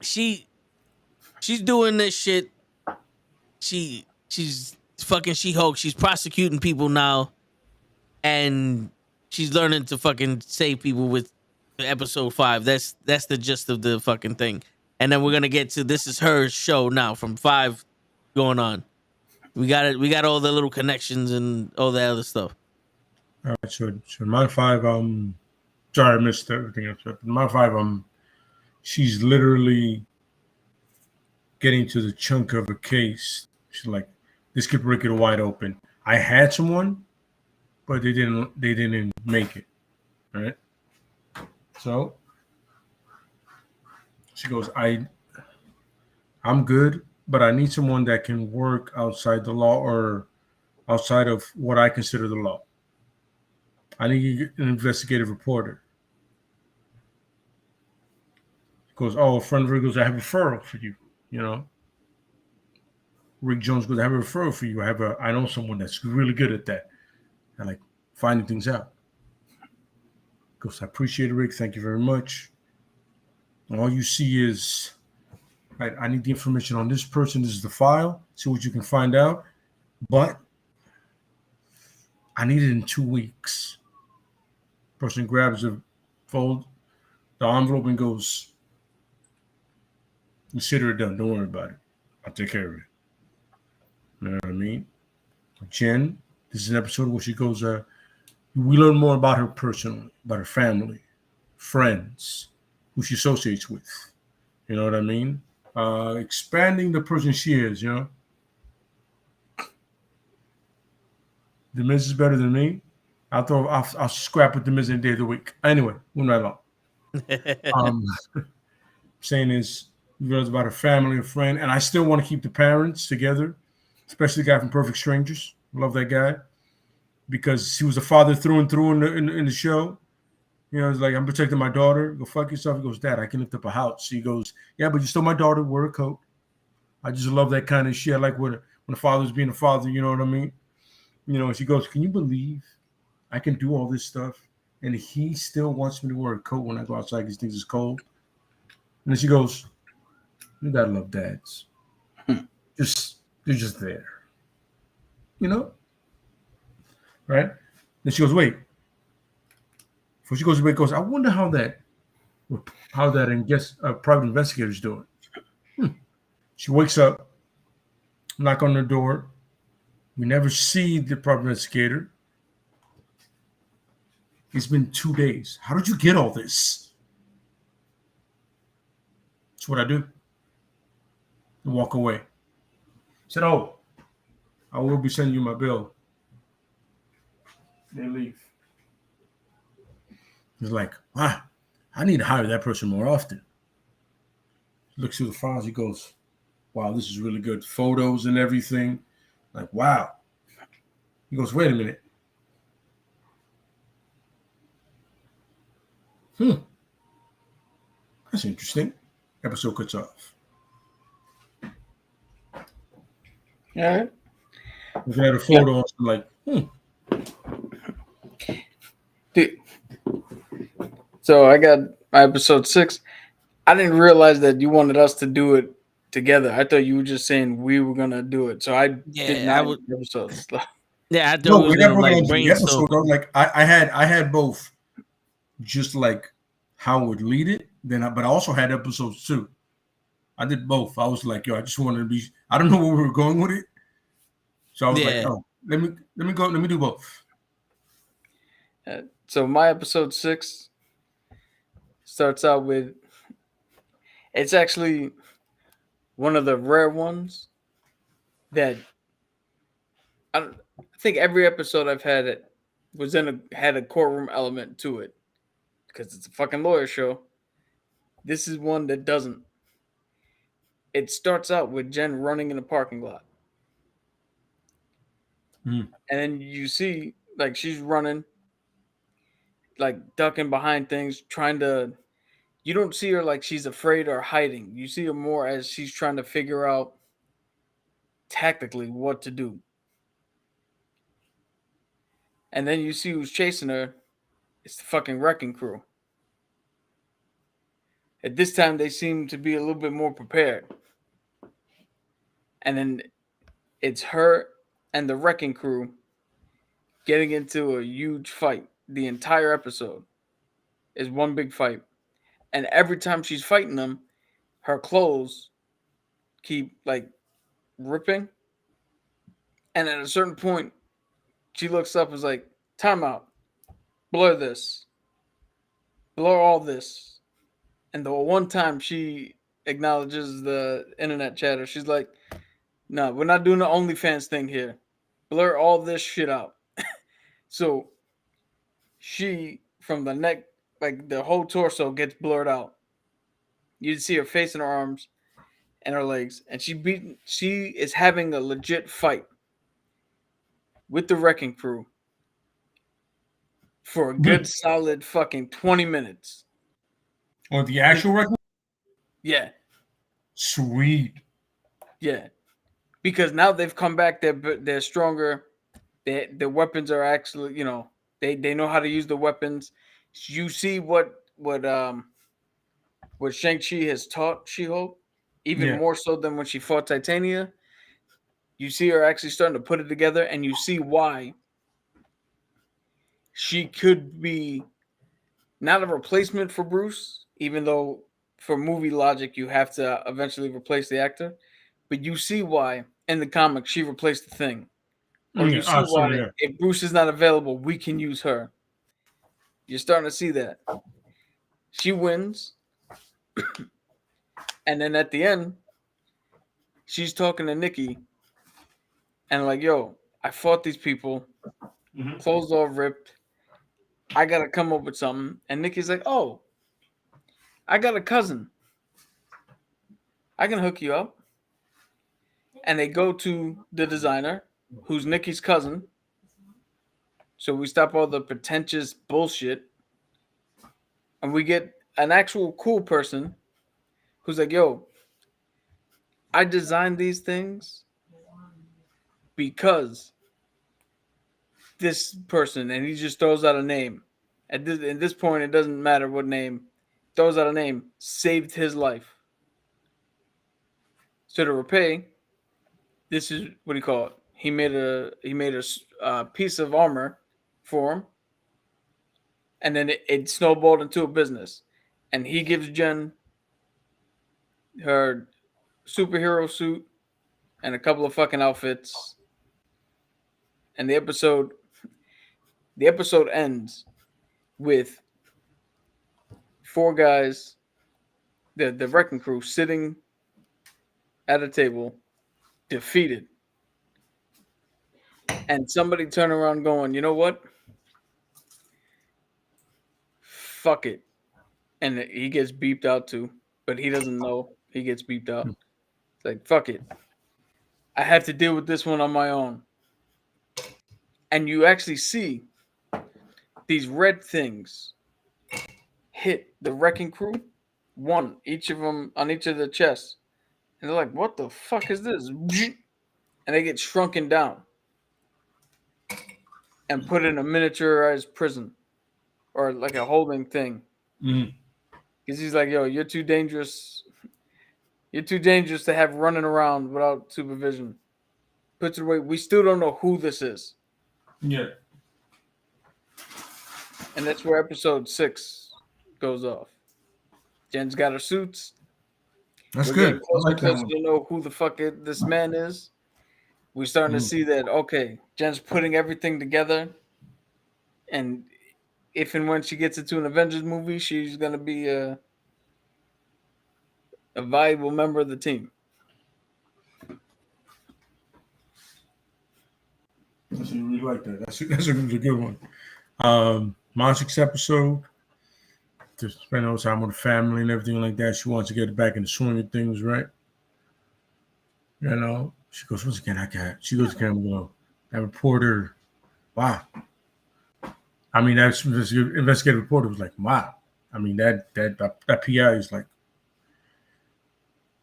she's doing this shit. She's fucking She-Hulk. She's prosecuting people now. And she's learning to fucking save people with episode 5. That's the gist of the fucking thing. And then we're going to get to, this is her show now from 5 going on. We got all the little connections and all that other stuff. All right, so in my 5, sorry I missed everything else. But in my 5, she's literally getting to the chunk of a case. She's like, this could break it wide open. I had someone, but they didn't make it. All right. So she goes, I'm good, but I need someone that can work outside the law or outside of what I consider the law. I need an investigative reporter. Goes, oh, a friend of Rick goes, I have a referral for you. You know, Rick Jones goes, I have a referral for you. I know someone that's really good at that. I like finding things out. Goes, I appreciate it, Rick. Thank you very much. And all you see is, right, I need the information on this person. This is the file. See what you can find out. But I need it in 2 weeks. Person grabs the envelope and goes, consider it done. Don't worry about it. I'll take care of it. You know what I mean? Jen, this is an episode where she goes, we learn more about her personally, about her family, friends, who she associates with. You know what I mean? Expanding the person she is, you know? The Miz is better than me. I'll scrap with the Miz any day of the week. Anyway, moving right on. Saying is, we learn about her family, her friend, and I still want to keep the parents together, especially the guy from Perfect Strangers. Love that guy because he was a father through and through in the show. You know, it's like, I'm protecting my daughter. Go fuck yourself. He goes, Dad, I can lift up a house. He goes, yeah, but you're still my daughter. Wear a coat. I just love that kind of shit. I like when a father's being a father. You know what I mean? You know, she goes, can you believe I can do all this stuff? And he still wants me to wear a coat when I go outside because he thinks it's cold. And then she goes, you gotta love dads. They're just there. You know? Right? Then she goes, wait. Before she goes away, goes, I wonder how that private investigator's doing. She wakes up, knock on the door. We never see the private investigator. It's been 2 days. How did you get all this? That's what I do. I walk away. I said, oh, I will be sending you my bill. They leave. He's like, wow, I need to hire that person more often. He looks through the files. He goes, wow, this is really good. Photos and everything. Like, wow. He goes, wait a minute. That's interesting. Episode cuts off. All right. Looking at a photo, I'm like, Dude. So I got my episode 6. I didn't realize that you wanted us to do it together. I thought you were just saying we were gonna do it. So I did not episodes. Yeah, I thought no, we was we never gonna gonna like do the episode. brainstorm. Like I had both, just like how would lead it. But I also had episodes too. I did both. I was like, yo, I just wanted to be. I don't know where we were going with it, so I was like, oh, let me do both. So my episode 6 starts out with. It's actually one of the rare ones that I think every episode I've had it had a courtroom element to it because it's a fucking lawyer show. This is one that doesn't. It starts out with Jen running in a parking lot. And then you see, like, she's running, like, ducking behind things, trying to. You don't see her like she's afraid or hiding. You see her more as she's trying to figure out tactically what to do. And then you see who's chasing her. It's the fucking wrecking crew. At this time, they seem to be a little bit more prepared. And then it's her and the wrecking crew getting into a huge fight. The entire episode is one big fight. And every time she's fighting them, her clothes keep like ripping. And at a certain point, she looks up and is like, time out. Blur this. Blur all this. And the one time she acknowledges the internet chatter, she's like, no, we're not doing the OnlyFans thing here. Blur all this shit out. So she, from the neck, like the whole torso gets blurred out. You see her face and her arms and her legs. And she is having a legit fight with the wrecking crew for a good solid fucking 20 minutes. Or the actual wrecking? Yeah. Sweet. Yeah. Because now they've come back. They're stronger. Their weapons are actually, they know how to use the weapons. You see what Shang-Chi has taught She-Hulk, even more so than when she fought Titania. You see her actually starting to put it together, and you see why she could be not a replacement for Bruce, even though for movie logic you have to eventually replace the actor. But you see why in the comics she replaced the Thing. Or you see why if Bruce is not available, we can use her. You're starting to see that. She wins. And then at the end, she's talking to Nikki and like, yo, I fought these people, clothes all ripped. I gotta come up with something. And Nikki's like, oh, I got a cousin. I can hook you up. And they go to the designer, who's Nikki's cousin. So we stop all the pretentious bullshit. And we get an actual cool person who's like, yo, I designed these things because this person, and he just throws out a name. At this point, it doesn't matter what name. Throws out a name, saved his life. So to repay, this is what he called. He made a piece of armor for him, and then it snowballed into a business. And he gives Jen her superhero suit and a couple of fucking outfits. And the episode ends with 4 guys, the wrecking crew, sitting at a table, defeated. And somebody turn around going, you know what? Fuck it. And he gets beeped out too, but he doesn't know he gets beeped out. It's like, fuck it. I have to deal with this one on my own. And you actually see these red things hit the wrecking crew, one, each of them on each of their chests. And they're like, what the fuck is this? And they get shrunken down and put in a miniaturized prison or like a holding thing. Because he's like, yo, you're too dangerous. You're too dangerous to have running around without supervision. Puts it away. We still don't know who this is. Yeah. And that's where episode 6 goes off. Jen's got her suits. That's good. I like that one. To know who the fuck this man is. We're starting to see that, okay, Jen's putting everything together. And if and when she gets into an Avengers movie, she's going to be a valuable member of the team. I really like that. That's a good one. My 6th episode, to spend all time with the family and everything like that. She wants to get back in the swing of things, right? You know, she goes, once again, she goes to camera, that reporter, wow. I mean, that investigative reporter was like, wow. I mean, that PI is like,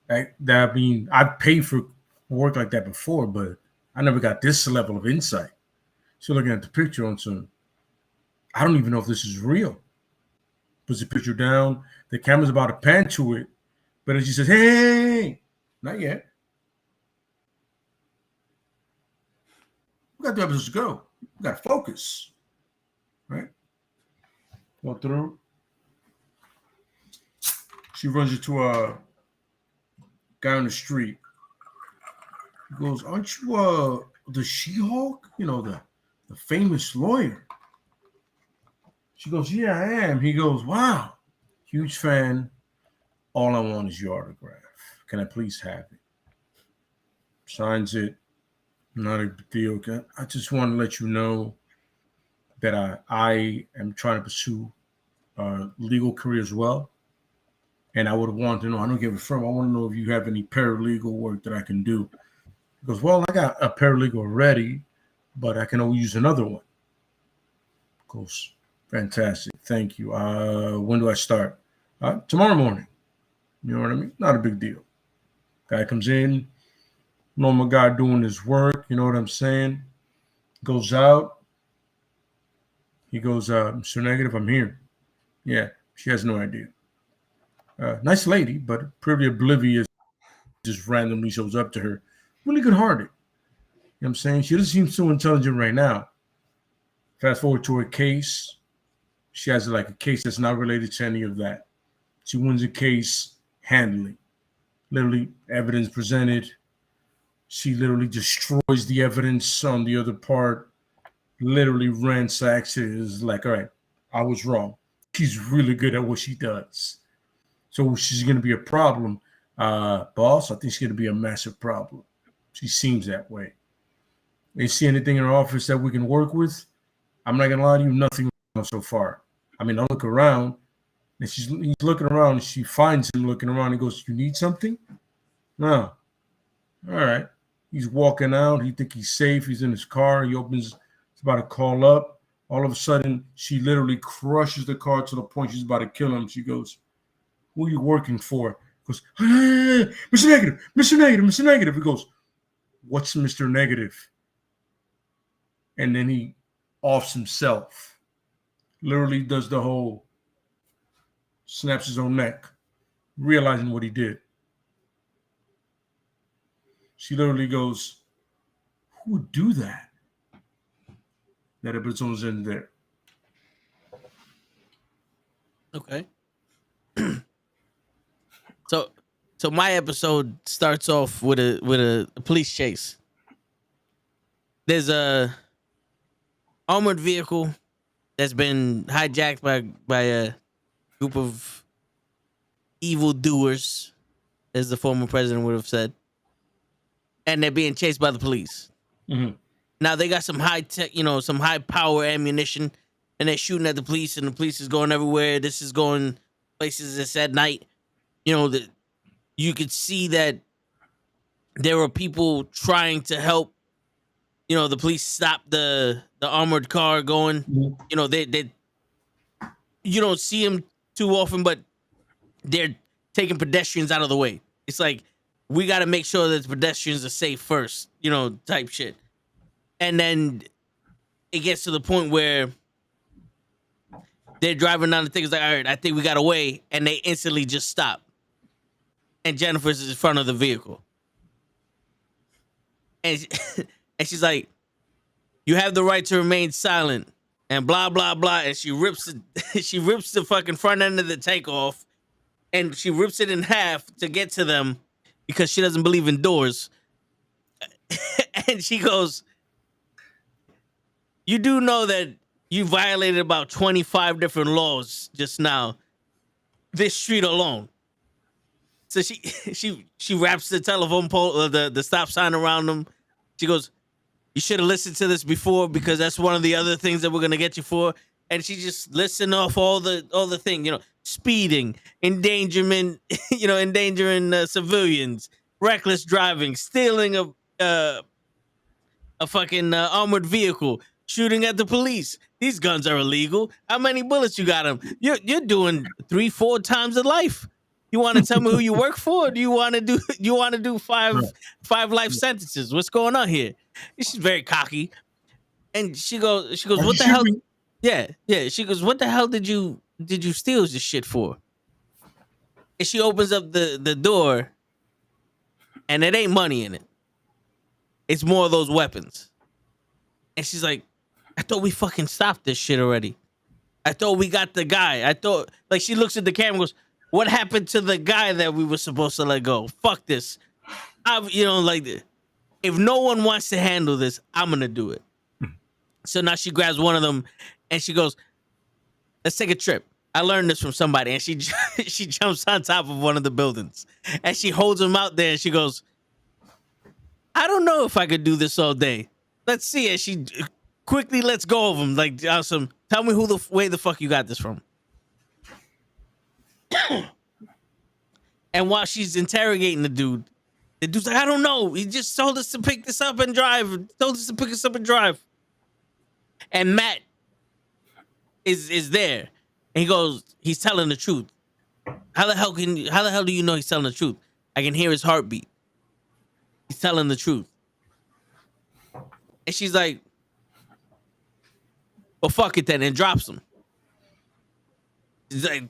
that. I mean, I've paid for work like that before, but I never got this level of insight. So looking at the picture on some, I don't even know if this is real. Puts the picture down. The camera's about to pan to it, but then she says, "Hey, not yet. We got 2 episodes to go. We got to focus, right?" Go through. She runs into a guy on the street. He goes, "Aren't you the She-Hulk? You know, the famous lawyer?" She goes, "Yeah, I am." He goes, "Wow, huge fan. All I want is your autograph. Can I please have it?" Signs it. Not a big deal. Okay? I just want to let you know that I am trying to pursue a legal career as well. And I would want to know, I don't give a firm. I want to know if you have any paralegal work that I can do. He goes, "Well, I got a paralegal already, but I can always use another one." Goes, "Fantastic. Thank you. When do I start?" "Tomorrow morning." You know what I mean? Not a big deal. Guy comes in, normal guy doing his work. You know what I'm saying? Goes out. He goes, Mr. Negative, I'm here. Yeah, she has no idea. Nice lady, but pretty oblivious. Just randomly shows up to her. Really good hearted. You know what I'm saying? She doesn't seem so intelligent right now. Fast forward to her case. She has like a case that's not related to any of that. She wins a case handily. Literally, evidence presented. She literally destroys the evidence on the other part. Literally ransacks it. Is like, all right, I was wrong. She's really good at what she does. So she's going to be a problem, boss. I think she's going to be a massive problem. She seems that way. You see anything in her office that we can work with? I'm not going to lie to you, nothing so far. I mean, I look around, and he's looking around, and she finds him looking around and goes, you need something? No. All right. He's walking out. He think he's safe. He's in his car. He opens, he's about to call up. All of a sudden, she literally crushes the car to the point she's about to kill him. She goes, who are you working for? He goes, hey, Mr. Negative, Mr. Negative, Mr. Negative. He goes, what's Mr. Negative? And then he offs himself. Literally does the whole snaps his own neck, realizing what he did. She literally goes, who would do that? That episode's in there. Okay. So my episode starts off with a police chase. There's a armored vehicle that's been hijacked by a group of evildoers, as the former president would have said, and they're being chased by the police. Mm-hmm. Now they got some high tech, some high power ammunition, and they're shooting at the police, and the police is going everywhere. This is going places. It's at night. You could see that there were people trying to help. The police stop the armored car going. Mm-hmm. They you don't see them too often, but they're taking pedestrians out of the way. It's like, we got to make sure that the pedestrians are safe first, type shit. And then it gets to the point where they're driving down the thing. It's like, all right, I think we got away. And they instantly just stop. And Jennifer's in front of the vehicle. And she's like, you have the right to remain silent. And blah, blah, blah. And she rips the fucking front end of the tank off. And she rips it in half to get to them because she doesn't believe in doors. And she goes, you do know that you violated about 25 different laws just now, this street alone. So she wraps the telephone pole, the stop sign around them. She goes, you should have listened to this before because that's one of the other things that we're gonna get you for. And she just listing off all the thing, speeding, endangerment, endangering civilians, reckless driving, stealing a fucking armored vehicle, shooting at the police. These guns are illegal. How many bullets you got them? You're doing 3-4 times of life. You want to tell me who you work for? Or do you want to do five life sentences? What's going on here? She's very cocky, and she goes, what the hell? Yeah. She goes, what the hell did you steal this shit for? And she opens up the door, and it ain't money in it. It's more of those weapons. And she's like, I thought we fucking stopped this shit already. I thought we got the guy. I thought, like, she looks at the camera and goes, what happened to the guy that we were supposed to let go? Fuck this. If no one wants to handle this, I'm going to do it. So now she grabs one of them and she goes, let's take a trip. I learned this from somebody. And she jumps on top of one of the buildings and she holds him out there and she goes, I don't know if I could do this all day. Let's see. And she quickly lets go of him. Like, awesome. Tell me where the fuck you got this from. And while she's interrogating the dude's like, I don't know. He just told us to pick this up and drive. And Matt is there. And he goes, he's telling the truth. How the hell do you know he's telling the truth? I can hear his heartbeat. He's telling the truth. And she's like, well, fuck it then, and drops him. She's like,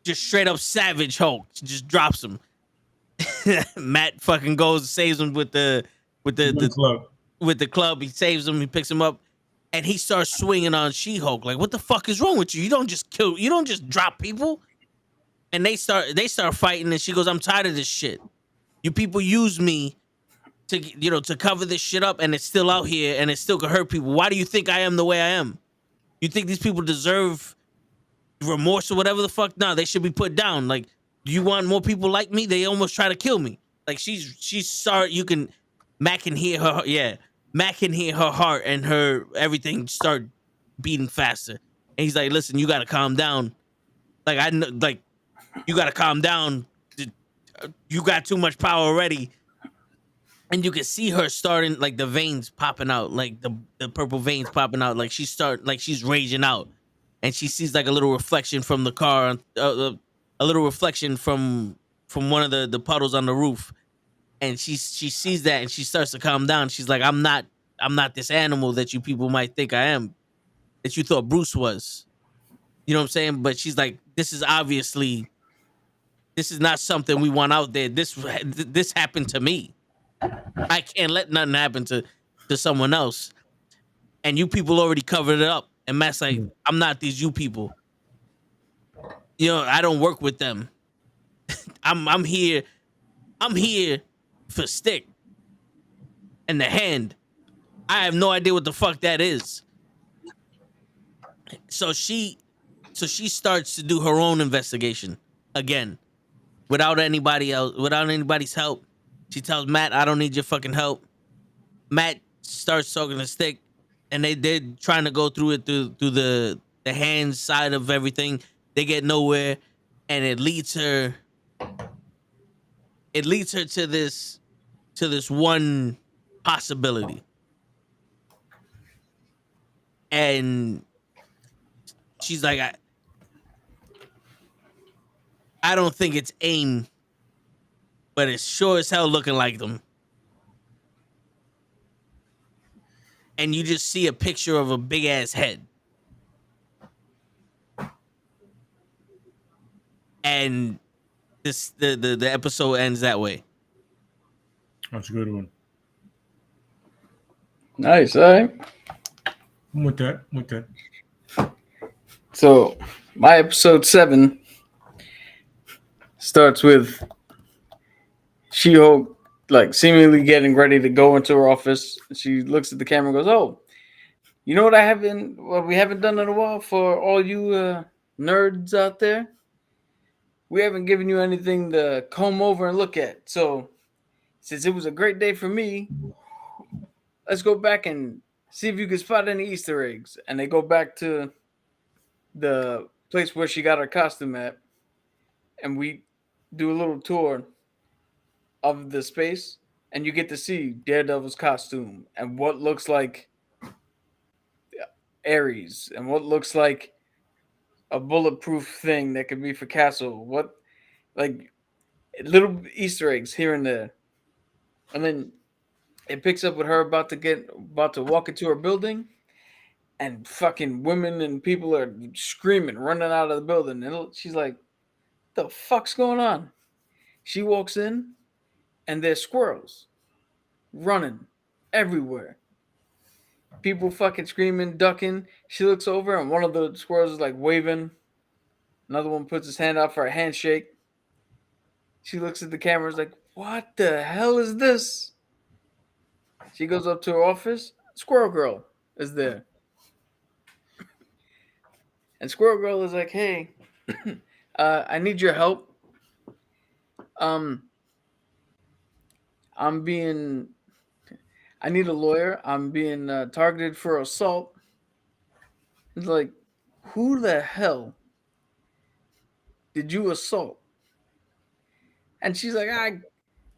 just straight up savage Hulk. She just drops him. Matt fucking goes, saves him with the club. with the club. He saves him. He picks him up, and he starts swinging on She-Hulk. Like, what the fuck is wrong with you? You don't just kill. You don't just drop people. And they start fighting, and she goes, I'm tired of this shit. You people use me to cover this shit up, and it's still out here, and it still could hurt people. Why do you think I am the way I am? You think these people deserve remorse or whatever the fuck? No, they should be put down. Like, do you want more people like me? They almost try to kill me. Like, she's sorry. Matt can hear her. Yeah, Matt can hear her heart and her everything start beating faster. And he's like, listen, you got to calm down. Like, I know, like, you got to calm down. You got too much power already. And you can see her starting, like, the veins popping out, like the purple veins popping out. Like, she's raging out. And she sees like a little reflection from the car, a little reflection from one of the puddles on the roof. And she sees that, and she starts to calm down. She's like, I'm not this animal that you people might think I am, that you thought Bruce was. You know what I'm saying? But she's like, this is not something we want out there. This happened to me. I can't let nothing happen to someone else. And you people already covered it up. And Matt's like, I'm not these you people. You know, I don't work with them. I'm here for stick and the hand. I have no idea what the fuck that is. So she starts to do her own investigation again, without anybody's help. She tells Matt, I don't need your fucking help. Matt starts talking to Stick, and they're trying to go through it through the hand side of everything. They get nowhere, and it leads her to this one possibility. And she's like, I don't think it's AIM, but it's sure as hell looking like them. And you just see a picture of a big ass head. And the episode ends that way. That's a good one. Nice, all right. I'm with that. So my episode 7 starts with She-Hulk like seemingly getting ready to go into her office. She looks at the camera and goes, "Oh, you know what we haven't done in a while for all you nerds out there? We haven't given you anything to comb over and look at. So since it was a great day for me, let's go back and see if you can spot any Easter eggs." And they go back to the place where she got her costume at, and we do a little tour of the space, and you get to see Daredevil's costume and what looks like Ares and what looks like a bulletproof thing that could be for Castle. What, like, little Easter eggs here and there. And then it picks up with her about to walk into her building, and fucking women and people are screaming, running out of the building. And she's like, "The fuck's going on?" She walks in, and there's squirrels running everywhere. People fucking screaming, ducking. She looks over, and one of the squirrels is like waving. Another one puts his hand out for a handshake. She looks at the camera, is like, "What the hell is this?" She goes up to her office. Squirrel Girl is there. And Squirrel Girl is like, "Hey, I need your help. I need a lawyer. I'm being targeted for assault." It's like, who the hell did you assault? And she's like, "I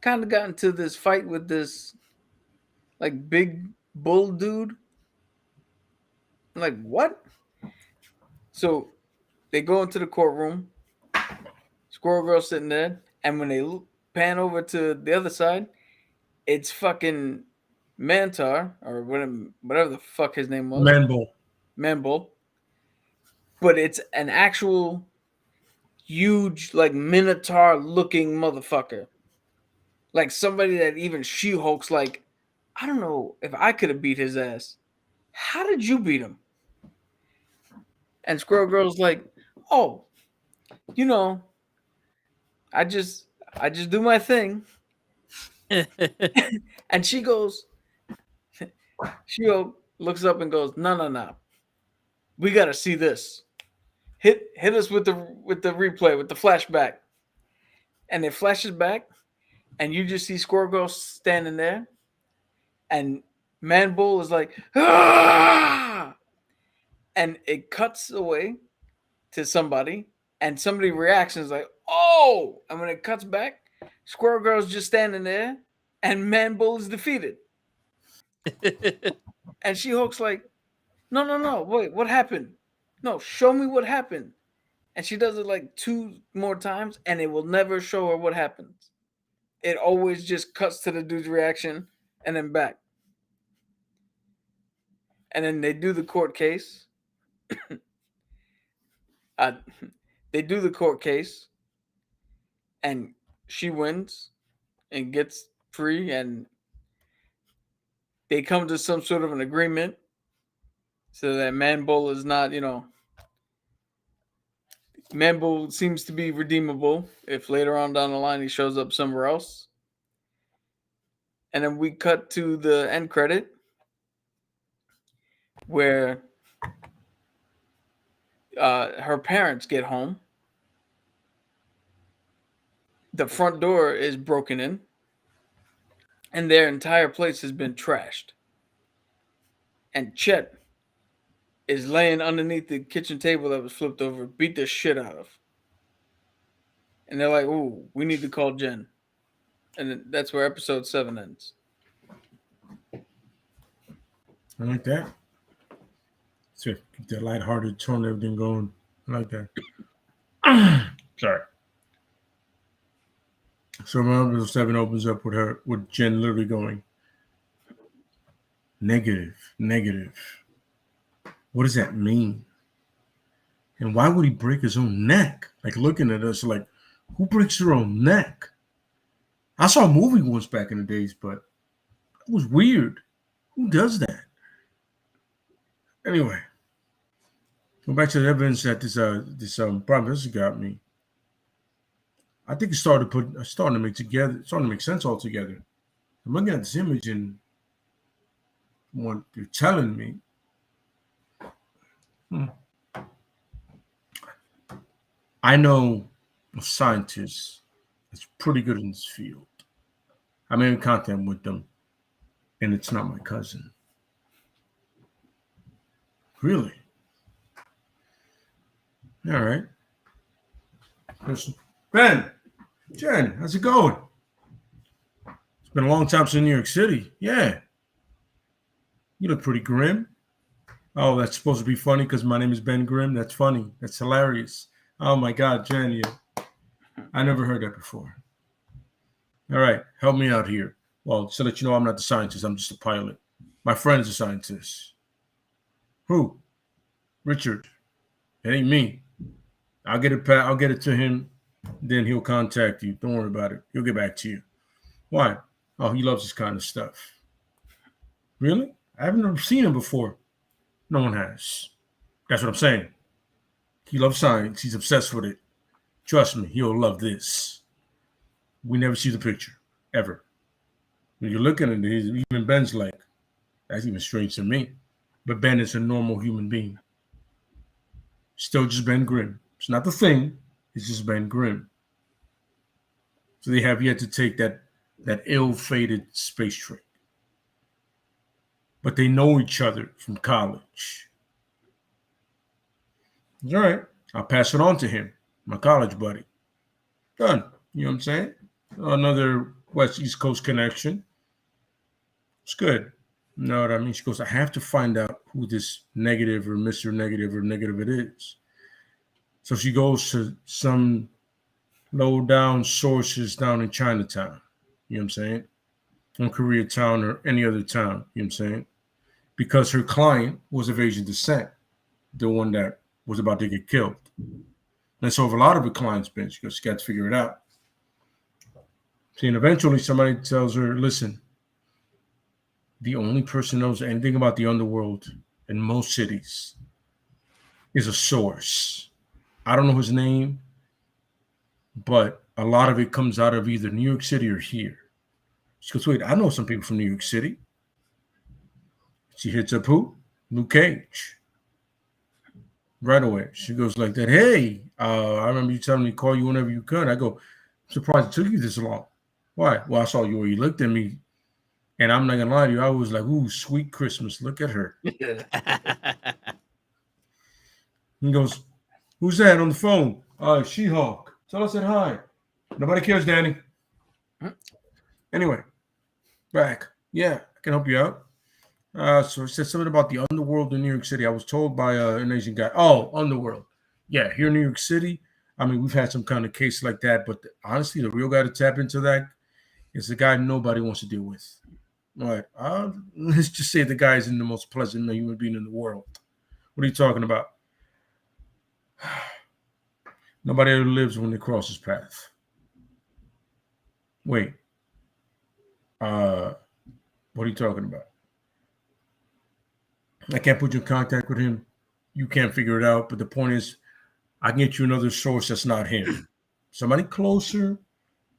kind of got into this fight with this like big bull dude." I'm like, what? So they go into the courtroom. Squirrel Girl sitting there, and when they pan over to the other side, it's fucking Mantar or whatever the fuck his name was. Manbull. But it's an actual huge, like Minotaur looking motherfucker. Like somebody that even She-Hulk's like, I don't know if I could have beat his ass. How did you beat him? And Squirrel Girl's like, oh, you know, I just do my thing. And she goes, she looks up and goes, no. We gotta see this. Hit us with the replay, with the flashback. And it flashes back, and you just see Squirrel Girl standing there, and Manbull is like, ah! And it cuts away to somebody, and somebody reacts and is like, oh! And when it cuts back, Squirrel Girl's just standing there, and Manbull is defeated. And She-Hulk's like, no, wait, what happened? No, show me what happened. And she does it like 2 more times, and it will never show her what happens. It always just cuts to the dude's reaction and then back. And then they do the court case. They do the court case, and she wins and gets free, and they come to some sort of an agreement so that Manbull is not, Manbull seems to be redeemable if later on down the line he shows up somewhere else. And then we cut to the end credit where her parents get home. The front door is broken in, and their entire place has been trashed. And Chet is laying underneath the kitchen table that was flipped over, beat the shit out of. And they're like, ooh, we need to call Jen. And that's where episode 7 ends. I like that. So keep that lighthearted tone, everything going. I like that. Sorry. So episode 7 opens up with Jen literally going, negative. What does that mean? And why would he break his own neck? Like looking at us like, who breaks their own neck? I saw a movie once back in the days, but it was weird. Who does that? Anyway, go back to the evidence that this prime minister got me. I think it's starting to make sense altogether. I'm looking at this image and what you're telling me. I know a scientist that's pretty good in this field. I'm in contact with them, and it's not my cousin. Really? All right. Ben, Jen, how's it going? It's been a long time since New York City. Yeah. You look pretty grim. Oh, that's supposed to be funny because my name is Ben Grimm. That's funny. That's hilarious. Oh, my God, Jen, I never heard that before. All right, help me out here. Well, so that you know I'm not the scientist. I'm just a pilot. My friend is a scientist. Who? Richard. It ain't me. I'll get it to him. Then he'll contact you. Don't worry about it. He'll get back to you. Why? Oh, he loves this kind of stuff. Really? I haven't ever seen him before. No one has. That's what I'm saying. He loves science. He's obsessed with it. Trust me, he'll love this. We never see the picture, ever. When you're looking at it, even Ben's like, that's even strange to me. But Ben is a normal human being. Still just Ben Grimm. It's not the thing. It's just Ben Grimm. So they have yet to take that ill-fated space trip. But they know each other from college. All right. I'll pass it on to him, my college buddy. Done. You know what I'm saying? Another West-East Coast connection. It's good. You know what I mean? She goes, I have to find out who this negative or Mr. Negative or negative it is. So she goes to some low down sources down in Chinatown. You know what I'm saying? On Koreatown or any other town. You know what I'm saying? Because her client was of Asian descent, the one that was about to get killed. And so, a lot of her clients been, she got to figure it out. See, and eventually somebody tells her, listen, the only person who knows anything about the underworld in most cities is a source. I don't know his name, but a lot of it comes out of either New York City or here. She goes, wait, I know some people from New York City. She hits up who? Luke Cage. Right away. She goes like that, hey, I remember you telling me to call you whenever you could. I go, I'm surprised it took you this long. Why? Well, I saw you where you looked at me, and I'm not going to lie to you. I was like, ooh, sweet Christmas. Look at her. He goes, who's that on the phone? She-Hulk. Tell us I said hi. Nobody cares, Danny. Anyway, back. Yeah, I can help you out. So it said something about the underworld in New York City. I was told by an Asian guy. Oh, underworld. Yeah, here in New York City. I mean, we've had some kind of case like that, but honestly, the real guy to tap into that is the guy nobody wants to deal with. All right. Let's just say the guy isn't the most pleasant human being in the world. What are you talking about? Nobody ever lives when they cross his path. Wait. What are you talking about? I can't put you in contact with him. You can't figure it out. But the point is, I can get you another source that's not him. Somebody closer,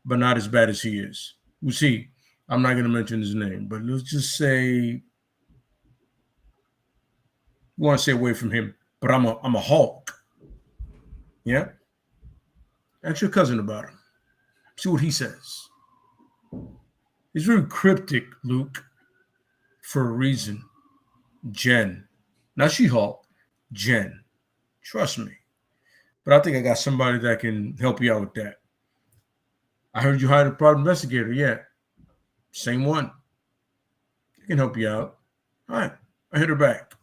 but not as bad as he is. You see, I'm not going to mention his name, but let's just say you want to stay away from him. But I'm a Hulk. Yeah? Ask your cousin about him. See what he says. He's very cryptic, Luke, for a reason. Jen. Not She-Hulk. Jen. Trust me. But I think I got somebody that can help you out with that. I heard you hired a private investigator. Yeah. Same one. I can help you out. All right. I hit her back.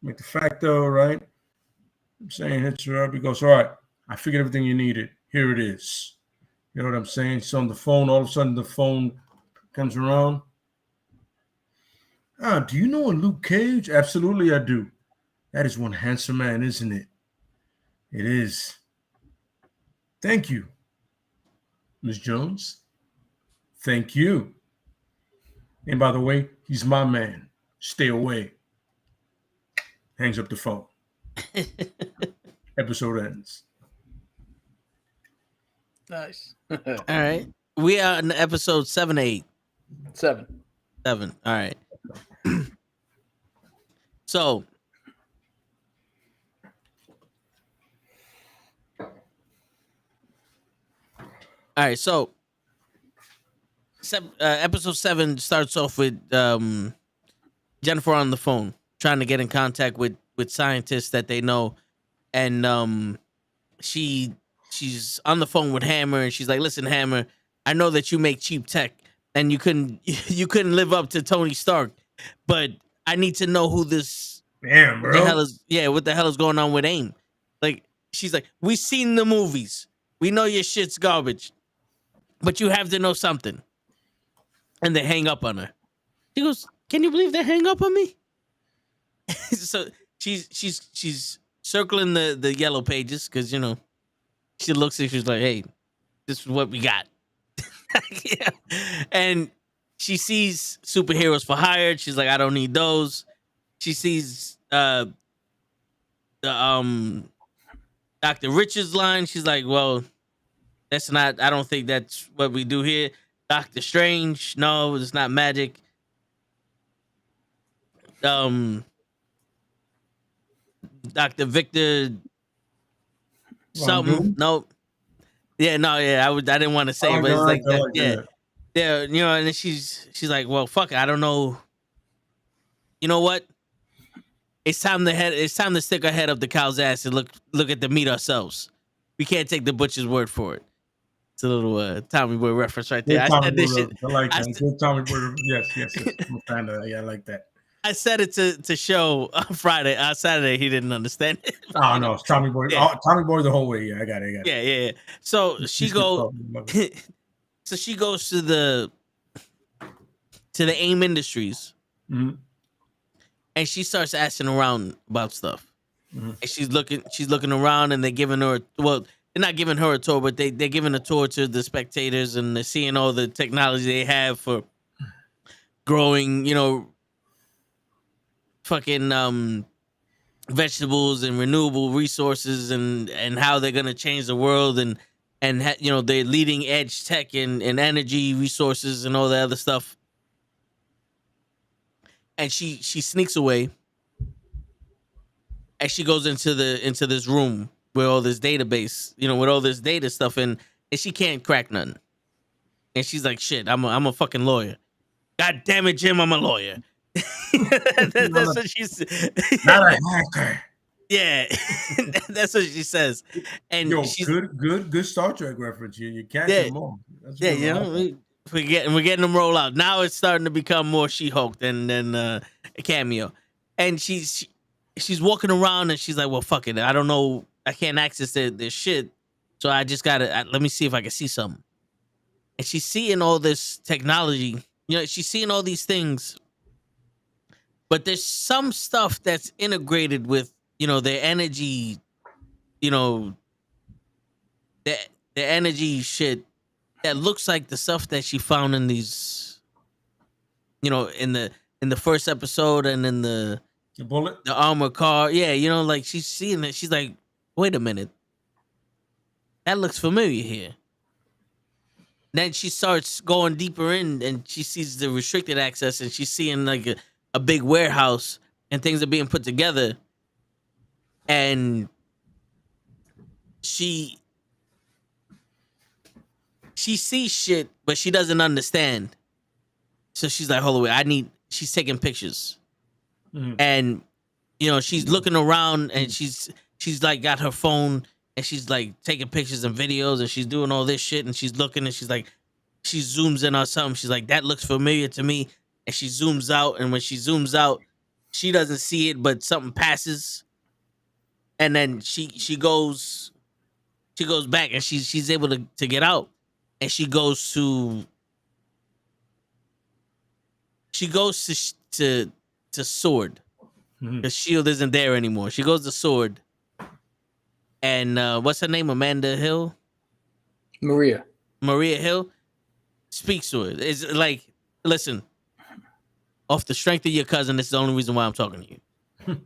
Make the facto, right? I'm saying hits her up. He goes, all right. I figured everything you needed. Here it is. You know what I'm saying? She's on the phone. All of a sudden, the phone comes around. Do you know a Luke Cage? Absolutely, I do. That is one handsome man, isn't it? It is. Thank you, Ms. Jones. Thank you. And by the way, he's my man. Stay away. Hangs up the phone. Episode ends. Nice. All right. We are in episode 7, 8. 7. 7. All right. So, all right. So, episode 7 starts off with Jennifer on the phone trying to get in contact with scientists that they know, and she's on the phone with Hammer, and she's like, "Listen, Hammer, I know that you make cheap tech, and you couldn't live up to Tony Stark, but I need to know who this Damn, bro. what the hell is going on with AIM?" Like, she's like, "We've seen the movies. We know your shit's garbage, but you have to know something." And they hang up on her. She goes, "Can you believe they hang up on me?" So she's circling the yellow pages because, you know, she looks and she's like, "Hey, this is what we got." Yeah. And she sees superheroes for hire. She's like, "I don't need those." She sees the Dr. Richards line. She's like, "Well, that's not. I don't think that's what we do here." Doctor Strange, no, it's not magic. Dr. Victor, something. Nope. Yeah, no, yeah, I didn't want to say, but it's like that. Yeah, you know. And then she's like, "Well, fuck it, I don't know. You know what? It's time to stick our head up the cow's ass and look at the meat ourselves. We can't take the butcher's word for it." It's a little Tommy Boy reference right there. I said this shit. I like that. Good Tommy Boy. Yes. I'm a fan of that. Yeah, I like that. I said it to show on Friday. Saturday, he didn't understand it. Oh no, it's Tommy Boy. Yeah. Oh, Tommy Boy the whole way. Yeah, I got it. Yeah. So she He's good goes. talking, So she goes to the AIM Industries, Mhm. and she starts asking around about stuff. Mhm. And she's looking around, and they're giving her they're not giving her a tour, but they're giving a tour to the spectators, and they're seeing all the technology they have for growing, fucking vegetables and renewable resources, and how they're gonna change the world, and they're leading edge tech and energy resources and all that other stuff. And she sneaks away, and she goes into this room with all this database, with all this data stuff, and she can't crack nothing. And she's like, "Shit, I'm a fucking lawyer. God damn it, Jim, I'm a lawyer." That's what she's. Not a hacker. Yeah, that's what she says. And Yo, she's good Star Trek reference here. You catching them all. That's yeah, good. we're getting them roll out. Now it's starting to become more She-Hulk than a cameo. And she's walking around, and she's like, "Well, fuck it. I don't know. I can't access this shit. So I just gotta let me see if I can see something." And she's seeing all this technology. She's seeing all these things. But there's some stuff that's integrated with, their energy, the energy shit that looks like the stuff that she found in these, in the first episode, and in the bullet, the armored car. Yeah, like she's seeing it. She's like, wait a minute, that looks familiar here. Then she starts going deeper in, and she sees the restricted access, and she's seeing like a big warehouse, and things are being put together. And she sees shit, but she doesn't understand. So she's like, hold on, she's taking pictures. Mhm. And, she's looking around, and she's like got her phone, and she's like taking pictures and videos, and she's doing all this shit, and she's looking, and she's like, she zooms in on something. She's like, that looks familiar to me. And she zooms out, and when she zooms out, she doesn't see it, but something passes. And then she goes back, and she's able to get out, and she goes to Sword. Mhm. The shield isn't there anymore. She goes to Sword, and what's her name? Amanda Hill, Maria Hill speaks to her. It's like, listen, off the strength of your cousin, this is the only reason why I'm talking to you.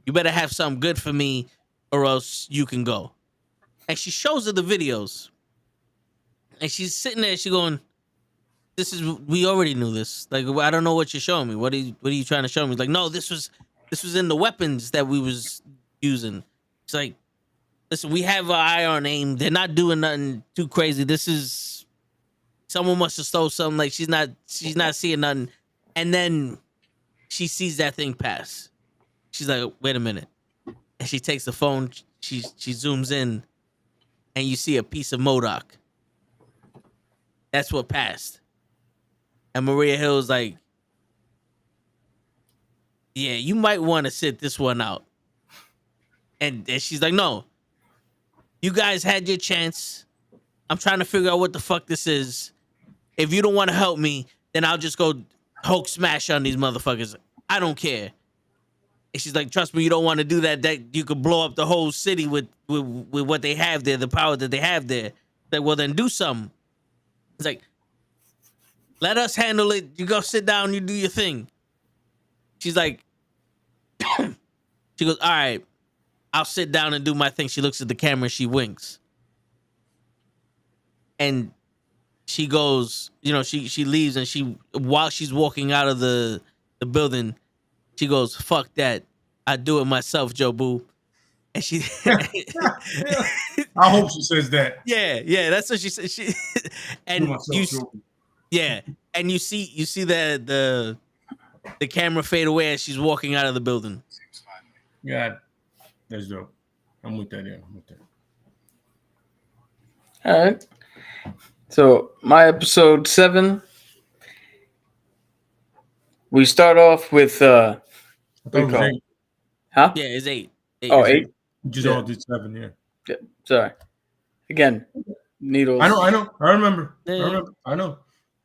You better have something good for me, or else you can go. And she shows her the videos, and she's sitting there. She going, we already knew this. Like, I don't know what you're showing me. What are you trying to show me? Like, no, this was in the weapons that we was using. It's like, listen, we have our eye on AIM. They're not doing nothing too crazy. This is, someone must have stole something. Like, she's not seeing nothing. And then she sees that thing pass. She's like, wait a minute. And she takes the phone. She zooms in, and you see a piece of MODOK. That's what passed. And Maria Hill's like, yeah, you might want to sit this one out. And she's like, no, you guys had your chance. I'm trying to figure out what the fuck this is. If you don't want to help me, then I'll just go Hulk smash on these motherfuckers. I don't care. And she's like, trust me, you don't want to do that. That you could blow up the whole city with what they have there, the power that they have there. Like, well, then do something. It's like, let us handle it. You go sit down, you do your thing. She's like, she goes, all right, I'll sit down and do my thing. She looks at the camera, she winks. And she goes, she leaves, and while she's walking out of the building, she goes, fuck that. I do it myself, Joe Boo. And she I hope she says that. Yeah, that's what she said. And you see the camera fade away as she's walking out of the building. Yeah, that's dope. I'm with that. Yeah, I'm with that. All right. So my episode 7, we start off with I thought it was call 8. Huh? Yeah, it's 8. Oh, It's 8. We just Yeah. all did 7, yeah. Yeah. Sorry. Again, needles. I know. I remember. Yeah. I know.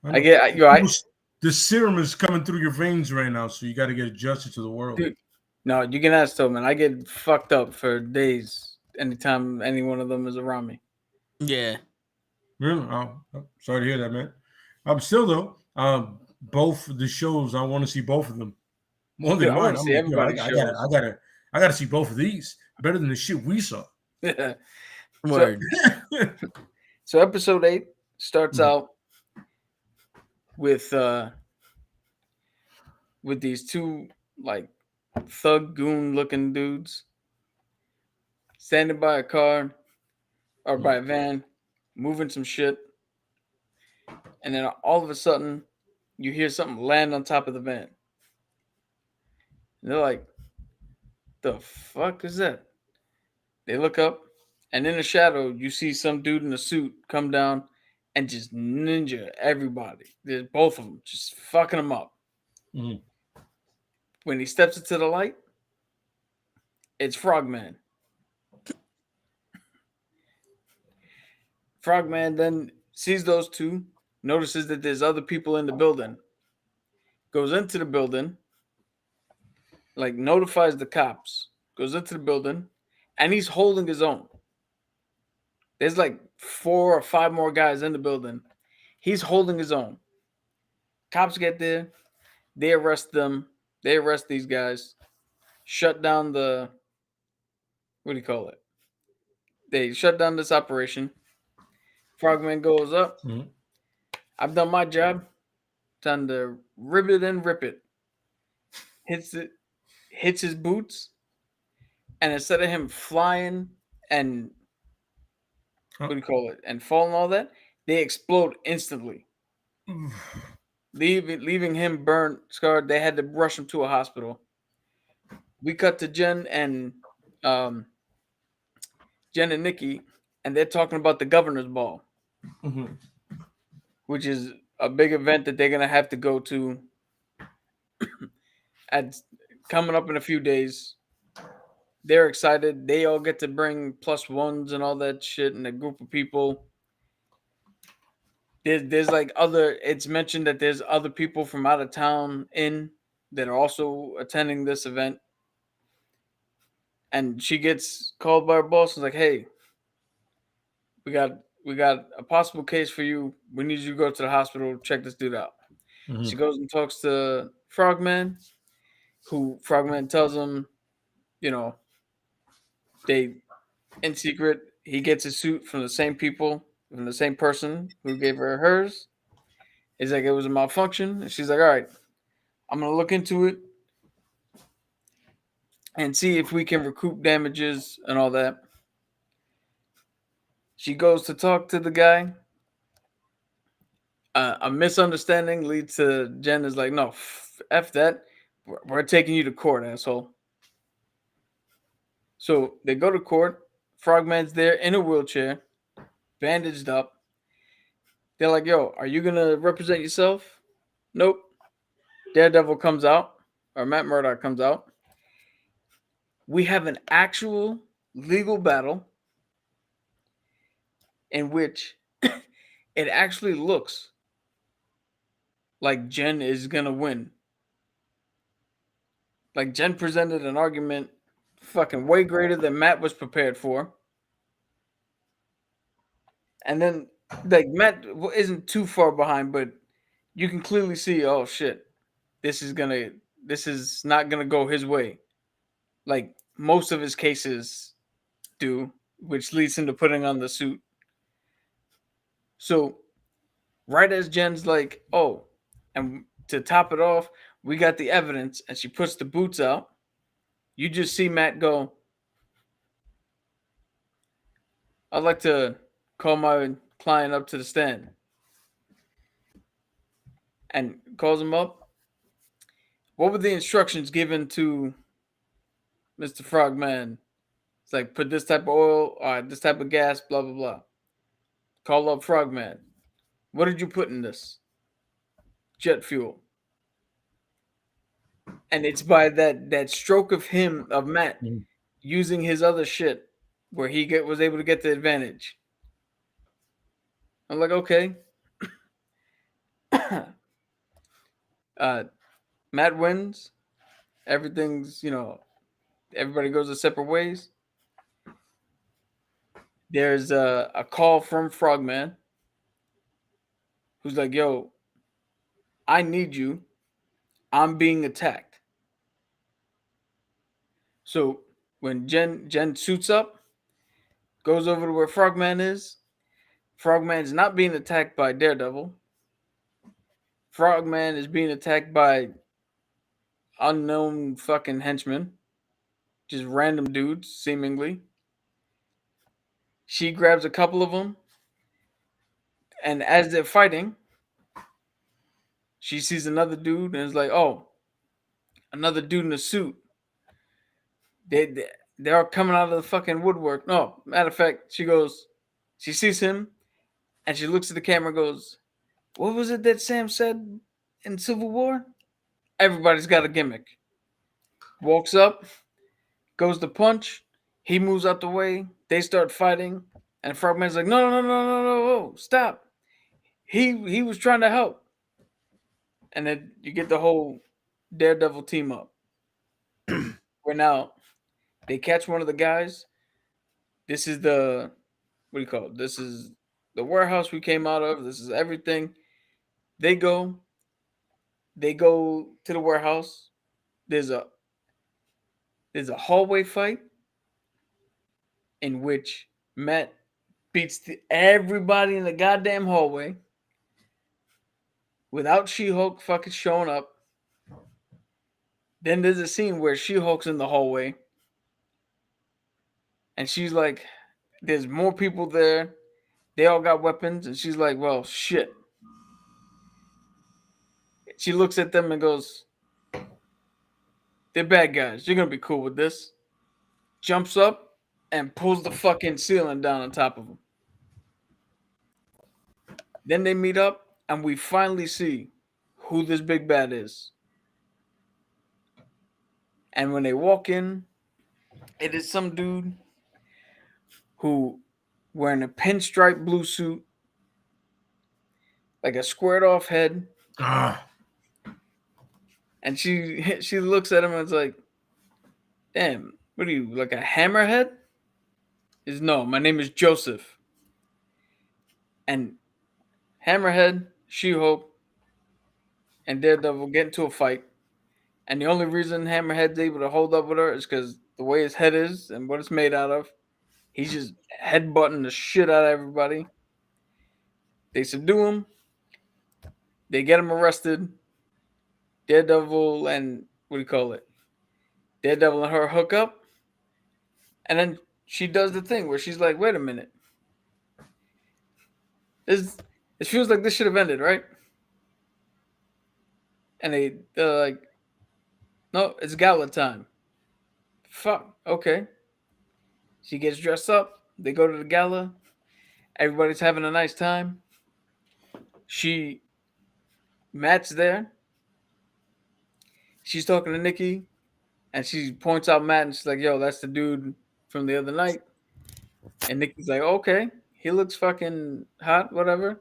I get you. The serum is coming through your veins right now, so you got to get adjusted to the world. Dude, no, you can ask Tobin. I get fucked up for days anytime any one of them is around me. Yeah. Really? Oh, sorry to hear that, man. I'm still though. Both the shows, I want to see both of them more Dude, than I mine. wanna see everybody's I shows. gotta see both of these better than the shit we saw. Word. So episode 8 starts Mhm. out with these two like thug goon looking dudes standing by a car or by a van, moving some shit, and then all of a sudden you hear something land on top of the van. And they're like, "The fuck is that?" They look up, and in the shadow you see some dude in a suit come down and just ninja everybody. There's both of them just fucking them up. Mhm. When he steps into the light, it's Frogman. Frogman then sees those two, notices that there's other people in the building, goes into the building, like notifies the cops, goes into the building, and he's holding his own. There's like 4 or 5 more guys in the building. He's holding his own. Cops get there, they arrest them, they arrest these guys, shut down the what do you call it? They shut down this operation. Frogman goes up. Mhm. I've done my job. Time to rip it and rip it. Hits his boots, and instead of him flying and what do you call it and falling all that, they explode instantly, leaving him burnt, scarred. They had to rush him to a hospital. We cut to Jen and Nikki, and they're talking about the governor's ball, Mhm. which is a big event that they're gonna have to go to at coming up in a few days. They're excited. They all get to bring +1s and all that shit, and a group of people. There's like other. It's mentioned that there's other people from out of town that are also attending this event. And she gets called by her boss and is like, "Hey, we got a possible case for you. We need you to go to the hospital, check this dude out." Mhm. She goes and talks to Frogman, who Frogman tells him, you know, they in secret, he gets his suit from the same people, from the same person who gave her hers. He's like, it was a malfunction. And she's like, all right, I'm going to look into it and see if we can recoup damages and all that. She goes to talk to the guy. A misunderstanding leads to Jen is like, no, F that. We're taking you to court, asshole. So they go to court. Frogman's there in a wheelchair, bandaged up. They're like, yo, are you going to represent yourself? Nope. Daredevil comes out, or Matt Murdock comes out. We have an actual legal battle in which it actually looks like Jen is going to win. Like Jen presented an argument fucking way greater than Matt was prepared for. And then like Matt isn't too far behind, but you can clearly see, oh shit, this is not gonna go his way. Like most of his cases do, which leads him to putting on the suit. So right as Jen's like, oh, and to top it off, we got the evidence, and she puts the boots out. You just see Matt go, I'd like to call my client up to the stand. And calls him up. What were the instructions given to Mr. Frogman? It's like, put this type of oil, this type of gas, blah, blah, blah. Call up Frogman. What did you put in this? Jet fuel. And it's by that stroke of Matt, Mm. using his other shit where he was able to get the advantage. I'm like, okay. Matt wins. Everything's, everybody goes their separate ways. There's a call from Frogman who's like, yo, I need you. I'm being attacked. So when Jen suits up, goes over to where Frogman is, Frogman's not being attacked by Daredevil. Frogman is being attacked by unknown fucking henchmen. Just random dudes, seemingly. She grabs a couple of them, and as they're fighting, she sees another dude and is like, oh, another dude in a suit. They're coming out of the fucking woodwork. No, matter of fact, she sees him, and she looks at the camera and goes, what was it that Sam said in Civil War? Everybody's got a gimmick. Walks up, goes to punch, he moves out the way, they start fighting, and Frogman's like, no, no, no, no, no, no, no, stop. He was trying to help. And then you get the whole Daredevil team up. Where now they catch one of the guys. This is what do you call it? This is the warehouse we came out of. This is everything. They go to the warehouse. There's a hallway fight in which Matt beats everybody in the goddamn hallway without She-Hulk fucking showing up. Then there's a scene where She-Hulk's in the hallway and she's like, there's more people there. They all got weapons, and she's like, well, shit. She looks at them and goes, they're bad guys. You're going to be cool with this. Jumps up and pulls the fucking ceiling down on top of them. Then they meet up, and we finally see who this big bad is. And when they walk in, it is some dude who wearing a pinstripe blue suit, like a squared off head. And she looks at him and is like, damn, what are you, like a hammerhead? Is no, my name is Joseph. And Hammerhead, She-Hulk, and Daredevil get into a fight. And the only reason Hammerhead's able to hold up with her is because the way his head is and what it's made out of. He's just headbutting the shit out of everybody. They subdue him. They get him arrested. Daredevil and Daredevil and her hook up. And then she does the thing where she's like, wait a minute. It feels like this should have ended, right? And they're like, no, it's gala time. Fuck, okay. She gets dressed up. They go to the gala. Everybody's having a nice time. Matt's there. She's talking to Nikki, and she points out Matt, and she's like, yo, that's the dude from the other night. And Nikki's like, okay, he looks fucking hot, whatever.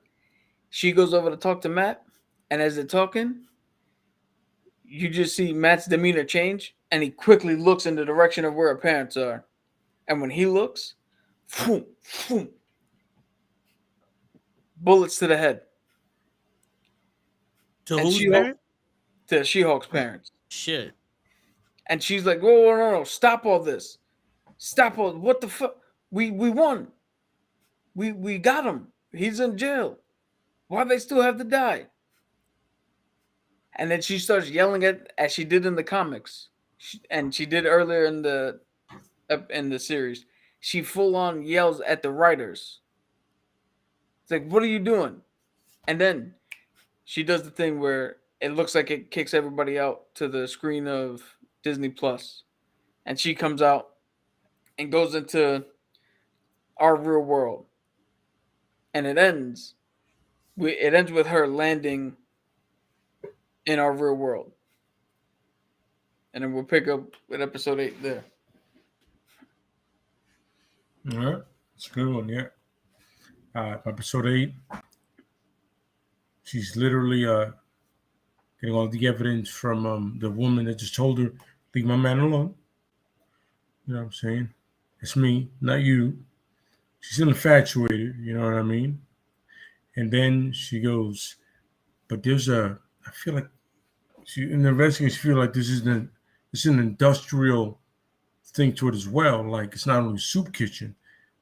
She goes over to talk to Matt, and as they're talking, you just see Matt's demeanor change, and he quickly looks in the direction of where her parents are. And when he looks, bullets to the head. To And whose She-Hulk, parent? to She-Hulk's parents. Shit. And she's like, whoa, whoa, no, stop all this. Stop all, what the fuck? We won. We got him. He's in jail. Why they still have to die? And then she starts yelling as she did in the comics. And she did earlier in the series. She full on yells at the writers. It's like, what are you doing? And then she does the thing where it looks like it kicks everybody out to the screen of Disney Plus. And she comes out and goes into our real world. And it ends with her landing in our real world. and then we'll pick up with episode 8 there. All right, it's a good one. Yeah. Episode 8. She's literally getting all the evidence from the woman that just told her, "Leave my man alone." You know what I'm saying? It's me, not you. She's still infatuated. You know what I mean? And then she goes, "But there's a. I feel like in the investigation, she feel like this is an industrial thing to it as well. Like it's not only a soup kitchen,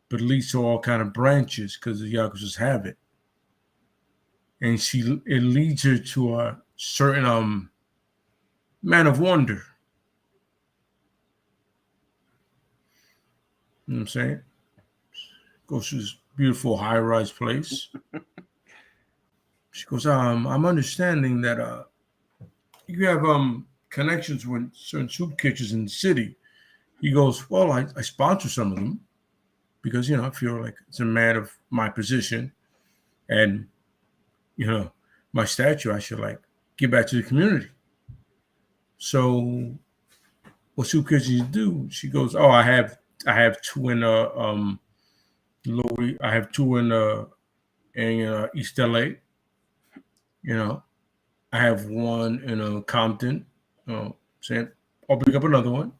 but it leads to all kind of branches because the Yakuza's have it." And it leads her to a certain man of wonder. You know what I'm saying? Goes to this beautiful high-rise place. She goes, I'm understanding that you have connections with certain soup kitchens in the city. He goes, well, I sponsor some of them because, I feel like it's a man of my position and, my stature, I should give back to the community. So what soup kitchens do? She goes, oh, I have two in I have two in East LA. I have one in Compton. Saying I'll pick up another one,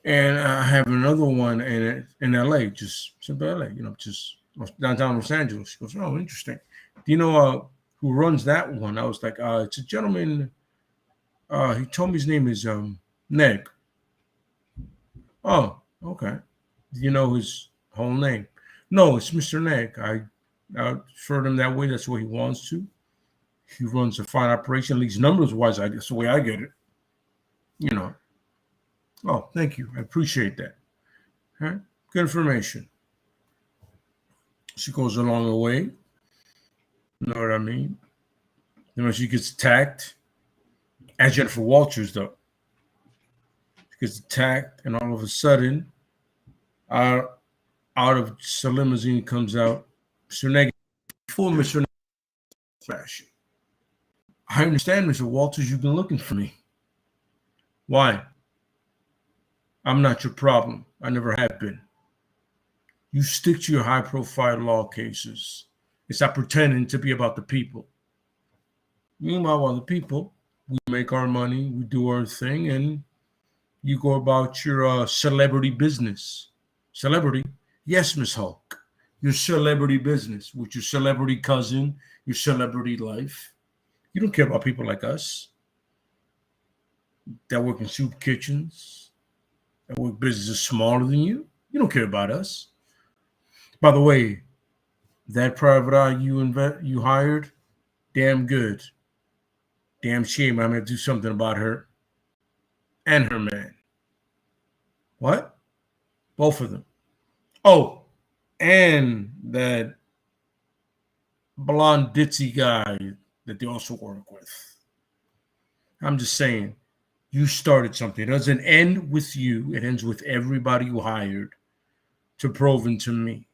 and I have another one in LA, just simple LA. Just downtown Los Angeles. She goes, oh, interesting. Do you know who runs that one? I was like, it's a gentleman. He told me his name is Neg. Oh, okay. Do you know his whole name? No, it's Mr. Neg. I referred him that way. That's what he wants to. He runs a fine operation, at least numbers-wise. That's the way I get it. Oh, thank you. I appreciate that. All right. Good information. She goes along the way. You know what I mean? Then when she gets attacked, as Jennifer Walters, though. She gets attacked, and all of a sudden, out of the limousine comes out Mr. Neg, full Mr. Neg fashion. I understand, Mr. Walters, you've been looking for me. Why? I'm not your problem. I never have been. You stick to your high-profile law cases. It's not pretending to be about the people. Meanwhile, other people, we make our money, we do our thing, and you go about your celebrity business. Celebrity? Yes, Miss Hulk. Your celebrity business with your celebrity cousin, your celebrity life. You don't care about people like us that work in soup kitchens, that work businesses smaller than you. You don't care about us. By the way, that private eye you hired, damn good. Damn shame I'm going to do something about her and her man. What? Both of them. Oh, and that blonde ditzy guy that they also work with. I'm just saying, you started something. It doesn't end with you. It ends with everybody you hired to proven to me.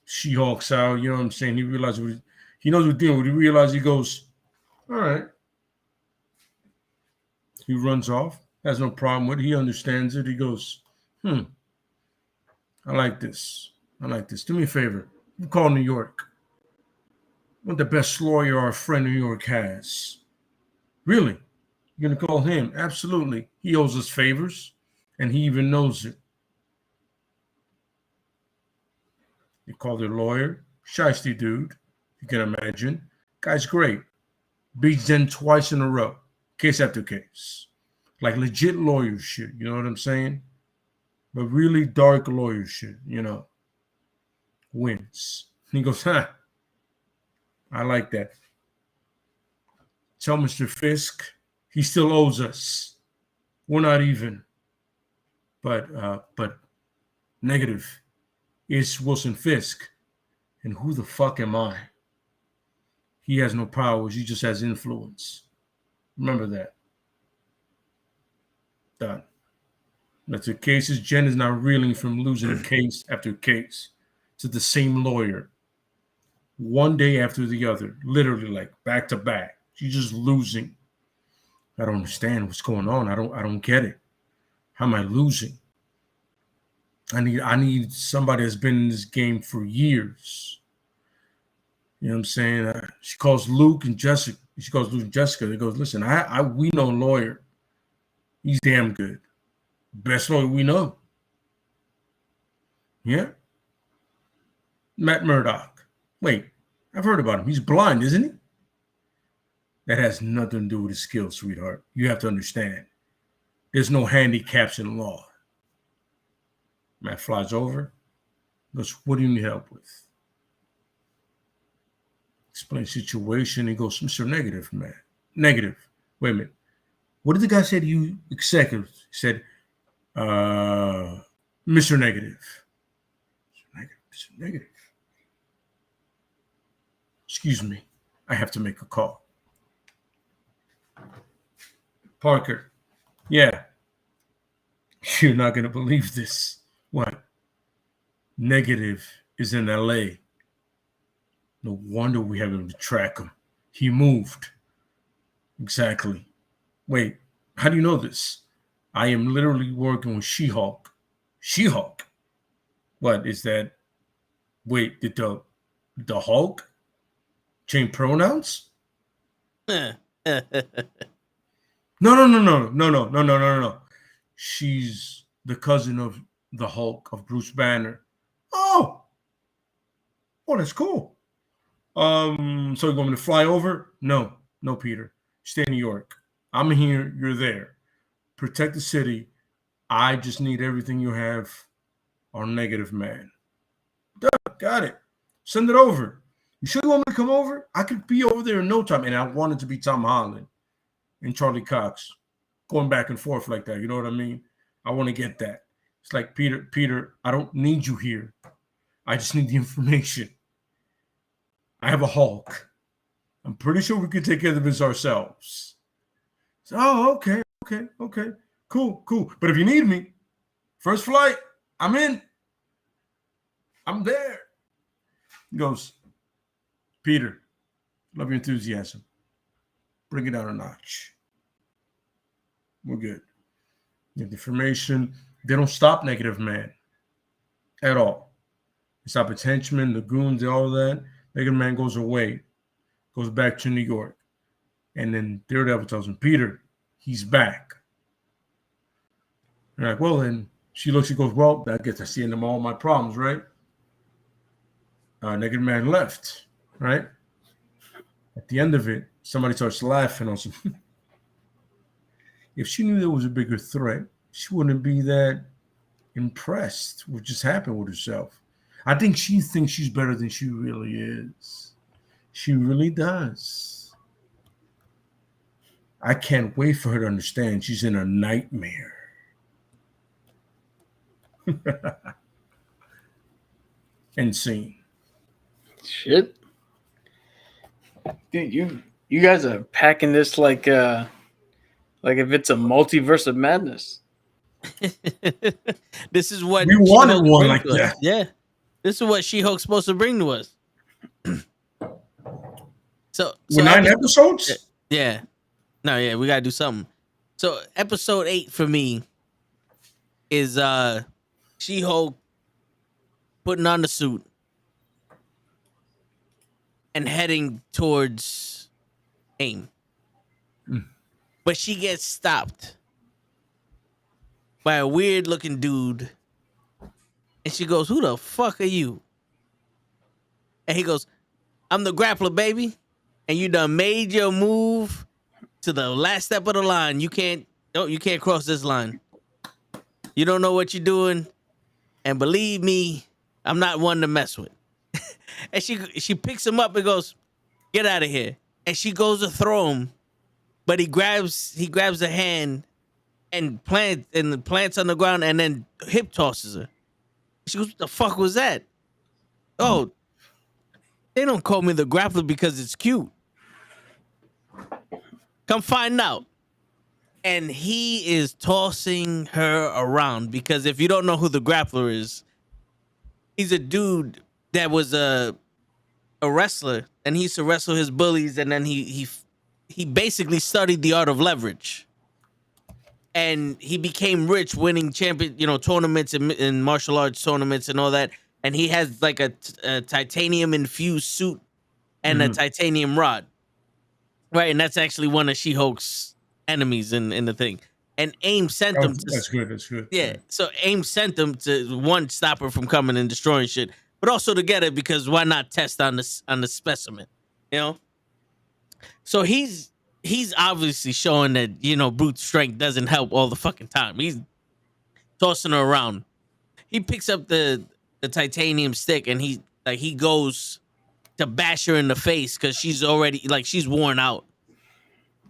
She hulks out, you know what I'm saying? He realizes he knows what he's doing. When he realizes, he goes, all right. He runs off. Has no problem with it. He understands it. He goes, I like this. I like this. Do me a favor. You call New York. I want the best lawyer our friend New York has. Really? You're going to call him? Absolutely. He owes us favors, and he even knows it. You call their lawyer. Shiesty dude. You can imagine. Guy's great. Beats them twice in a row. Case after case. Like legit lawyer shit. You know what I'm saying? But really dark lawyer shit, wins. He goes, I like that. Tell Mr. Fisk he still owes us. We're not even. But negative. It's Wilson Fisk. And who the fuck am I? He has no powers. He just has influence. Remember that. Done. That's the cases. Jen is now reeling from losing case after case to the same lawyer. One day after the other. Literally like back to back. She's just losing. I don't understand what's going on. I don't get it. How am I losing? I need somebody that's been in this game for years. You know what I'm saying? She calls Luke and Jessica. She calls Luke and Jessica. They goes, listen, we know a lawyer. He's damn good. Best lawyer we know. Yeah. Matt Murdock. Wait, I've heard about him. He's blind, isn't he? That has nothing to do with his skills, sweetheart. You have to understand. There's no handicaps in law. Matt flies over. Goes, what do you need help with? Explain situation. He goes, Mr. Negative, man. Negative. Wait a minute. What did the guy say to you, executive? He said, Mr. Negative. Mr. Negative. Excuse me. I have to make a call. Parker. Yeah. You're not going to believe this. What? Negative is in LA. No wonder we haven't been to track him. He moved. Exactly. Wait, how do you know this? I am literally working with She-Hulk. She-Hulk? What is that? Wait, did the Hulk change pronouns? No. No. She's the cousin of the Hulk, of Bruce Banner. Oh, that's cool. So you want me to fly over? No, Peter. Stay in New York. I'm here. You're there. Protect the city. I just need everything you have on Negative Man. Duh, got it. Send it over. You sure you want me to come over? I could be over there in no time. And I want it to be Tom Holland and Charlie Cox going back and forth like that. You know what I mean? I want to get that. It's like, Peter, I don't need you here. I just need the information. I have a Hulk. I'm pretty sure we could take care of this ourselves. So, okay. Cool. But if you need me, first flight, I'm in. I'm there. He goes, Peter, love your enthusiasm. Bring it down a notch. We're good. The information, they don't stop Negative Man at all. They stop its henchmen, the goons, and all of that. Negative Man goes away, goes back to New York. And then Daredevil tells him, Peter, he's back. They're like, well, then she looks, she goes, well, I guess that's the end of all my problems, right? Negative Man left, right? At the end of it, somebody starts laughing on some. If she knew there was a bigger threat, she wouldn't be that impressed with what just happened with herself. I think she thinks she's better than she really is. She really does. I can't wait for her to understand she's in a nightmare. Insane. Shit. Dude, you guys are packing this like if it's a multiverse of madness. This is what we wanted She-Hulk one brings like to us. that. Yeah. This is what She-Hulk's supposed to bring to us. So 9 episodes? Yeah. No, yeah, we gotta do something. So episode 8 for me is She-Hulk putting on the suit and heading towards AIM. But she gets stopped by a weird looking dude. And she goes, who the fuck are you? And he goes, I'm the grappler, baby. And you done made your move to the last step of the line. You can't cross this line. You don't know what you're doing. And believe me, I'm not one to mess with. And she picks him up and goes, get out of here. And she goes to throw him. But he grabs her hand and plants on the ground and then hip tosses her. She goes, what the fuck was that? Oh, they don't call me the grappler because it's cute. Come find out. And he is tossing her around because if you don't know who the grappler is, he's a dude that was a wrestler and he used to wrestle his bullies and then he he basically studied the art of leverage, and he became rich winning tournaments and martial arts tournaments and all that. And he has like a titanium infused suit and a titanium rod, right? And that's actually one of She-Hulk's enemies in the thing. And AIM sent him to That's good. That's good. yeah. So AIM sent them to one, stop her from coming and destroying shit, but also to get it because why not test on the specimen, you know? So he's obviously showing that brute strength doesn't help all the fucking time. He's tossing her around. He picks up the titanium stick and he goes to bash her in the face because she's already she's worn out,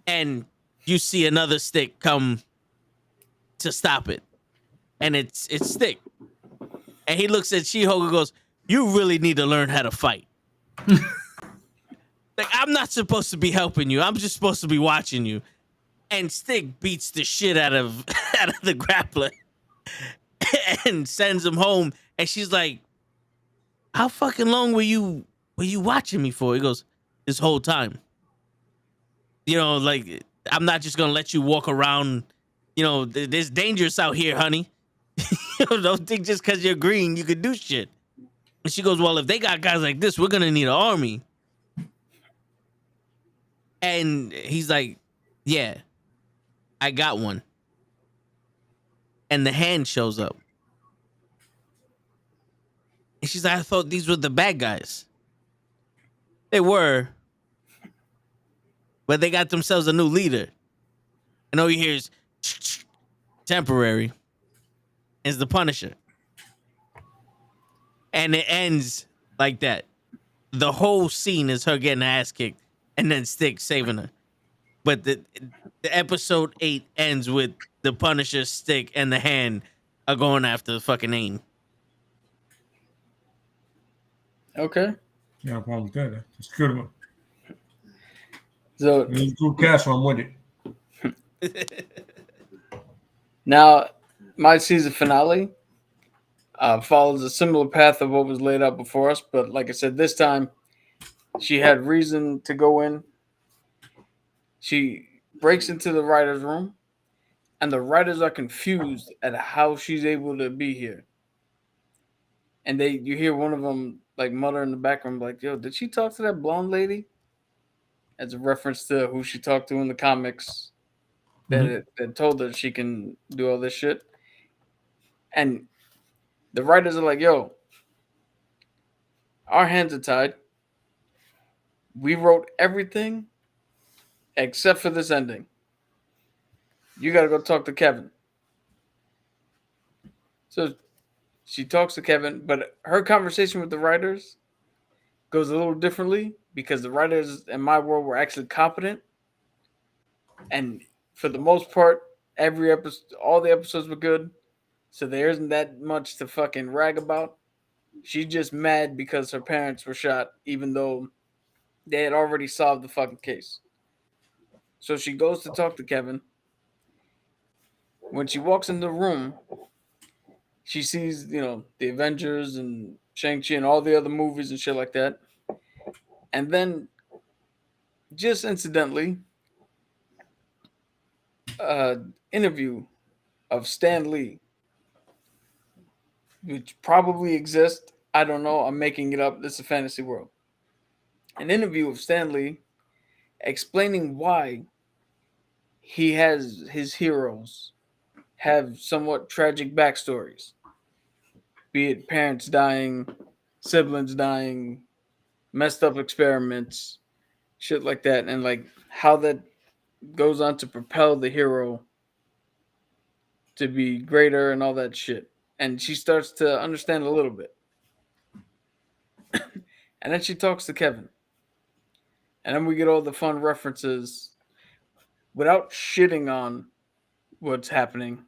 and you see another stick come to stop it, and it's stick. And he looks at She-Hulk and goes, "You really need to learn how to fight." I'm not supposed to be helping you. I'm just supposed to be watching you. And Stick beats the shit out of the grappler and sends him home. And she's like, "How fucking long were you watching me for?" He goes, "This whole time. I'm not just gonna let you walk around. There's dangerous out here, honey. Don't think just because you're green you could do shit." And she goes, "Well, if they got guys like this, we're gonna need an army." And he's like, "Yeah, I got one." And the hand shows up. And she's like, "I thought these were the bad guys." They were. But they got themselves a new leader. And all you hear is temporary. Is the Punisher. And it ends like that. The whole scene is her getting her ass kicked and then Stick saving her. But the episode 8 ends with the Punisher, Stick, and the hand are going after the fucking AIM. Okay. Yeah, no problem with that. It's a good one. So It's a good cast, so I'm with it. now, my season finale follows a similar path of what was laid out before us, but like I said, this time she had reason to go in. She breaks into the writer's room, and the writers are confused at how she's able to be here. And you hear one of them like mutter in the background, like, "Yo, did she talk to that blonde lady?" As a reference to who she talked to in the comics that told her she can do all this shit. And the writers are like, "Yo, our hands are tied. We wrote everything except for this ending. You got to go talk to Kevin." So she talks to Kevin, but her conversation with the writers goes a little differently because the writers in my world were actually competent. And for the most part, every episode, all the episodes were good. So there isn't that much to fucking rag about. She's just mad because her parents were shot, even though they had already solved the fucking case. So she goes to talk to Kevin. When she walks in the room, she sees, the Avengers and Shang-Chi and all the other movies and shit like that. And then, just incidentally, interview of Stan Lee, which probably exists. I don't know. I'm making it up. This is a fantasy world. An interview of Stan Lee explaining why he has his heroes have somewhat tragic backstories, be it parents dying, siblings dying, messed up experiments, shit like that, and like how that goes on to propel the hero to be greater and all that shit. And she starts to understand a little bit. And then she talks to Kevin. And then we get all the fun references without shitting on what's happening.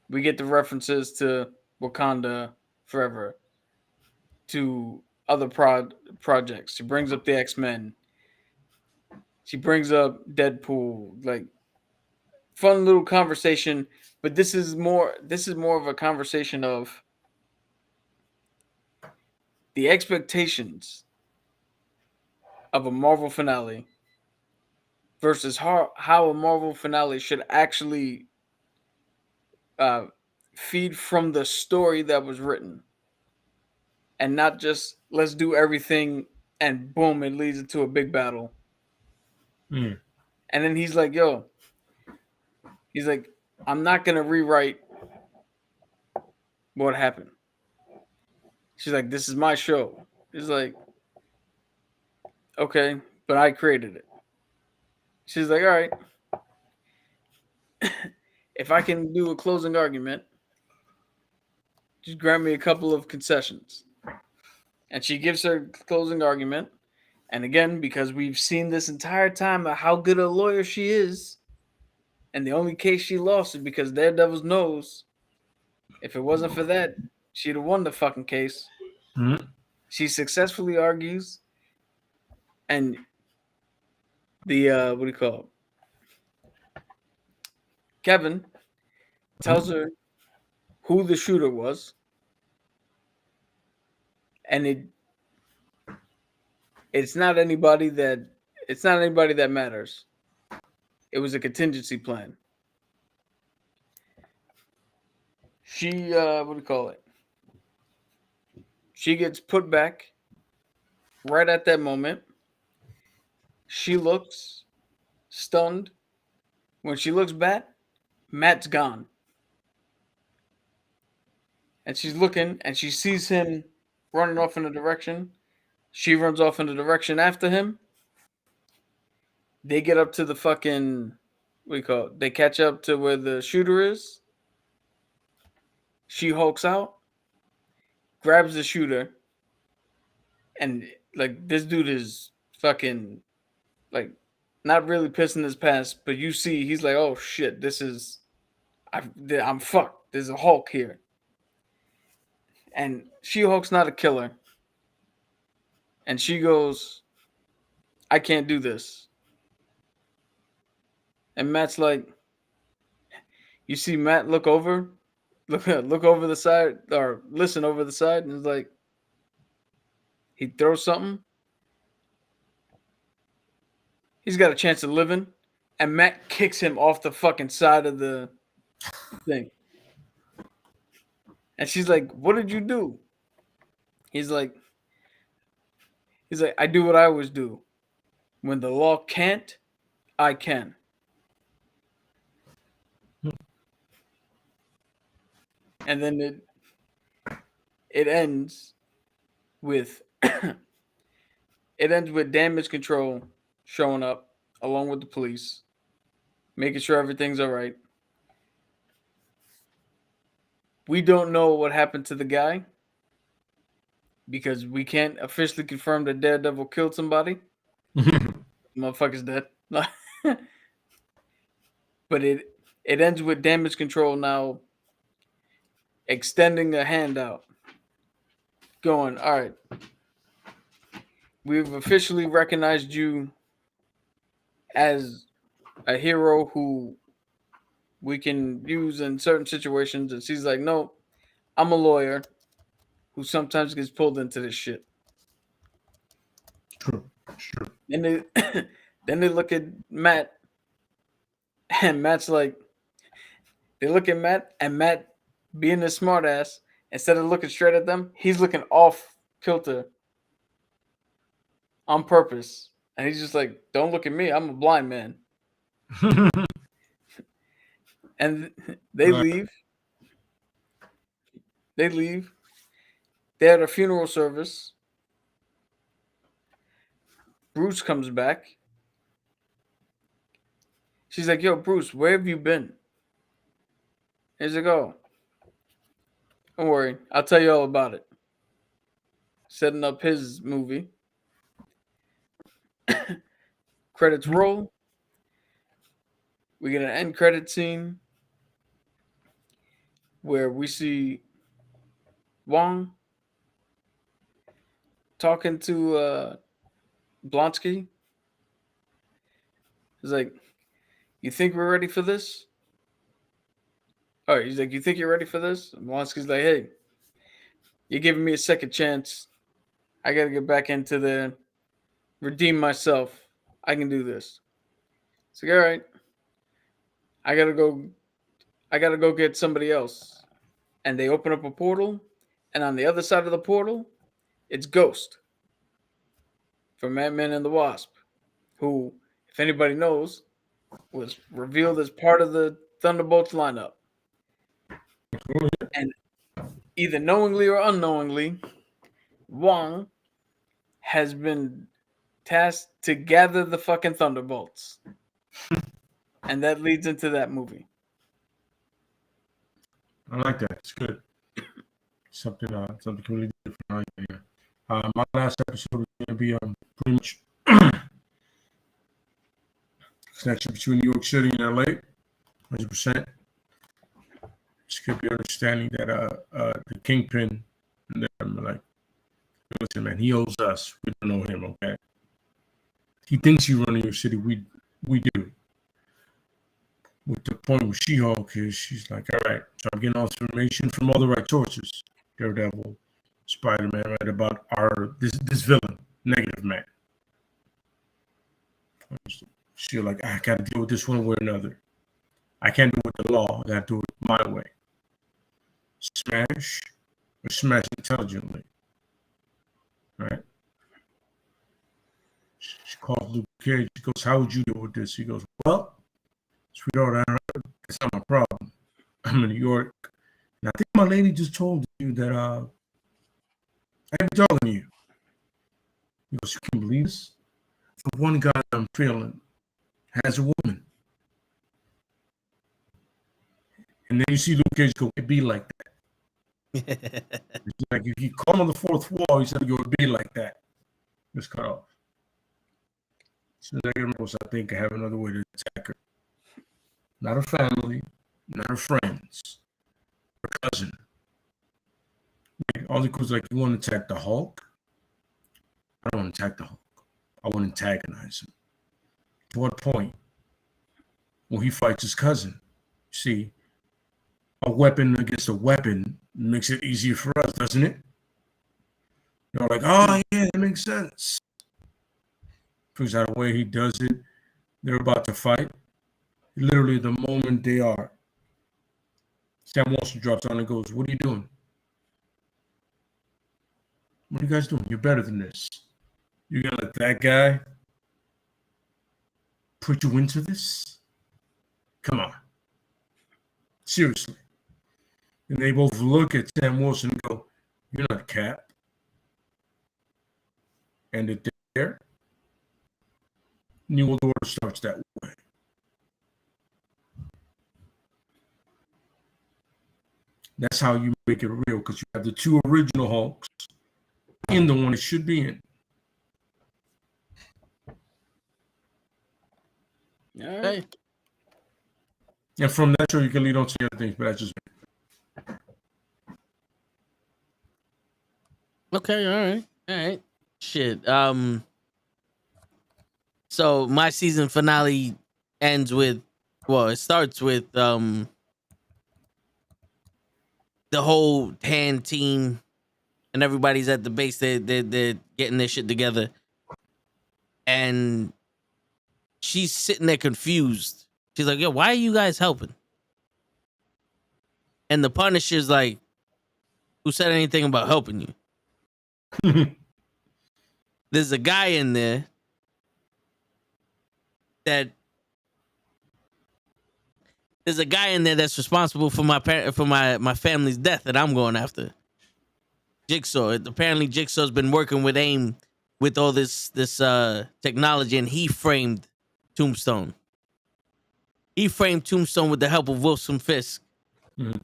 We get the references to Wakanda Forever, to other projects. She brings up the X-Men. She brings up Deadpool. Like, fun little conversation, but this is more of a conversation of the expectations of a Marvel finale versus how a Marvel finale should actually feed from the story that was written, and not just let's do everything and boom, it leads into a big battle. Hmm. And then he's like, "Yo," he's like, "I'm not gonna rewrite what happened." She's like, "This is my show." He's like, "Okay, but I created it." She's like, "All right, if I can do a closing argument, just grant me a couple of concessions." And she gives her closing argument. And again, because we've seen this entire time of how good a lawyer she is, and the only case she lost is because Daredevil knows if it wasn't for that, she'd have won the fucking case. Hmm. She successfully argues, and the what do you call it? Kevin tells her who the shooter was, and it's not anybody that matters. It was a contingency plan. She what do you call it? She gets put back right at that moment. She looks stunned. When she looks back, Matt's gone. And she's looking and she sees him running off in a direction. She runs off in the direction after him. They get up to the fucking, what do you call it? They catch up to where the shooter is. She hulks out, grabs the shooter, and like this dude is fucking like not really pissing his pants, but you see he's like, oh shit, I'm fucked. There's a Hulk here. And She-Hulk's not a killer. And she goes, I can't do this. And Matt's like, you see Matt look over the side or listen over the side, and it's like he throws something. He's got a chance of living, and Matt kicks him off the fucking side of the thing. And she's like, what did you do? He's like, I do what I always do. When the law can't, I can. And then it ends with damage control showing up along with the police, making sure everything's all right. We don't know what happened to the guy because we can't officially confirm that Daredevil killed somebody. Motherfucker's dead. But it ends with damage control now extending a hand out, going, all right, we've officially recognized you as a hero who we can use in certain situations. And she's like, no, I'm a lawyer who sometimes gets pulled into this shit. True. And then they look at Matt, and Matt's like, they look at Matt, and Matt, being a smartass, instead of looking straight at them, he's looking off kilter on purpose. And he's just like, don't look at me. I'm a blind man. And they leave. They leave. They had a funeral service. Bruce comes back. She's like, yo, Bruce, where have you been? He's like, oh, don't worry. I'll tell you all about it. Setting up his movie. Credits roll. We get an end credit scene where we see Wong talking to Blonsky. He's like, you think we're ready for this? All right, he's like, you think you're ready for this? And Blonsky's like, hey, you're giving me a second chance. I got to get back into there, redeem myself. I can do this. It's like, all right, I gotta go get somebody else. And they open up a portal, and on the other side of the portal, it's Ghost from Ant-Man and the Wasp, who, if anybody knows, was revealed as part of the Thunderbolts lineup. And either knowingly or unknowingly, Wong has been tasked to gather the fucking Thunderbolts. And that leads into that movie. I like that. It's good. Something completely different. I like that. My last episode is going to be pretty much connection between New York City and LA, 100%. Just could be understanding that the kingpin, and them are like, listen, man, he owes us. We don't know him, okay? He thinks he's running your city. We do. With the point with She-Hulk is she's like, all right, so I'm getting all this information from all the right sources. Daredevil, Spider-Man, right, about this villain, Negative Man. She's like, I got to deal with this one way or another. I can't do it with the law. I got to do it my way. Smash or smash intelligently. Right? She calls Luke Cage. She goes, how would you deal with this? He goes, well, sweetheart, that's not my problem. I'm in New York. And I think my lady just told you that I ain't talking to you. He goes, you can believe this? The one guy I'm feeling has a woman. And then you see Luke Cage go, it be like that. It's like if you call on the fourth wall, he said, it would be like that. Just cut off. So I think I have another way to attack her. Not her family, not her friends, her cousin. All the cool is like, you want to attack the Hulk? I don't want to attack the Hulk. I want to antagonize him. To what point? Well, he fights his cousin. See, a weapon against a weapon makes it easier for us, doesn't it? You're like, oh, yeah, that makes sense. Figures out a way he does it. They're about to fight. Literally, the moment they are, Sam Wilson drops on and goes, what are you doing? What are you guys doing? You're better than this. You're going to let that guy put you into this? Come on. Seriously. And they both look at Sam Wilson and go, you're not Cap. And it there. New World Order starts that way. That's how you make it real, because you have the two original Hulks in the one it should be in. All right. And from that show, you can lead on to the other things, but that's just me. Okay, all right. Shit. So my season finale ends with, well, it starts with the whole hand team and everybody's at the base. They're getting their shit together, and she's sitting there confused. She's like, yo, why are you guys helping? And the Punisher's like, who said anything about helping you? There's a guy in there that's responsible for my family's death that I'm going after. Jigsaw. Apparently Jigsaw's been working with AIM with all this technology, and he framed Tombstone. He framed Tombstone with the help of Wilson Fisk. Mm-hmm.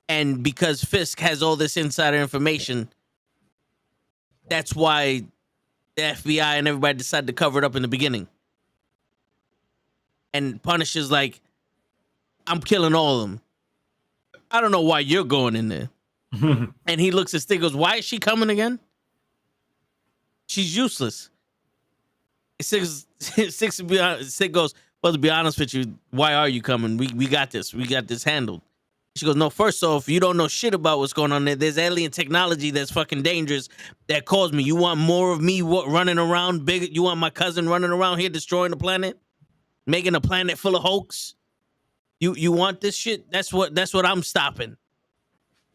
And because Fisk has all this insider information, that's why the FBI and everybody decided to cover it up in the beginning. And Punisher's like, I'm killing all of them. I don't know why you're going in there. And he looks at Stig, goes, why is she coming again? She's useless. Stig goes, well, to be honest with you, why are you coming? We got this. We got this handled. She goes, no, first off, you don't know shit about what's going on there. There's alien technology that's fucking dangerous that caused me. You want more of me running around big? You want my cousin running around here destroying the planet? making a planet full of Hulks. You want this shit? That's what I'm stopping.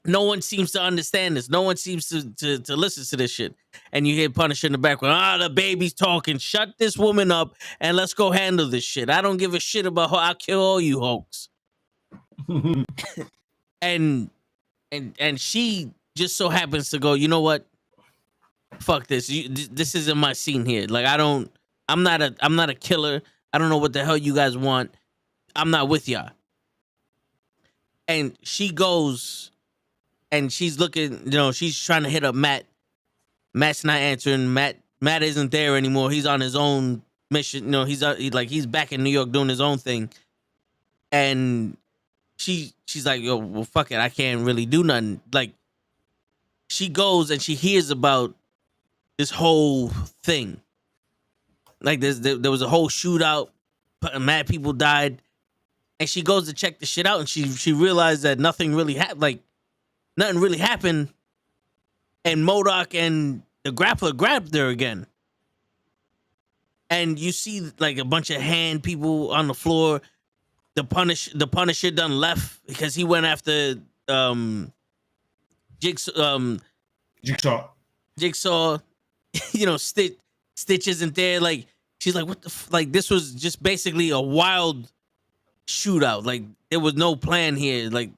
No one seems to understand this. No one seems to listen to this shit. And you hear Punisher in the background. The baby's talking. Shut this woman up and let's go handle this shit. I don't give a shit about her. I'll kill all you Hulks. and she just so happens to go, you know what? Fuck this. This isn't my scene here. Like I'm not a killer. I don't know what the hell you guys want. I'm not with y'all. And she goes and she's looking, she's trying to hit up Matt. Matt's not answering. Matt isn't there anymore. He's on his own mission. He's back in New York doing his own thing. And she's like, yo, well, fuck it. I can't really do nothing. Like, she goes and she hears about this whole thing. Like, there was a whole shootout. Mad people died. And she goes to check the shit out, and she realized that nothing really happened. Like, nothing really happened. And MODOK and the grappler grabbed her again. And you see like a bunch of hand people on the floor. The Punisher done left because he went after Jigsaw. Stitch isn't there. Like, she's like, what the like, this was just basically a wild shootout. Like, there was no plan here. Like,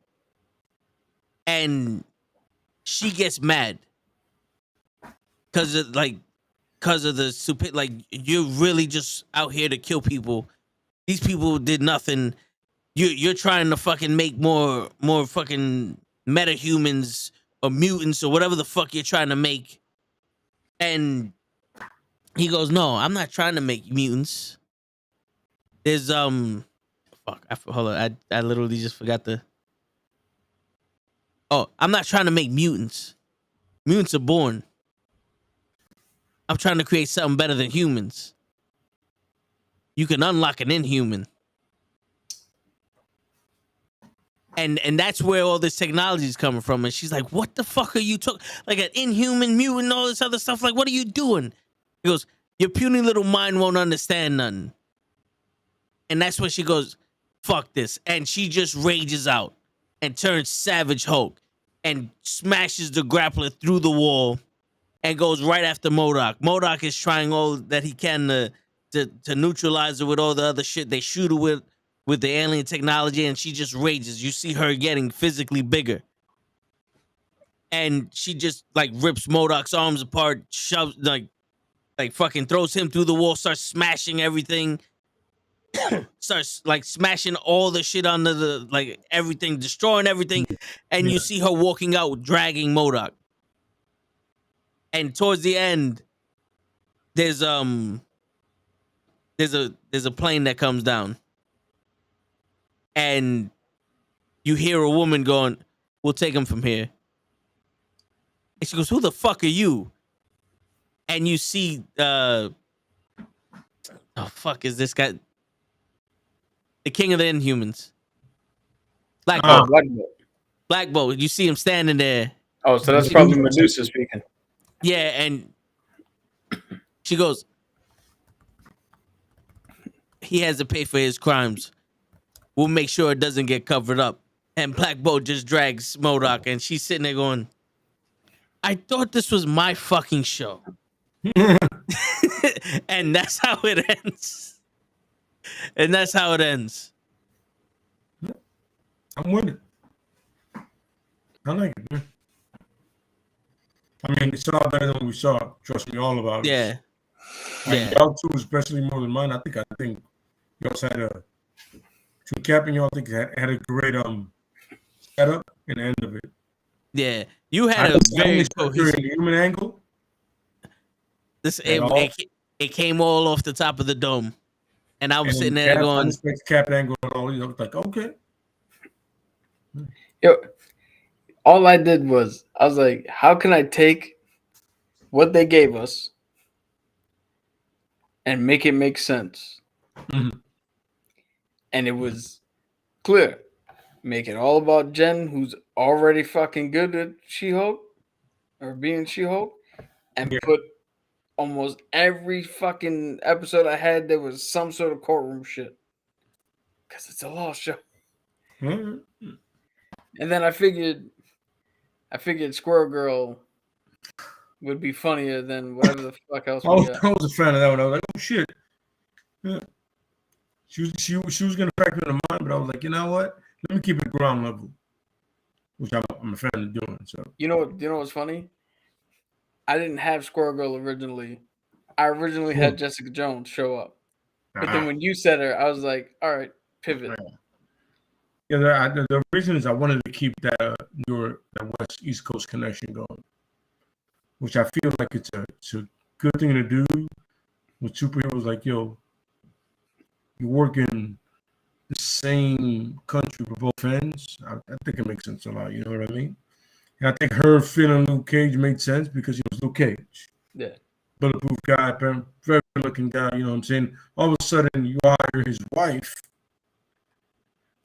and she gets mad because of the stupid. Like, you're really just out here to kill people. These people did nothing. You're trying to fucking make more fucking metahumans or mutants or whatever the fuck you're trying to make. And he goes, no, I'm not trying to make mutants. There's hold on, I literally just forgot I'm not trying to make mutants. Mutants are born. I'm trying to create something better than humans. You can unlock an inhuman. And that's where all this technology is coming from. And she's like, what the fuck are you talking? Like, an inhuman, mutant, all this other stuff. Like, what are you doing? He goes, your puny little mind won't understand nothing. And that's when she goes, fuck this. And she just rages out and turns Savage Hulk and smashes the grappler through the wall and goes right after MODOK. MODOK is trying all that he can to neutralize her with all the other shit they shoot her with the alien technology, and she just rages. You see her getting physically bigger. And she just, like, rips MODOK's arms apart, shoves, like fucking throws him through the wall, starts smashing everything. Starts, like, smashing all the shit under the, like, everything, destroying everything. And you see her walking out, dragging MODOK. And towards the end, there's a plane that comes down. And you hear a woman going, we'll take him from here. And she goes, who the fuck are you? And you see, oh, fuck is this guy? The king of the Inhumans. Black Bolt. Black Bolt. You see him standing there. Oh, so that's probably Medusa speaking. Yeah, and she goes, he has to pay for his crimes. We'll make sure it doesn't get covered up. And Black Bolt just drags MODOK, and she's sitting there going, I thought this was my fucking show. And that's how it ends. And that's how it ends. I'm with it. I like it, man. I mean, it's a lot better than we saw. Trust me, all about it. Yeah. Like, y'all too, especially more than mine. I think y'all had a to capping. Y'all think had a great setup and end of it. Yeah, you had a very cohesive human angle. It came all off the top of the dome, and I was sitting there going, cap angle and all. Like, okay. Yo, all I did was I was like, how can I take what they gave us and make it make sense? Mm-hmm. And it was clear. Make it all about Jen, who's already fucking good at She-Hulk or being She-Hulk, and put almost every fucking episode I had there was some sort of courtroom shit. because it's a lost show. Hmm? And then I figured Squirrel Girl would be funnier than whatever the fuck else we got. I was a fan of that one. I was like, oh shit. Yeah. She was gonna crack me in the mind, but I was like, you know what? Let me keep it ground level, which I'm a fan of doing. So You know what's funny? I didn't have Squirrel Girl originally. I originally had Jessica Jones show up, but then when you said her, I was like, all right, pivot. Yeah, the reason is I wanted to keep that West East Coast connection going, which I feel like it's a good thing to do with superheroes. Like, yo, you work in the same country for both ends. I think it makes sense a lot. You know what I mean? And I think her feeling Luke Cage made sense because he was Luke Cage. Yeah. Bulletproof guy, very good looking guy. You know what I'm saying? All of a sudden, you hire his wife.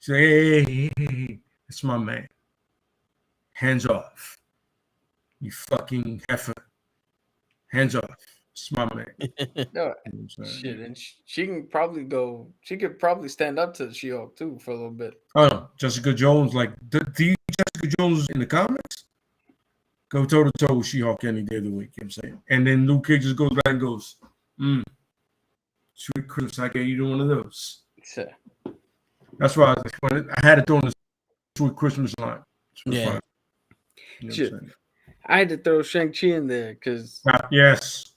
Say, hey, it's my man. Hands off. You fucking heifer. Hands off. It's my man. No, shit, and she could probably stand up to She-Hulk too for a little bit. Oh no, Jessica Jones, like the Jessica Jones in the comics, go toe to toe with She-Hulk any day of the week. You know what I'm saying? And then Luke Cage just goes back and goes, sweet Christmas, I gave you one of those. Yeah. That's why I had to throw in the sweet Christmas line. Yeah. You know I had to throw Shang-Chi in there because yes.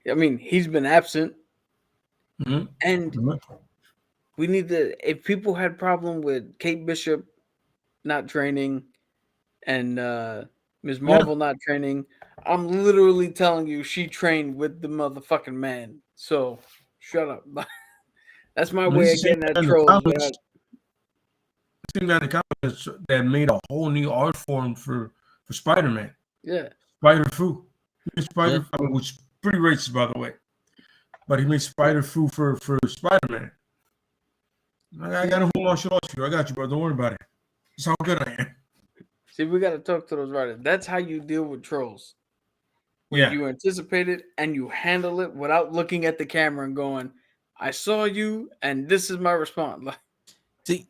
I mean, he's been absent. Mm-hmm. And we need to, if people had problem with Kate Bishop not training and Ms. Marvel not training, I'm literally telling you she trained with the motherfucking man. So shut up. That's my way of getting at trolls. The comics that made a whole new art form for Spider-Man. Yeah. Spider-Fu. Which is pretty racist, by the way. But he made Spider-Fu for Spider-Man. I got a whole lot of you. I got you, bro. Don't worry about it. That's how good I am. See, we got to talk to those writers. That's how you deal with trolls. Yeah. You anticipate it and you handle it without looking at the camera and going, I saw you and this is my response. See,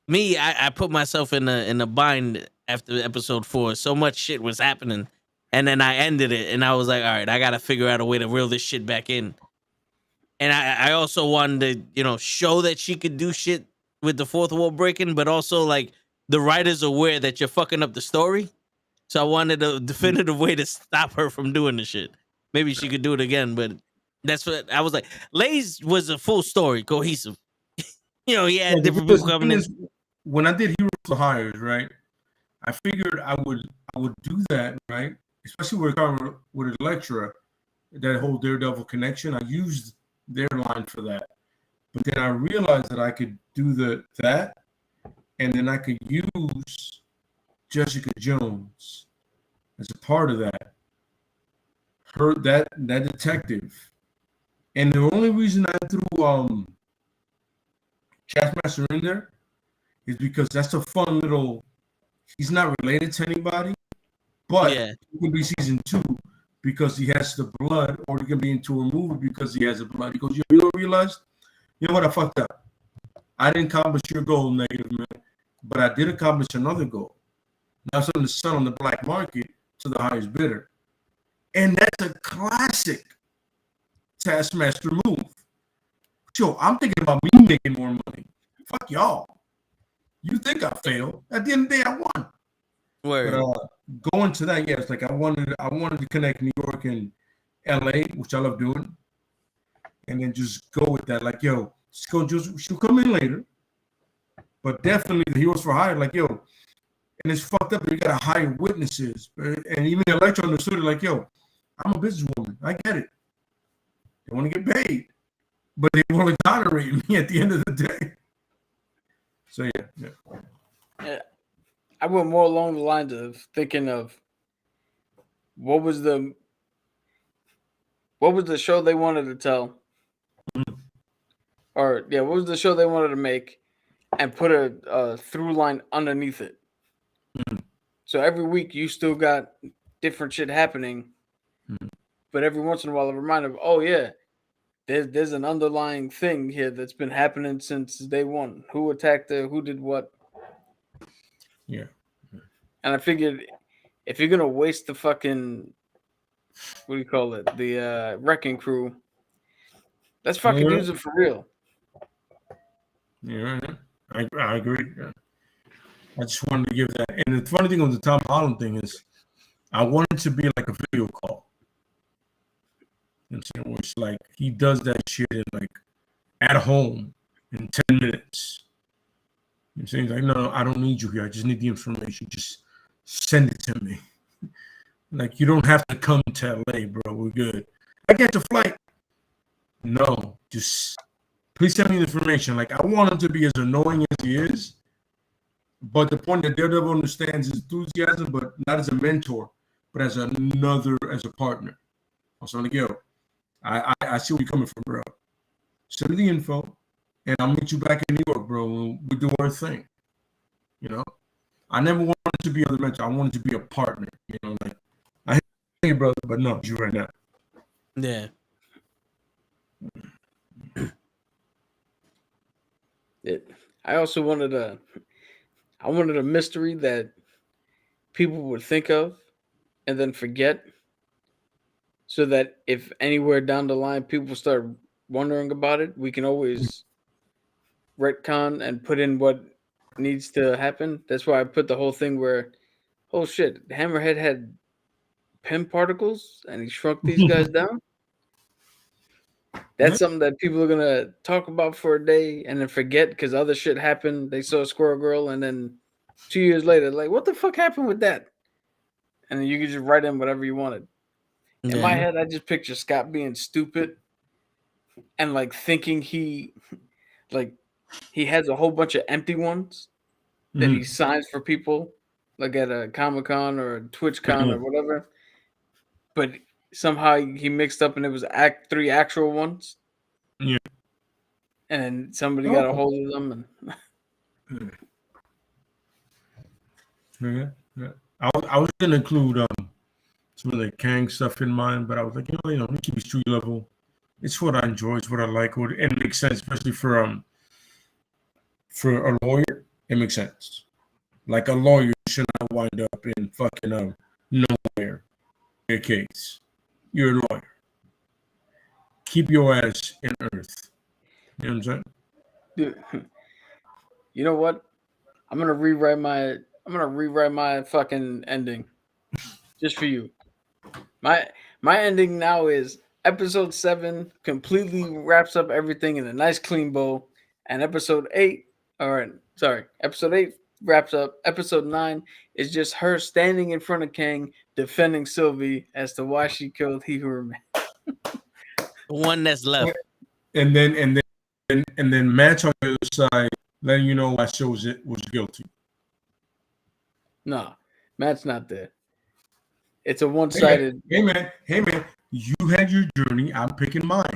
me, I put myself in a bind after episode 4. So much shit was happening. And then I ended it and I was like, all right, I got to figure out a way to reel this shit back in. And I also wanted to, show that she could do shit with the fourth wall breaking, but also like the writer's aware that you're fucking up the story. So I wanted a definitive way to stop her from doing the shit. Maybe she could do it again, but that's what I was like. Lay's was a full story, cohesive. He had different people coming in. When I did Heroes for Hires, right? I figured I would do that, right? Especially with Elektra, that whole Daredevil connection. I used their line for that, but then I realized that I could do that, and then I could use Jessica Jones as a part of that. Her that detective, and the only reason I threw Taskmaster in there is because that's a fun little. He's not related to anybody, but it could be season 2 because he has the blood, or he can be into a movie because he has the blood. He goes, you don't realize? You know what? I fucked up. I didn't accomplish your goal, negative man, but I did accomplish another goal. Now I'm going to sell on the black market to the highest bidder. And that's a classic Taskmaster move. Yo, I'm thinking about me making more money. Fuck y'all. You think I failed? At the end of the day, I won. Word. But going to that, it's like I wanted to connect New York and LA, which I love doing, and then just go with that. Like, yo, she'll come in later, but definitely the Heroes for Hire. Like, yo, and it's fucked up. You gotta hire witnesses, and even Elektra understood it. Like, yo, I'm a businesswoman. I get it. They want to get paid, but they want to tolerate me at the end of the day. So yeah. I went more along the lines of thinking of what was the show they wanted to tell, or what was the show they wanted to make, and put a through line underneath it. So every week you still got different shit happening, but every once in a while a reminder of, oh yeah, there's an underlying thing here that's been happening since day one. Who attacked her? Who did what? Yeah. And I figured if you're gonna waste the fucking what do you call it? The wrecking crew, let's fucking use it for real. Yeah, I agree. Yeah. I just wanted to give that. And the funny thing with the Tom Holland thing is, I want it to be like a video call. You know what I'm saying? Where it's like he does that shit in like at home in 10 minutes. You know what I'm saying? He's like, no, I don't need you here. I just need the information. Just send it to me. Like, you don't have to come to LA, bro. We're good. I get the flight. No, just please send me the information. Like, I want him to be as annoying as he is. But the point that Daredevil understands his enthusiasm, but not as a mentor, but as a partner. I was like, yo, I see where you're coming from, bro. Send me the info, and I'll meet you back in New York, bro. We'll do our thing. You know? I never wanted to be a mentor. I wanted to be a partner. You know, like, I hate you, brother, but no, you right now. Yeah. I also wanted a mystery that people would think of and then forget, so that if anywhere down the line people start wondering about it, we can always retcon and put in what needs to happen. That's why I put the whole thing where, oh shit, Hammerhead had PIM particles and he shrunk these guys down. That's something that people are gonna talk about for a day and then forget because other shit happened. They saw Squirrel Girl, and then 2 years later, like, what the fuck happened with that? And then you could just write in whatever you wanted. In my head, I just picture Scott being stupid and like thinking he has a whole bunch of empty ones that he signs for people, like at a Comic-Con or a TwitchCon or whatever. But somehow he mixed up and it was 3 actual ones. Yeah. And somebody got a hold of them. And I was gonna include some of the Kang stuff in mine, but I was like, you know, keep it street level. It's what I enjoy. It's what I like. And it makes sense, especially for a lawyer. It makes sense. Like, a lawyer should not wind up in fucking nowhere. Your case. You're a lawyer. Keep your ass in earth. You know what I'm saying? Dude, you know what? I'm gonna rewrite my fucking ending just for you. My ending now is episode 7 completely wraps up everything in a nice clean bow, and episode 8 wraps up. Episode 9 is just her standing in front of Kang defending Sylvie as to why she killed He Who Remains. The one that's left. And then Matt's on the other side, letting you know why shows it was guilty. No, Matt's not there. It's a one-sided. Hey man, you had your journey. I'm picking mine.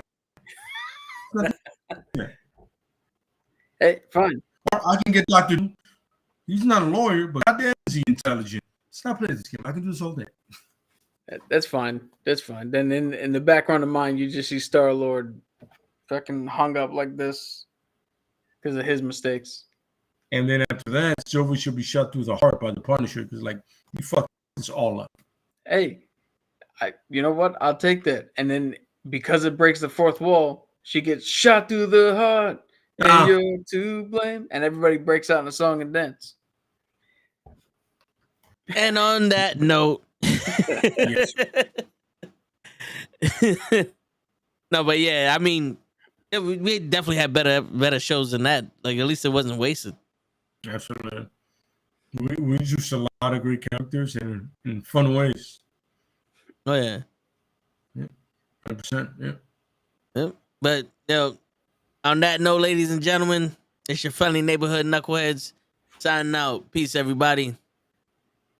Hey, fine. Or I can get Dr. He's not a lawyer, but goddamn is he intelligent. Stop playing this game. I can do this all day. That's fine. That's fine. Then in the background of mine, you just see Star-Lord fucking hung up like this because of his mistakes. And then after that, Sylvie should be shot through the heart by the Punisher because, like, you fucked this all up. Hey, you know what? I'll take that. And then because it breaks the fourth wall, she gets shot through the heart. And you're to blame. And everybody breaks out in a song and dance. And on that note, no, but yeah, I mean, we definitely had better shows than that. Like, at least it wasn't wasted. Absolutely. We used a lot of great characters in fun ways. Oh yeah. 100%. Yeah. Yep. But on that note, ladies and gentlemen, it's your friendly neighborhood knuckleheads signing out. Peace, everybody.